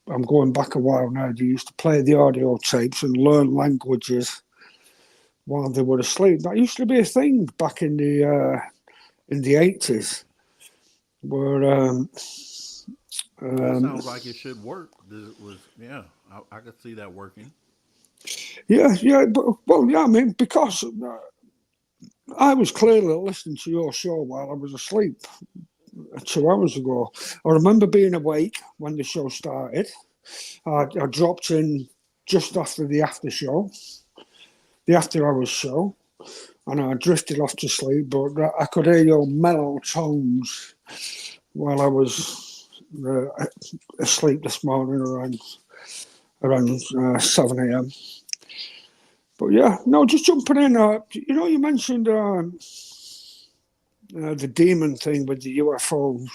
[SPEAKER 2] I'm going back a while now. They used to play the audio tapes and learn languages while they were asleep. That used to be a thing back in the 80s, where
[SPEAKER 1] That
[SPEAKER 2] um,
[SPEAKER 1] sounds like it should work. This was, yeah, I could see that working.
[SPEAKER 2] yeah, but well, yeah, I mean, because I was clearly listening to your show while I was asleep 2 hours ago. I remember being awake when the show started. I dropped in just after the after hours show, and I drifted off to sleep. But I could hear your mellow tones while I was asleep this morning around 7 a.m. But yeah, no, just jumping in. You mentioned the demon thing with the UFOs.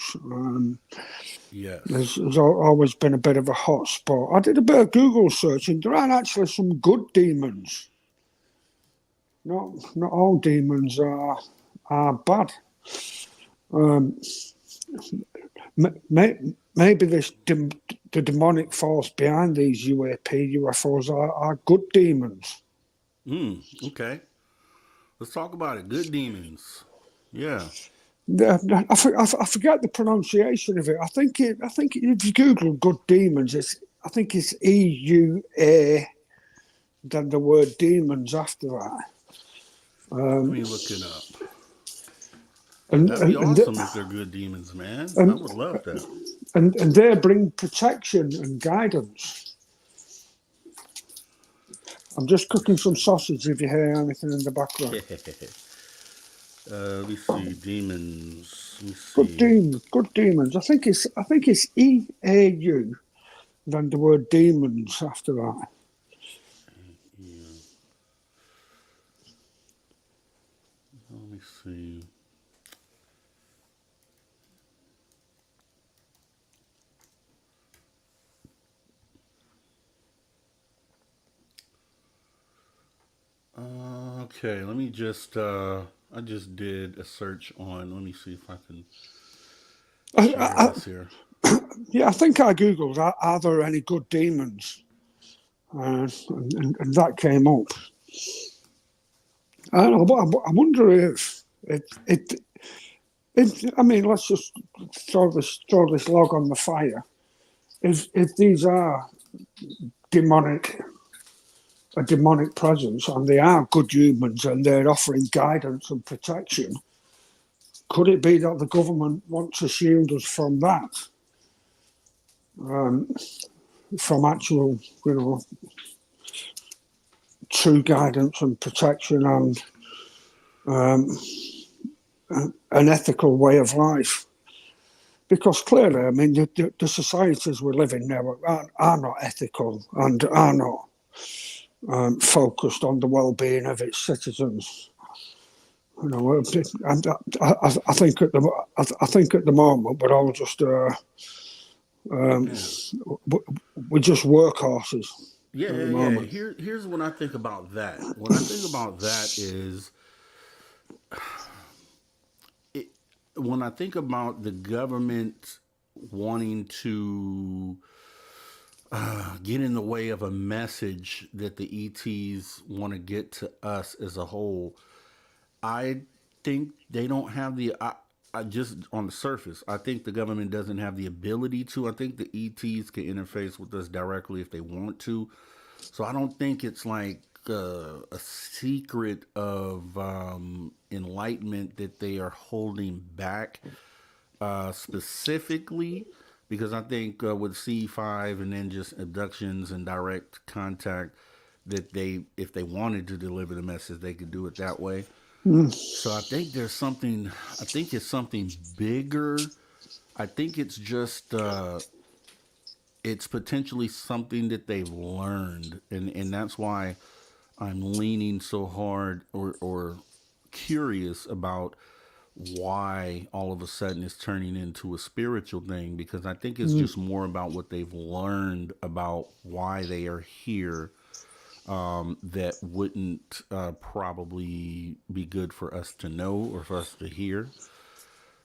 [SPEAKER 1] Yes.
[SPEAKER 2] There's always been a bit of a hot spot. I did a bit of Google searching. There are actually some good demons. Not all demons are bad. Um, maybe the demonic force behind these UFOs are good demons.
[SPEAKER 1] Okay. Let's talk about it. Good demons. Yeah.
[SPEAKER 2] I forget the pronunciation of it. I think if you Google good demons, I think it's EUA, then the word demons after that.
[SPEAKER 1] Let
[SPEAKER 2] Um,
[SPEAKER 1] me look it up.
[SPEAKER 2] and,
[SPEAKER 1] That'd be
[SPEAKER 2] and,
[SPEAKER 1] awesome if they're good demons, man. I
[SPEAKER 2] and,
[SPEAKER 1] would love that.
[SPEAKER 2] and they bring protection and guidance. I'm just cooking some sausage if you hear anything in the background.
[SPEAKER 1] Let me see. Demons. Let me
[SPEAKER 2] Good
[SPEAKER 1] see.
[SPEAKER 2] good demons. I think it's EAU, then the word demons after that.
[SPEAKER 1] Yeah. Let me see. Okay, let me just I just did a search on, let me see if I can
[SPEAKER 2] I,
[SPEAKER 1] share
[SPEAKER 2] I,
[SPEAKER 1] this here.
[SPEAKER 2] yeah, I think I googled are there any good demons, and that came up. I don't know, but I wonder if I mean, let's just throw this log on the fire. If these are demonic a demonic presence and they are good humans and they're offering guidance and protection, could it be that the government wants to shield us from that? um, from actual, you know, true guidance and protection and um, an ethical way of life. Because clearly, I mean, the societies we live in now are not ethical and are not focused on the well-being of its citizens. You know, and I think I think at the moment we're all just
[SPEAKER 1] Yeah.
[SPEAKER 2] we're just workhorses
[SPEAKER 1] Yeah,
[SPEAKER 2] at the
[SPEAKER 1] yeah, yeah.
[SPEAKER 2] moment.
[SPEAKER 1] Here's what I think about that. What I think about that is it, when I think about the government wanting to get in the way of a message that the ETs want to get to us as a whole, I think they don't have I just on the surface, I think the government doesn't have the ability to. I think the ETs can interface with us directly if they want to. So I don't think it's like a secret of enlightenment that they are holding back specifically, because I think with C5 and then just abductions and direct contact, that they, if they wanted to deliver the message, they could do it that way.
[SPEAKER 2] Mm.
[SPEAKER 1] So I think there's something. I think it's something bigger. I think it's just. It's potentially something that they've learned, and that's why I'm leaning so hard or curious about why all of a sudden it's turning into a spiritual thing, because I think it's
[SPEAKER 2] Mm.
[SPEAKER 1] just more about what they've learned about why they are here, that wouldn't probably be good for us to know or for us to hear.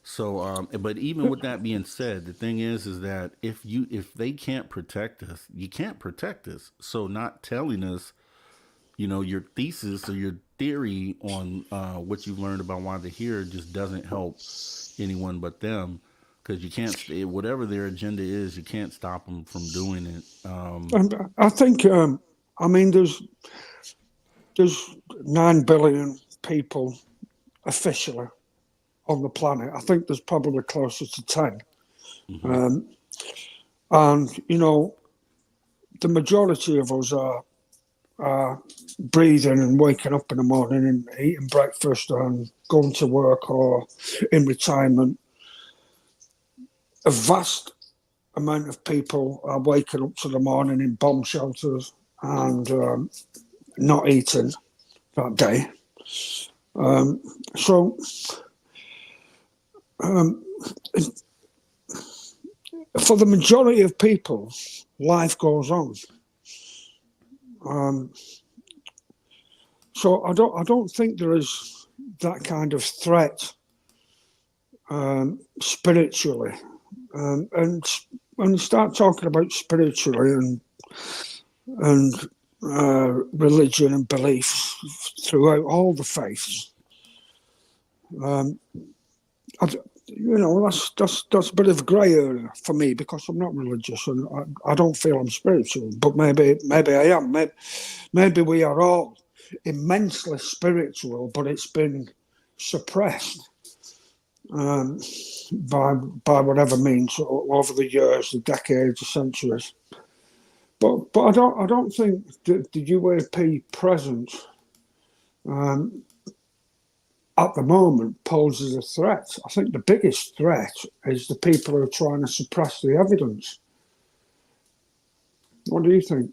[SPEAKER 1] So, but even with that being said, the thing is that if they can't protect us, you can't protect us. So, not telling us, your thesis or your theory on what you've learned about why they're here just doesn't help anyone but them, because you can't whatever their agenda is, you can't stop them from doing it.
[SPEAKER 2] And I think, I mean, there's 9 billion people officially on the planet. I think there's probably closer to 10.
[SPEAKER 1] Hmm.
[SPEAKER 2] Um, and, you know, the majority of us are breathing and waking up in the morning and eating breakfast and going to work or in retirement. A vast amount of people are waking up to the morning in bomb shelters and not eating that day. Um, so, um, for the majority of people, life goes on. Um, so I don't think there is that kind of threat spiritually. And when you start talking about spiritually and religion and beliefs throughout all the faiths, um, I, you know, that's a bit of a grey area for me because I'm not religious and I don't feel I'm spiritual. But maybe I am. Maybe we are all immensely spiritual, but it's been suppressed um, by whatever means over the years, the decades, the centuries. But I don't think the UAP presence um, at the moment poses a threat. I think the biggest threat is the people who are trying to suppress the evidence. What do you think?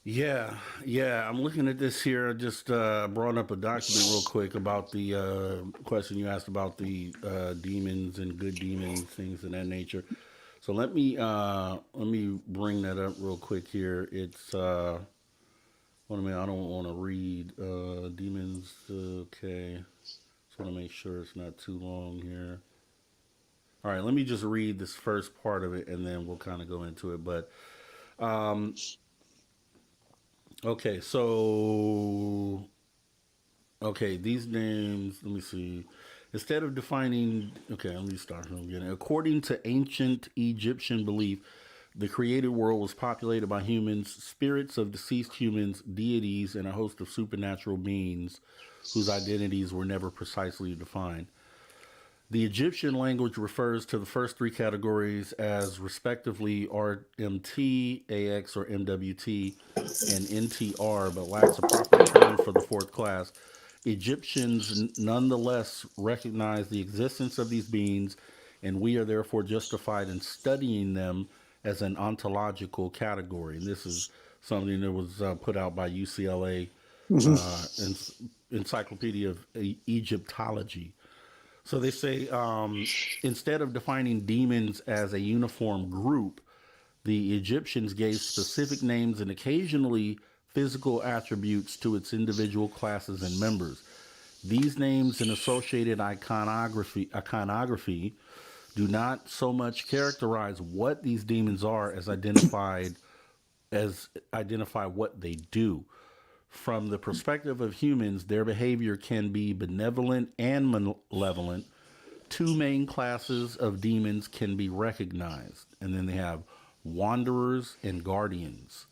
[SPEAKER 1] Yeah, yeah. I'm looking at this here. I just brought up a document real quick about the question you asked about the demons and good demons, things of that nature. So let me bring that up real quick here. It's what I mean. I don't want to read demons. Okay, just want to make sure it's not too long here. All right, let me just read this first part of it, and then we'll kind of go into it. But um, okay, so okay, these names, let me see. Instead of defining, okay, let me start from the beginning. According to ancient Egyptian belief, the created world was populated by humans, spirits of deceased humans, deities, and a host of supernatural beings whose identities were never precisely defined. The Egyptian language refers to the first three categories as respectively RMT, AX, or MWT, and NTR, but lacks a proper term for the fourth class. Egyptians nonetheless recognize the existence of these beings, and we are therefore justified in studying them as an ontological category. And this is something that was put out by UCLA Encyclopedia of Egyptology. So they say instead of defining demons as a uniform group, the Egyptians gave specific names and occasionally physical attributes to its individual classes and members. These names and associated iconography do not so much characterize what these demons are as identify what they do. From the perspective of humans, their behavior can be benevolent and malevolent. Two main classes of demons can be recognized, and then they have wanderers and guardians.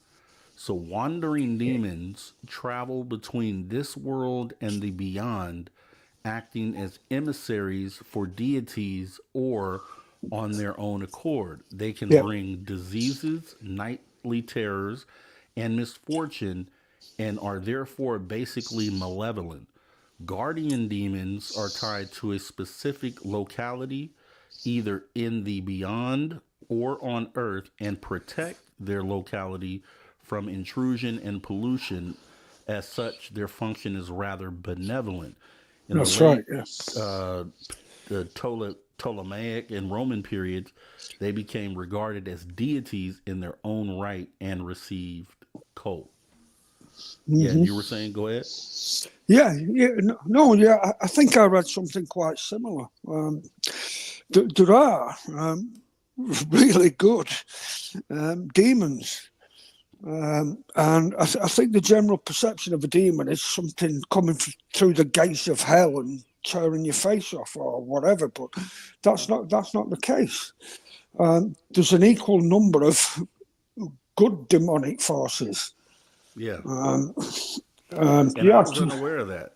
[SPEAKER 1] So, wandering demons travel between this world and the beyond, acting as emissaries for deities or on their own accord. They can
[SPEAKER 2] Yeah.
[SPEAKER 1] bring diseases, nightly terrors, and misfortune, and are therefore basically malevolent. Guardian demons are tied to a specific locality, either in the beyond or on Earth, and protect their locality from intrusion and pollution. As such, their function is rather benevolent. In the
[SPEAKER 2] That's right.
[SPEAKER 1] late
[SPEAKER 2] Yeah.
[SPEAKER 1] uh, the Ptolemaic and Roman periods, they became regarded as deities in their own right and received cult. Yeah, and you were saying, go ahead.
[SPEAKER 2] Yeah, yeah, no, yeah. I think I read something quite similar. There are really good demons, and I think the general perception of a demon is something coming through the gates of hell and tearing your face off or whatever. But that's not the case. There's an equal number of good demonic forces.
[SPEAKER 1] Yeah.
[SPEAKER 2] And
[SPEAKER 1] I was unaware of that.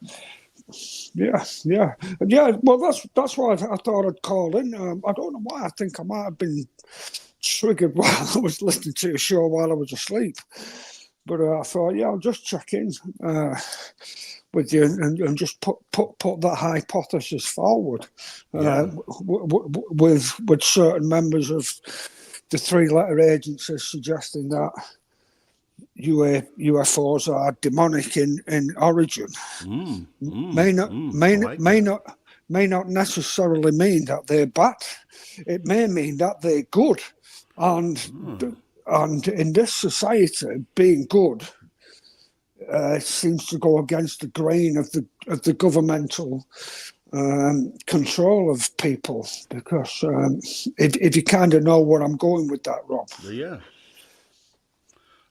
[SPEAKER 2] Yeah. Well, that's why I thought I'd call in. I don't know why. I think I might have been triggered while I was listening to a show while I was asleep. But I thought, yeah, I'll just check in with you and just put that hypothesis forward with certain members of the three-letter agencies suggesting that UFOs are demonic in origin. May not necessarily mean that they're bad. It may mean that they're good, and in this society, being good seems to go against the grain of the governmental control of people. Because if you kind of know where I'm going with that, Rob.
[SPEAKER 1] Yeah.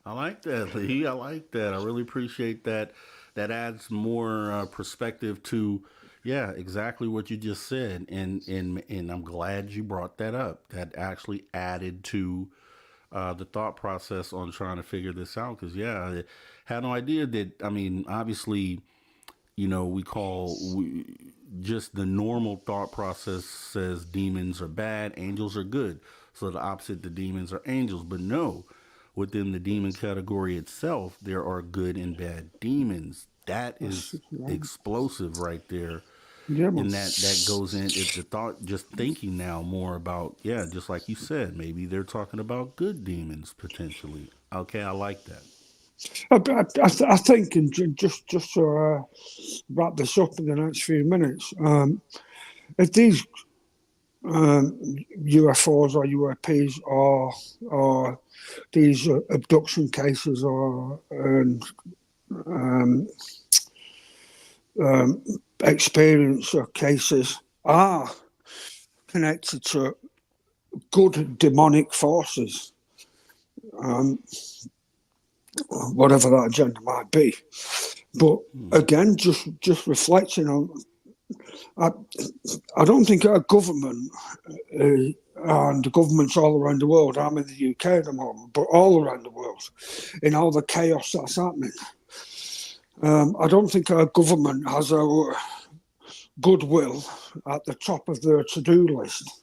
[SPEAKER 1] I like that, Lee. I like that. I really appreciate that. That adds more perspective to, yeah, exactly what you just said, and I'm glad you brought that up. That actually added to the thought process on trying to figure this out. Because yeah, I had no idea that. I mean, obviously, just the normal thought process says demons are bad, angels are good. So the opposite, the demons are angels, but no. Within the demon category itself, there are good and bad demons. That is explosive right there.
[SPEAKER 2] Yeah,
[SPEAKER 1] And that goes in it, the thought, just thinking now more about, yeah, just like you said, maybe they're talking about good demons potentially. Okay, I like that.
[SPEAKER 2] I think, and just to wrap this up in the next few minutes, if these UFOs or UAPs or these abduction cases or experience or cases are connected to good demonic forces, whatever that agenda might be. But again, just reflecting on, I don't think our government and the governments all around the world, I'm in the UK at the moment, but all around the world, in all the chaos that's happening, I don't think our government has our goodwill at the top of their to-do list.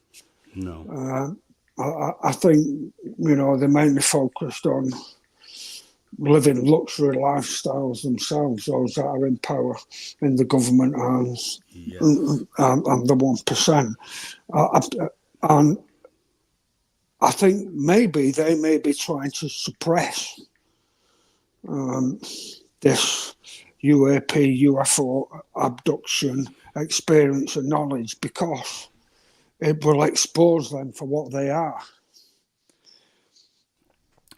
[SPEAKER 1] No.
[SPEAKER 2] I think, they're mainly focused on living luxury lifestyles themselves, those that are in power in the government and,
[SPEAKER 1] Yes.
[SPEAKER 2] and the 1%. And I think maybe they may be trying to suppress this UAP, UFO abduction experience and knowledge because it will expose them for what they are.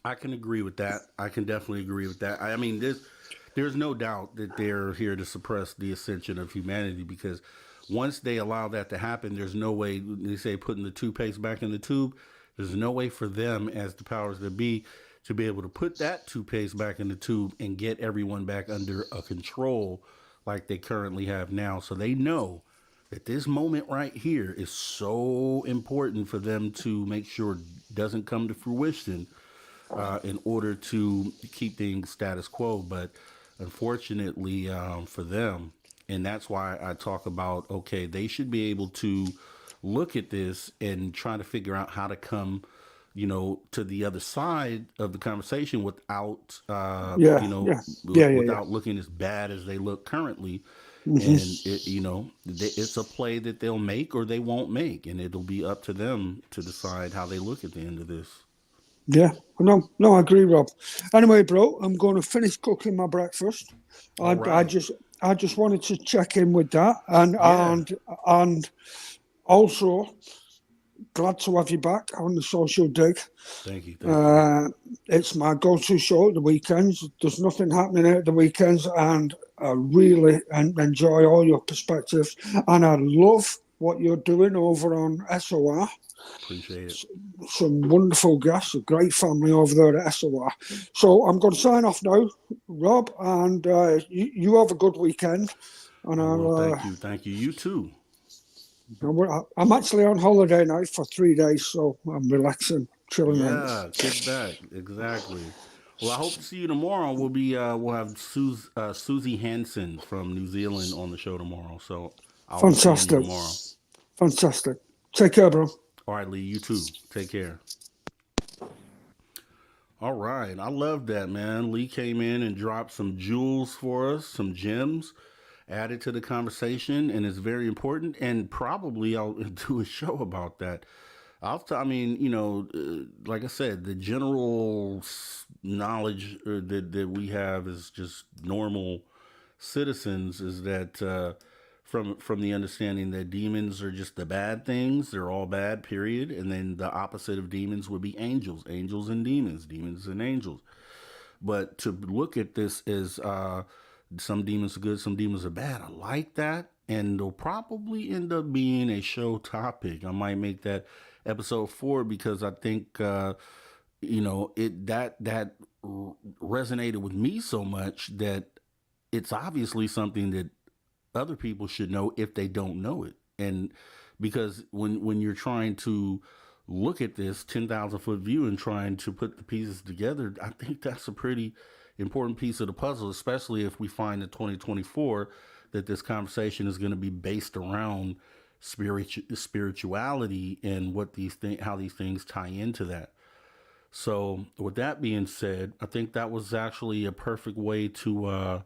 [SPEAKER 1] I can agree with that. I can definitely agree with that. I mean, there's no doubt that they're here to suppress the ascension of humanity because once they allow that to happen, there's no way, they say putting the toothpaste back in the tube, there's no way for them as the powers that be to be able to put that toothpaste back in the tube and get everyone back under a control like they currently have now. So they know that this moment right here is so important for them to make sure it doesn't come to fruition in order to keep things status quo. But unfortunately for them, and that's why I talk about okay, they should be able to look at this and try to figure out how to come, to the other side of the conversation without,
[SPEAKER 2] Yeah, yeah, yeah, yeah, yeah.
[SPEAKER 1] without looking as bad as they look currently. And
[SPEAKER 2] Mm-hmm.
[SPEAKER 1] it's a play that they'll make or they won't make, and it'll be up to them to decide how they look at the end of this.
[SPEAKER 2] Yeah, no, I agree, Rob. Anyway, bro, I'm going to finish cooking my breakfast.
[SPEAKER 1] All
[SPEAKER 2] I
[SPEAKER 1] right.
[SPEAKER 2] just wanted to check in with that, and
[SPEAKER 1] Yeah.
[SPEAKER 2] and also glad to have you back on the social dig.
[SPEAKER 1] Thank you. Thank you.
[SPEAKER 2] Uh, it's my go-to show at the weekends. There's nothing happening at the weekends, and I really enjoy all your perspectives, and I love what you're doing over on SOR.
[SPEAKER 1] Appreciate it.
[SPEAKER 2] Some wonderful guests, a great family over there at SOR. So I'm going to sign off now, Rob, and you have a good weekend. And
[SPEAKER 1] I will.
[SPEAKER 2] I'll,
[SPEAKER 1] Thank you. Thank you. You too.
[SPEAKER 2] I'm actually on holiday now for 3 days, so I'm relaxing, chilling out.
[SPEAKER 1] Yeah. Kick back. Exactly. Well, I hope to see you tomorrow. We'll have Susie Hansen from New Zealand on the show tomorrow. So I'll be seeing you
[SPEAKER 2] Fantastic.
[SPEAKER 1] tomorrow.
[SPEAKER 2] Fantastic. Take care, bro.
[SPEAKER 1] All right, Lee. You too. Take care. All right. I love that, man. Lee came in and dropped some jewels for us, some gems added to the conversation, and it's very important. And probably I'll do a show about that. I mean, like I said, the general knowledge that we have is just normal citizens is that from the understanding that demons are just the bad things, they're all bad, period. And then the opposite of demons would be angels, angels and demons, demons and angels. But to look at this as some demons are good, some demons are bad, I like that. And they'll probably end up being a show topic. I might make that episode 4 because I think it that resonated with me so much that it's obviously something that other people should know if they don't know it. And because when you're trying to look at this 10,000-foot view and trying to put the pieces together, I think that's a pretty important piece of the puzzle, especially if we find in 2024 that this conversation is going to be based around spirituality and what how these things tie into that. So, with that being said, I think that was actually a perfect way to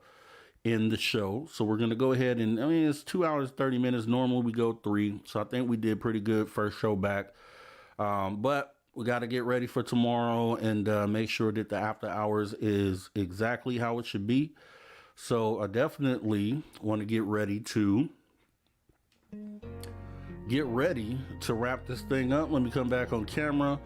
[SPEAKER 1] end the show. So, we're going to go ahead and, I mean, it's 2 hours, 30 minutes. Normally, we go 3. So, I think we did pretty good first show back. But we got to get ready for tomorrow and make sure that the after hours is exactly how it should be. So, I definitely want to get ready to wrap this thing up. Let me come back on camera.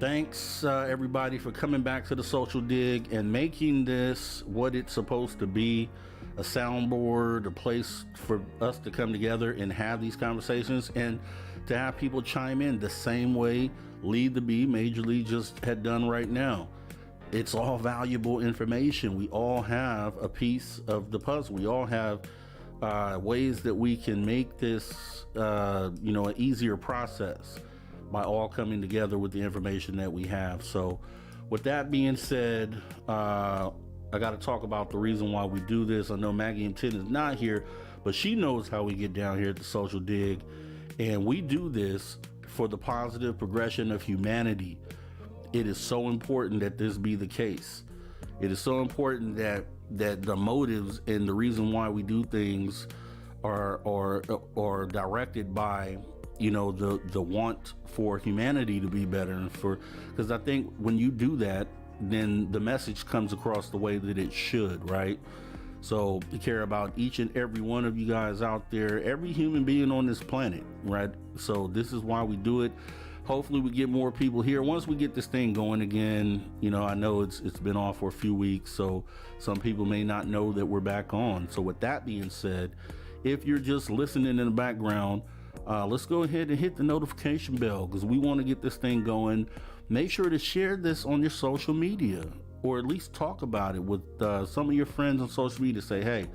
[SPEAKER 1] Thanks, everybody, for coming back to the Social Dig and making this what it's supposed to be, a soundboard, a place for us to come together and have these conversations and to have people chime in the same way Lead the Bee, Major League just had done right now. It's all valuable information. We all have a piece of the puzzle. We all have ways that we can make this, an easier process by all coming together with the information that we have. So with that being said, I got to talk about the reason why we do this. I know Maggie and Tin is not here, but she knows how we get down here at the Social Dig, and we do this for the positive progression of humanity. It is so important that this be the case. It is so important that the motives and the reason why we do things are directed by, you know, the want for humanity to be better, and for, because I think when you do that, then the message comes across the way that it should, right? So we care about each and every one of you guys out there, every human being on this planet, right? So this is why we do it. Hopefully we get more people here once we get this thing going again. You know, I know it's been off for a few weeks, so some people may not know that we're back on. So with that being said, if you're just listening in the background, let's go ahead and hit the notification bell, because we want to get this thing going. Make sure to share this on your social media, or at least talk about it with some of your friends on social media. Say, hey,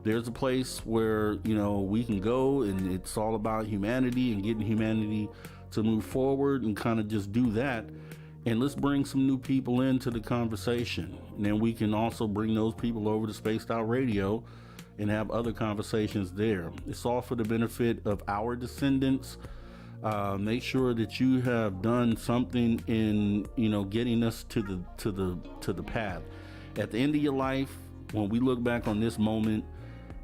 [SPEAKER 1] there's a place where, you know, we can go, and it's all about humanity and getting humanity to move forward, and kind of just do that. And let's bring some new people into the conversation. And then we can also bring those people over to Spaced Out Radio and have other conversations there. It's all for the benefit of our descendants. Make sure that you have done something in, you know, getting us to the path. At the end of your life, when we look back on this moment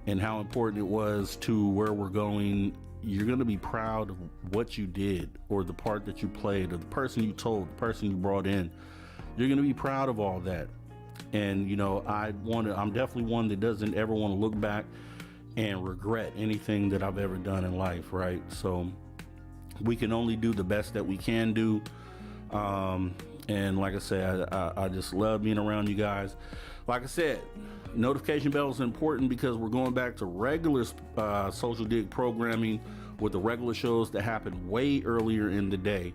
[SPEAKER 1] and how important it was to where we're going, you're going to be proud of what you did, or the part that you played, or the person you told, the person you brought in. You're going to be proud of all that. And, you know, I'm definitely one that doesn't ever want to look back and regret anything that I've ever done in life, right? So we can only do the best that we can do. And like I said, I just love being around you guys. Like I said, notification bell is important because we're going back to regular Social Dig programming with the regular shows that happened way earlier in the day.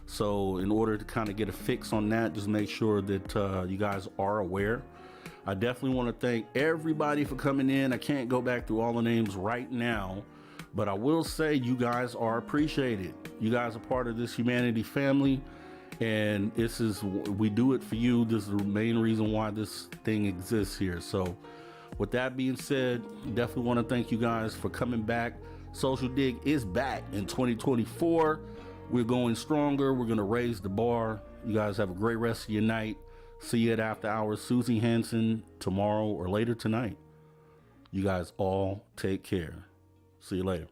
[SPEAKER 1] So in order to kind of get a fix on that, just make sure that you guys are aware. I definitely want to thank everybody for coming in. I can't go back through all the names right now, but I will say you guys are appreciated. You guys are part of this humanity family, and we do it for you. This is the main reason why this thing exists here. So with that being said, definitely want to thank you guys for coming back. Social Dig is back in 2024. We're going stronger. We're going to raise the bar. You guys have a great rest of your night. See you at After Hours Susie Hansen tomorrow or later tonight. You guys all take care. See you later.